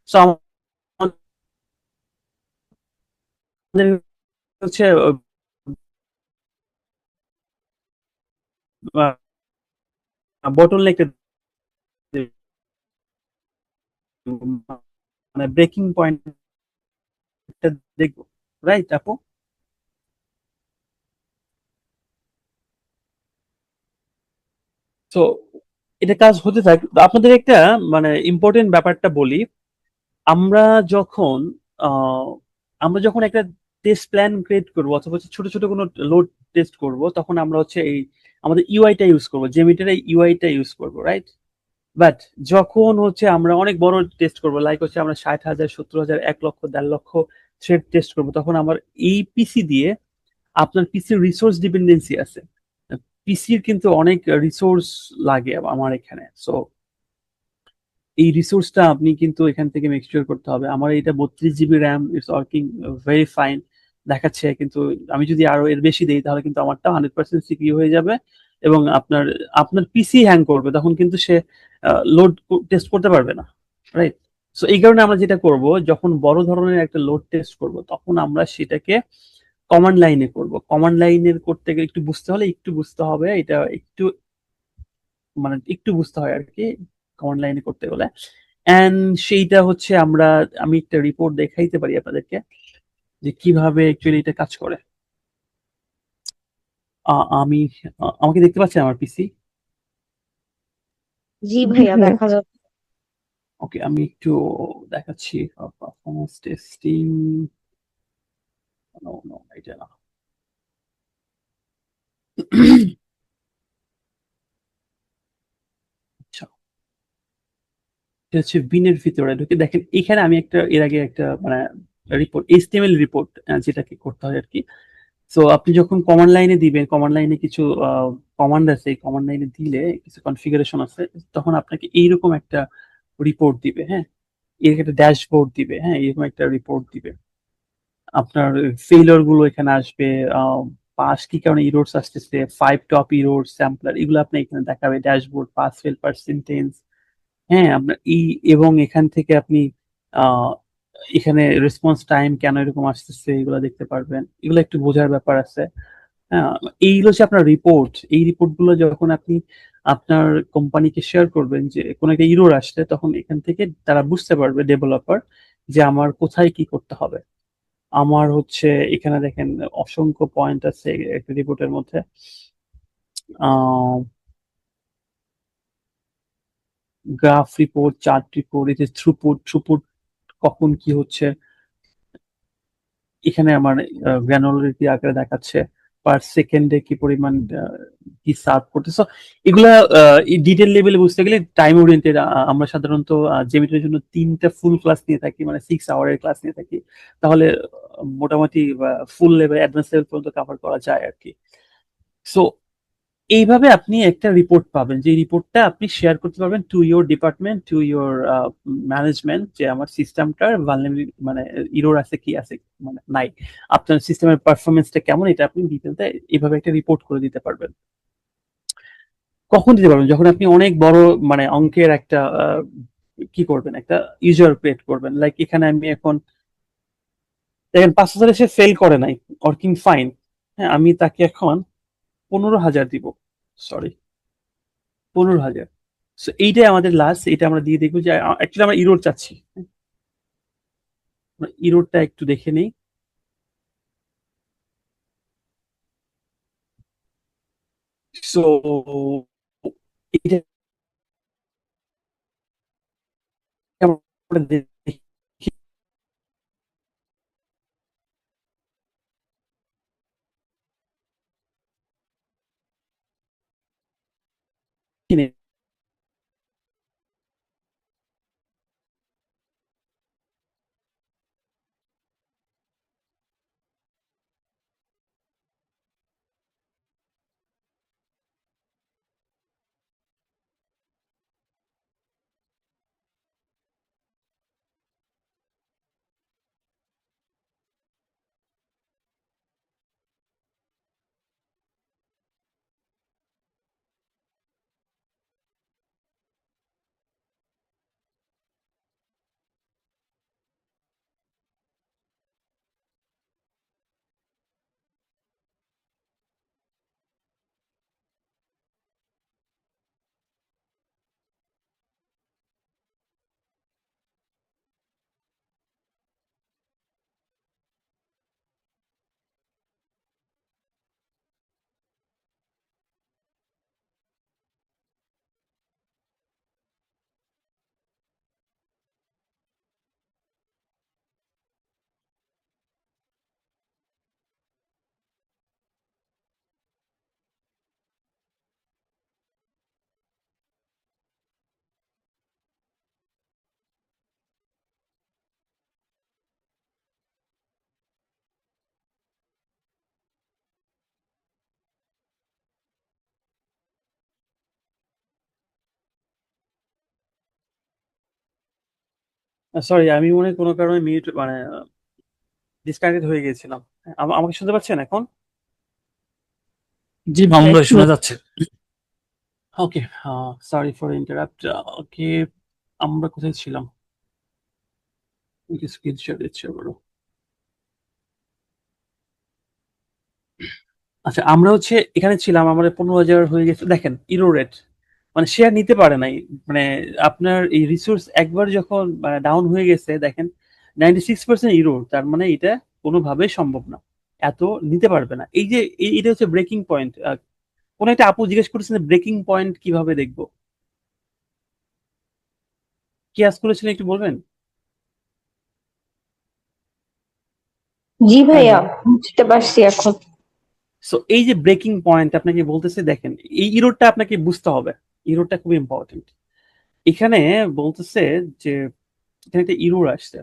So আমাদের হচ্ছে বটল নেকটা মানে ব্রেকিং পয়েন্টটা দেখবো, রাইট আপু? তো এটা কাজ হতে থাকে। আপনাদের একটা মানে ইম্পর্টেন্ট ব্যাপারটা বলি, আমরা যখন আহ, আমরা যখন একটা টেস্ট প্ল্যান ক্রিয়েট করবো অথবা হচ্ছে ছোট ছোট কোনো লোড টেস্ট করব, তখন আমরা হচ্ছে এই আমাদের ইউআইটা ইউজ করবো, জেমিটার ইউআইটা ইউজ করবো, রাইট? বাট যখন হচ্ছে আমরা অনেক বড় টেস্ট করবো, লাইক হচ্ছে আমরা 60,000, 70,000, 1 লক্ষ, 1.5 লক্ষ থ্রেড টেস্ট করবো, তখন আমার এই পিসি দিয়ে, আপনার পিসির রিসোর্স ডিপেন্ডেন্সি আছে, পিসির কিন্তু অনেক রিসোর্স লাগে আমার এখানে। সো এই রিসোর্সটা আপনি কিন্তু এখান থেকে মেকশিওর করতে হবে। আমার এটা 32 GB RAM, it's working very fine দেখাচ্ছে, কিন্তু আমি যদি আরো এর বেশি দিই তাহলে কিন্তু আমারটা 100% সিপিইউ হয়ে যাবে, এবং আপনার আপনার পিসি হ্যাং করবে, তখন কিন্তু সে লোড টেস্ট করতে পারবে না, রাইট? সো এই কারণে আমরা যেটা করব, যখন বড় ধরনের একটা লোড টেস্ট করব, তখন আমরা সেটাকে কমান্ড লাইনে করব। কমান্ড লাইনের করতে গেলে একটু বুঝতে হবে, এটা একটু মানে একটু বুঝতে হয় আর কি, কমান্ড লাইনে করতে গেলে। এন্ড সেইটা হচ্ছে আমি একটা রিপোর্ট দেখাইতে পারি আপনাদেরকে যে কিভাবে অ্যাকচুয়ালি এটা কাজ করে। আমি আমাকে দেখতে পাচ্ছেন আমার পিসি? জি জি ভাইয়া, ভাইয়া। দেখা যাচ্ছে। ওকে, আমি একটু দেখাচ্ছি পারফরমেন্স টেস্টিং। এটা না। আচ্ছা, এটা হচ্ছে বিনের ভিতরে ঢুকে দেখেন, এখানে আমি একটা এর আগে একটা মানে রিপোর্ট, এইচটিএমএল রিপোর্ট যেটাকে করতে হয় আর কি। সো আপনি যখন কমান্ড লাইনে দিবেন, কমান্ড লাইনে কিছু কমান্ড আছে, এই কমান্ড লাইনে দিলে কিছু কনফিগারেশন আছে, তখন আপনাকে এইরকম একটা রিপোর্ট দিবে, হ্যাঁ, এর একটা ড্যাশবোর্ড দিবে, হ্যাঁ, এরকম একটা রিপোর্ট দিবে। আপনার ফেইলিওর গুলো এখানে আসবে, পাস কি কারণে ইরোর্স আসতেছে, 5 টপ ইরোর স্যাম্পলার, এগুলো আপনি এখানে দেখাবে, ড্যাশবোর্ড, পাস ফেল পার্সেন্টেজ, হ্যাঁ, আপনার এবং এখান থেকে আপনি আহ এখানে রেসপন্স টাইম কেন এরকম আসতেছে এগুলো দেখতে পারবেন, এগুলো একটু বোঝার ব্যাপার আছে। হ্যাঁ, এইগুলো হচ্ছে আপনার রিপোর্ট। এই রিপোর্ট গুলো যখন আপনি আপনার কোম্পানিকে শেয়ার করবেন যে কোনো একটা ইরোর আসলে, তখন এখান থেকে তারা বুঝতে পারবে, ডেভেলপার, যে আমার কোথায় কি করতে হবে। আমার হচ্ছে এখানে দেখেন অসংখ্য পয়েন্ট আছে একটা রিপোর্টের মধ্যে। আহ গ্রাফ রিপোর্ট, চার্ট রিপোর্ট, এই যে থ্রুপুট, কখন কি হচ্ছে, এখানে আমার গ্র্যানুলারিটি আকারে দেখাচ্ছে, পার সেকেন্ডে কি পরিমাণ কি সার্ভ করতেছে। এগুলা ডিটেল লেভেলে বুঝতে গেলে টাইম ওরিয়েন্টেড। আমরা সাধারণত জেমিটের জন্য 3টা ফুল ক্লাস নিয়ে থাকি, মানে 6 আওয়ারের ক্লাস নিয়ে থাকি, তাহলে মোটামুটি ফুল লেভেল, অ্যাডভান্স লেভেল পর্যন্ত কভার করা যায় আর কি। সো এইভাবে আপনি একটা রিপোর্ট পাবেন, যে রিপোর্টটা আপনি শেয়ার করতে পারবেন to your department, to your management, যে আমার সিস্টেমটার ভালনারেবিলিটি মানে ইরোর আছে কি আছে মানে নাই, আপনার সিস্টেমের পারফরমেন্সটা কেমন, এটা আপনি ডিটেলটা এইভাবে একটা রিপোর্ট করে দিতে পারবেন। কখন দিতে পারবেন? যখন আপনি অনেক বড় মানে অঙ্কের একটা কি করবেন, একটা ইউজার ক্রিয়েট করবেন। লাইক এখানে আমি এখন দেখেন 5,000 সে ফেল করে নাই, ওয়ার্কিং ফাইন। হ্যাঁ, আমি তাকে এখন 15,000 দিব। সরি, 15,000। সো এইটাই আমাদের লাস্ট, এটা আমরা দিয়ে দেখবো যে অ্যাকচুয়ালি আমরা ইরোর চাচ্ছি। ইরোরটা একটু দেখে নেই। সো এটা আমরা দেখি নেই। সরি, আমি মনে হয় কোনো কারণে মিউট মানে ডিসকানেক্টেড হয়ে গেছিলাম। আমাকে শুনতে পাচ্ছেন এখন? জি মামুন ভাই শোনা যাচ্ছে। ওকে, সরি ফর ইন্টারাপ্ট। ওকে, আমরা কোথায় ছিলাম? স্ক্রিন শেয়ার দিচ্ছি আবারও। আচ্ছা, আমরা হচ্ছে এখানে ছিলাম, আমাদের 15,000 হয়ে গেছে। দেখেন ইরো রেট, মানে শেয়ার নিতে পারে নাই। মানে আপনার এই রিসোর্স একবার যখন ডাউন হয়ে গেছে, দেখেন 96% ইরো, তার মানে এটা কোনোভাবেই সম্ভব না, এত নিতে পারবে না। এই যে এটা হচ্ছে ব্রেকিং পয়েন্ট। কোন একটা আপু জিজ্ঞেস করেছেন ব্রেকিং পয়েন্ট কিভাবে দেখবো, কি আজ করেছেন একটু বলবেন? জি ভাইয়া, হ্যালো। বুঝতে পারছি এখন। সো এই যে ব্রেকিং পয়েন্ট আপনাকে বলতেছে, দেখেন এই ইরোরটা আপনাকে বুঝতে হবে। ইরোরটা খুব ইম্পর্টেন্ট। এখানে বলতেছে যে এখানে একটা ইরোর আসছে।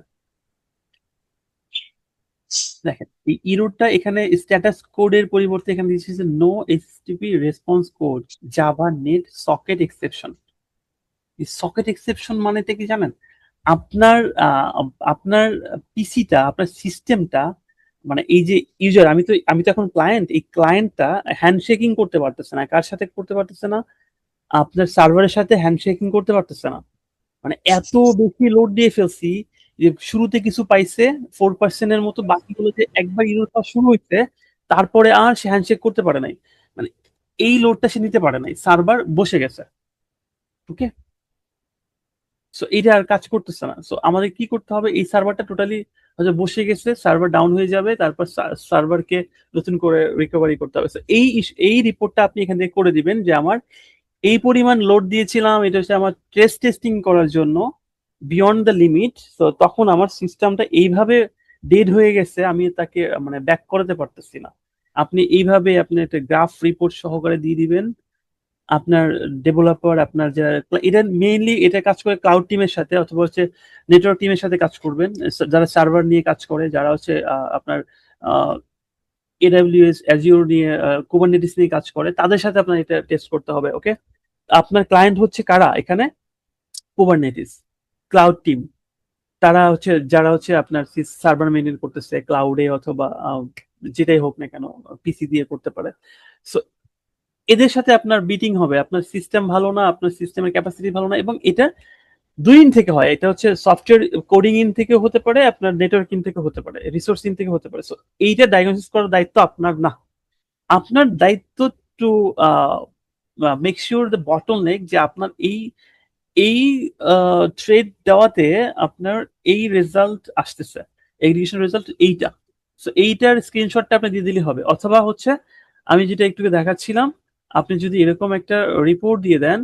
দেখেন এই ইরোরটা এখানে স্ট্যাটাস কোডের পরিবর্তে এখানে দিয়েছে no HTTP response code Java net socket exception. এই সকেট এক্সেপশন মানেটা কি জানেন? আপনার আপনার পিসিটা, আপনার সিস্টেমটা, মানে এই যে ইউজার, আমি তো এখন ক্লায়েন্ট, এই ক্লায়েন্টটা হ্যান্ডশেকিং করতে পারতেছে না। কার সাথে করতে পারতেছে না? আপনার সার্ভারের সাথে হ্যান্ডশেকিং করতে পারতেছে না। মানে এত বেশি লোড দিয়ে ফেলছি যে শুরুতে কিছু পাইছে 4% এর মতো, বাকিগুলো যে একবার ইউজ করা শুরু হইছে তারপরে আর সে হ্যান্ডশেক করতে পারে নাই। মানে এই লোডটা সে নিতে পারে নাই, সার্ভার বসে গেছে। ওকে, সো এইটা আর কাজ করতেছে না। সো আমাদের কি করতে হবে, এই সার্ভারটা টোটালি হয়তো বসে গেছে, সার্ভার ডাউন হয়ে যাবে, তারপর সার্ভারকে নতুন করে রিকভারি করতে হবে। So এই রিপোর্টটা আপনি এখান থেকে করে দিবেন যে আমার এই পরিমাণ লোড দিয়েছিলাম, এটা হচ্ছে আমার টেস্টিং করার জন্য বিয়ন্ড দ্য লিমিট। তো তখন আমার সিস্টেমটা এইভাবে ডেড হয়ে গেছে, আমি তাকে মানে ব্যাক করাতে পারতেছি না। আপনি এইভাবে আপনি একটা গ্রাফ রিপোর্ট সহকারে দিয়ে দিবেন আপনার ডেভেলপার, আপনার যারা, এটা মেইনলি এটা কাজ করে ক্লাউড টিমের সাথে অথবা হচ্ছে নেটওয়ার্ক টিমের সাথে কাজ করবেন, যারা সার্ভার নিয়ে কাজ করে, যারা হচ্ছে আপনার এডাব্লিউএস অ্যাজিওর নিয়ে কুবারনেটিস নিয়ে কাজ করে, তাদের সাথে আপনার এটা টেস্ট করতে হবে। ওকে, আপনার ক্লায়েন্ট হচ্ছে কারা এখানে? কুবারনেটিস ক্লাউড টিম, তারা হচ্ছে যারা হচ্ছে আপনার সার্ভার মেনটেন করতেছে ক্লাউডে অথবা যেটাই হোক না কেন, পিসি দিয়ে করতে পারে। সো এদের সাথে আপনার বিটিং হবে, আপনার সিস্টেম ভালো না, আপনার সিস্টেমের ক্যাপাসিটি ভালো না, এবং এটা দুই ইন থেকে হয়। এটা হচ্ছে সফটওয়্যার কোডিং ইন থেকে হতে পারে, আপনার নেটওয়ার্ক ইন থেকে হতে পারে, রিসোর্স ইন থেকে হতে পারে। সো এইটা ডায়াগনোসিস করার দায়িত্ব আপনার না, আপনার দায়িত্ব to make sure the bottleneck যে আপনার এই ট্রেড দেওয়াতে আপনার এই রেজাল্ট আসতেছে, এগ্রিগেশন রেজাল্ট এইটা। সো এইটার স্ক্রিনশটটা আপনি দিয়ে দিলে হবে। অথবা হচ্ছে আমি যেটা একটু দেখাচ্ছিলাম, আপনি যদি এরকম একটা রিপোর্ট দিয়ে দেন,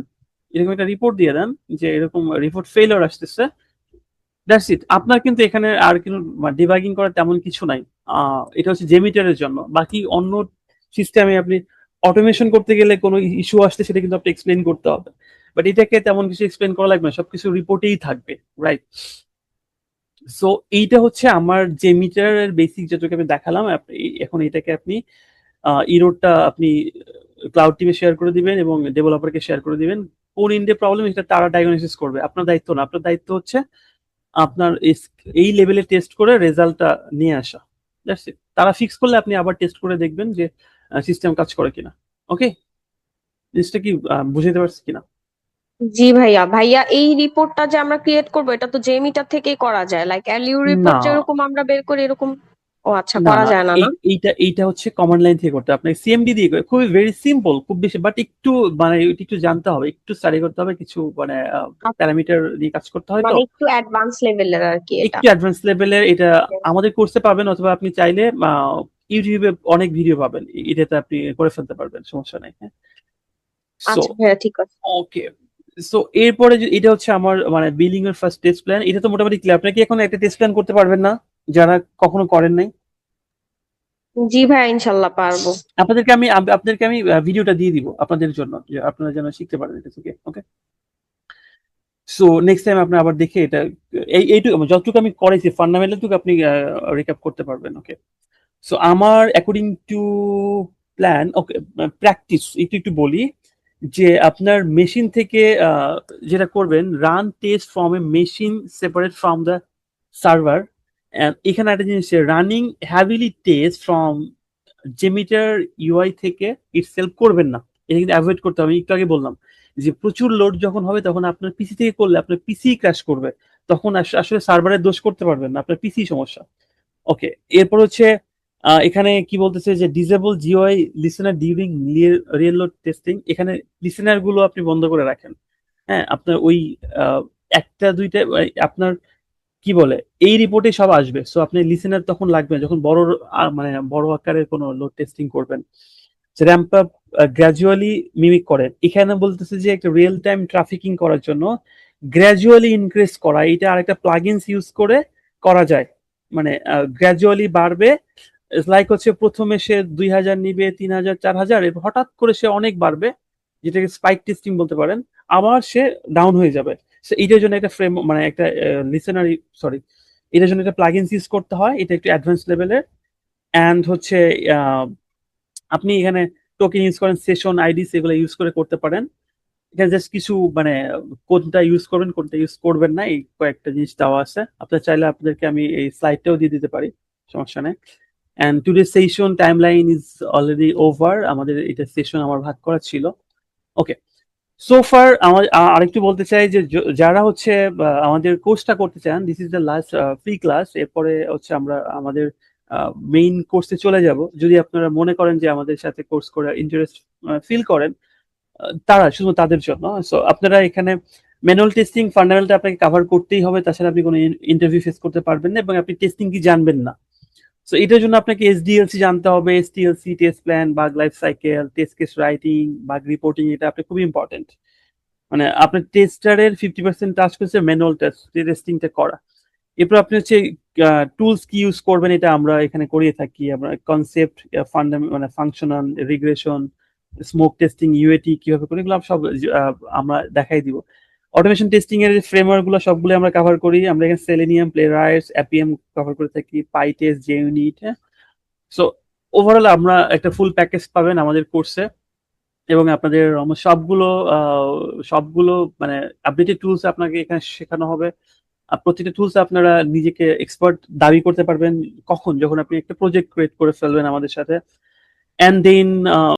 যে এরকম রিপোর্ট ফেইলিওর আসতেছে, দ্যাটস ইট। আপনার কিন্তু এখানে আর কিন্তু ডিবাগিং করার তেমন কিছু নাই। এটা হচ্ছে জেমিটারের জন্য। বাকি অন্য সিস্টেমে আপনি অটোমেশন করতে গেলে কোনো ইস্যু আসলে সেটা কিন্তু আপনি এক্সপ্লেন করতে হবে, বাট এটাকে তেমন কিছু এক্সপ্লেন করা লাগবে না, সবকিছু রিপোর্টেই থাকবে, রাইট? সো এইটা হচ্ছে আমার জেমিটারের বেসিক যেটুকু আমি দেখালাম। এখন এটাকে আপনি ইরোডটা আপনি ক্লাউড টিমে শেয়ার করে দিবেন এবং ডেভেলপারকে শেয়ার করে দিবেন। কোন ইন্ডে প্রবলেম এটা তারা ডায়াগনোসিস করবে, আপনার দায়িত্ব না। আপনার দায়িত্ব হচ্ছে আপনার এই লেভেলে টেস্ট করে রেজাল্টটা নিয়ে আসা, দ্যাটস ইট। তারা ফিক্স করলে আপনি আবার টেস্ট করে দেখবেন যে সিস্টেম কাজ করে কিনা। ওকে, জিনিসটা কি বুঝাতে পারছি কিনা? জি ভাইয়া, এই রিপোর্টটা যে আমরা ক্রিয়েট করবো এটা তো জেমিটার থেকেই করা যায়, লাইক এলইউ রিপোর্ট না যেরকম আমরা বের করি এরকম? ও আচ্ছা, না করা না, যায় না, না? এইটা হচ্ছে কমান্ড লাইন থেকে করতে, আপনাকে সিএমডি দিয়ে করে, খুবই ভেরি সিম্পল, খুব বেশি, বাট একটু মানে একটু জানতে হবে, একটু স্টাডি করতে হবে, কিছু মানে প্যারামিটার নিয়ে কাজ করতে হয়। তো মানে একটু অ্যাডভান্স লেভেলের আর কি এটা। একটু অ্যাডভান্স লেভেলের, এটা আমাদের কোর্সে পাবেন, অথবা আপনি চাইলে ইউটিউবে অনেক ভিডিও পাবেন, এটাতে আপনি করে ফেলতে পারবেন, সমস্যা নেই। হ্যাঁ, সো আচ্ছা ভাইয়া, ঠিক আছে। ওকে। সো এরপরে এটা হচ্ছে আমার মানে বিলিং এর ফার্স্ট টেস্ট প্ল্যান। এটা তো মোটামুটি ক্লিয়ার। আপনি কি এখন একটা টেস্ট প্ল্যান করতে পারবেন না, যারা কখনো করেন নাই? জি ভাইয়া, ইনশাল্লাহ পারবো। আপনাদেরকে আমি ভিডিওটা দিয়ে দিব আপনাদের জন্য, যে আপনারা যেন শিখতে পারেন এটা থেকে। ওকে, সো নেক্সট টাইম আপনি আবার দেখে এটা এইটুকু যতটুকু আমি করেছি ফান্ডামেন্টালটুকু আপনি রিক্যাপ করতে পারবেন। ওকে, সো আমার according to plan, okay, practice একটু বলি যে আপনার মেশিন থেকে যেটা করবেন, run test from a machine separate from the server. এখানে একটা জিনিস, running heavily test from JMeter UI থেকে ইটসেলফ করবেন না, এটা কিন্তু অ্যাভয়েড করতে হবে। আমি একটু আগে বললাম যে প্রচুর লোড যখন হবে তখন আপনার পিসি থেকে করলে আপনার পিসি ক্র্যাশ করবে, তখন আসলে সার্ভারের দোষ করতে পারবেন না, আপনার পিসি সমস্যা। ওকে, এরপর হচ্ছে এখানে কি বলতেছে যে disable GOI listener during real load testing. এখানে লিসেনার গুলো আপনি বন্ধ করে রাখেন। হ্যাঁ, আপনার ওই একটা দুইটা আপনার কি বলে এই রিপোর্টে সব আসবে। সো আপনি লিসেনার তখন লাগবে না যখন মানে বড় আকারের কোনো লোড টেস্টিং করবেন। র্যাম্প আপ গ্র্যাজুয়ালি মিমিক করেন। এখানে বলতেছে যে একটা রিয়েল টাইম ট্রাফিকিং করার জন্য গ্র্যাজুয়ালি ইনক্রিজ করা, এটা আরেকটা প্লাগইনস ইউজ করে করা যায়। মানে গ্র্যাজুয়ালি বাড়বে, লাইক হচ্ছে প্রথমে সে 2000 নিবে, 3000, 4000, এরপর হঠাৎ করে সে অনেক বাড়বে, যেটাকে স্পাইক টেস্টিং বলতে পারেন, আবার সে ডাউন হয়ে যাবে। এটার জন্য একটা ফ্রেম মানে একটা লিসেনারি, সরি, এটার জন্য একটা প্লাগইনস ইউজ করতে হয়, এটা একটু অ্যাডভান্স লেভেলের। অ্যান্ড হচ্ছে আপনি এখানে টোকেন ইউজ করেন, সেশন আইডি, সেগুলো ইউজ করে করতে পারেন। এখানে জাস্ট কিছু মানে কোনটা ইউজ করবেন কোনটা ইউজ করবেন না, এই কয়েকটা জিনিস দেওয়া আছে। আপনার চাইলে আপনাদেরকে আমি এই স্লাইডটাও দিয়ে দিতে পারি, সমস্যা নেই। And today session timeline is already over, আমাদের এটা সেশন আমার ভাগ করা ছিল। ওকে, সো ফার আমার আরেকটু বলতে চাই যে যারা হচ্ছে আমাদের কোর্সটা করতে চান, this is the last free class. এরপরে হচ্ছে আমরা আমাদের মেইন কোর্সে চলে যাব। যদি আপনারা মনে করেন যে আমাদের সাথে কোর্স করে ইন্টারেস্ট ফিল করেন, তারা শুধু তাদের জন্য। সো আপনারা এখানে ম্যানুয়াল টেস্টিং ফান্ডামেন্টাল আপনাকে কভার করতেই হবে, তাছাড়া আপনি কোনো ইন্টারভিউ ফেস করতে পারবেন না, এবং আপনি টেস্টিং কি জানবেন না। সো এটার জন্য আপনাকে এসডিএলসি জানতে হবে, STLC, test plan, bug life cycle, test case writing, bug reporting, এটা আপনি খুব ইম্পর্টেন্ট। মানে আপনার টেস্টারের 50% টাস্ক হচ্ছে ম্যানুয়াল টেস্টিংটা করা। এরপর আপনি হচ্ছে টুলস কি ইউজ করবেন, এটা আমরা এখানে করিয়ে থাকি। আমরা কনসেপ্ট, মানে ফাংশনাল, রিগ্রেশন, স্মোক টেস্টিং, ইউএটি কিভাবে করি, এগুলো সব আমরা দেখাই দিব। অটোমেশন টেস্টিং এর ফ্রেমওয়ার্ক গুলো সবগুলো আমরা কভার করি। আমরা এখানে সেলেনিয়াম, প্লেরাইটস, অ্যাপিএম কভার করে থাকি, পাইটেস্ট, জেইউনিট। হ্যাঁ, সো ওভারঅল আমরা একটা ফুল প্যাকেজ পাবেন আমাদের কোর্সে, এবং আপনাদের সবগুলো মানে আপডেটেড টুলস আপনাকে এখানে শেখানো হবে। প্রত্যেকটা টুলস আপনারা নিজেকে এক্সপার্ট দাবি করতে পারবেন কখন, যখন আপনি একটা প্রজেক্ট ক্রিয়েট করে ফেলবেন আমাদের সাথে। And then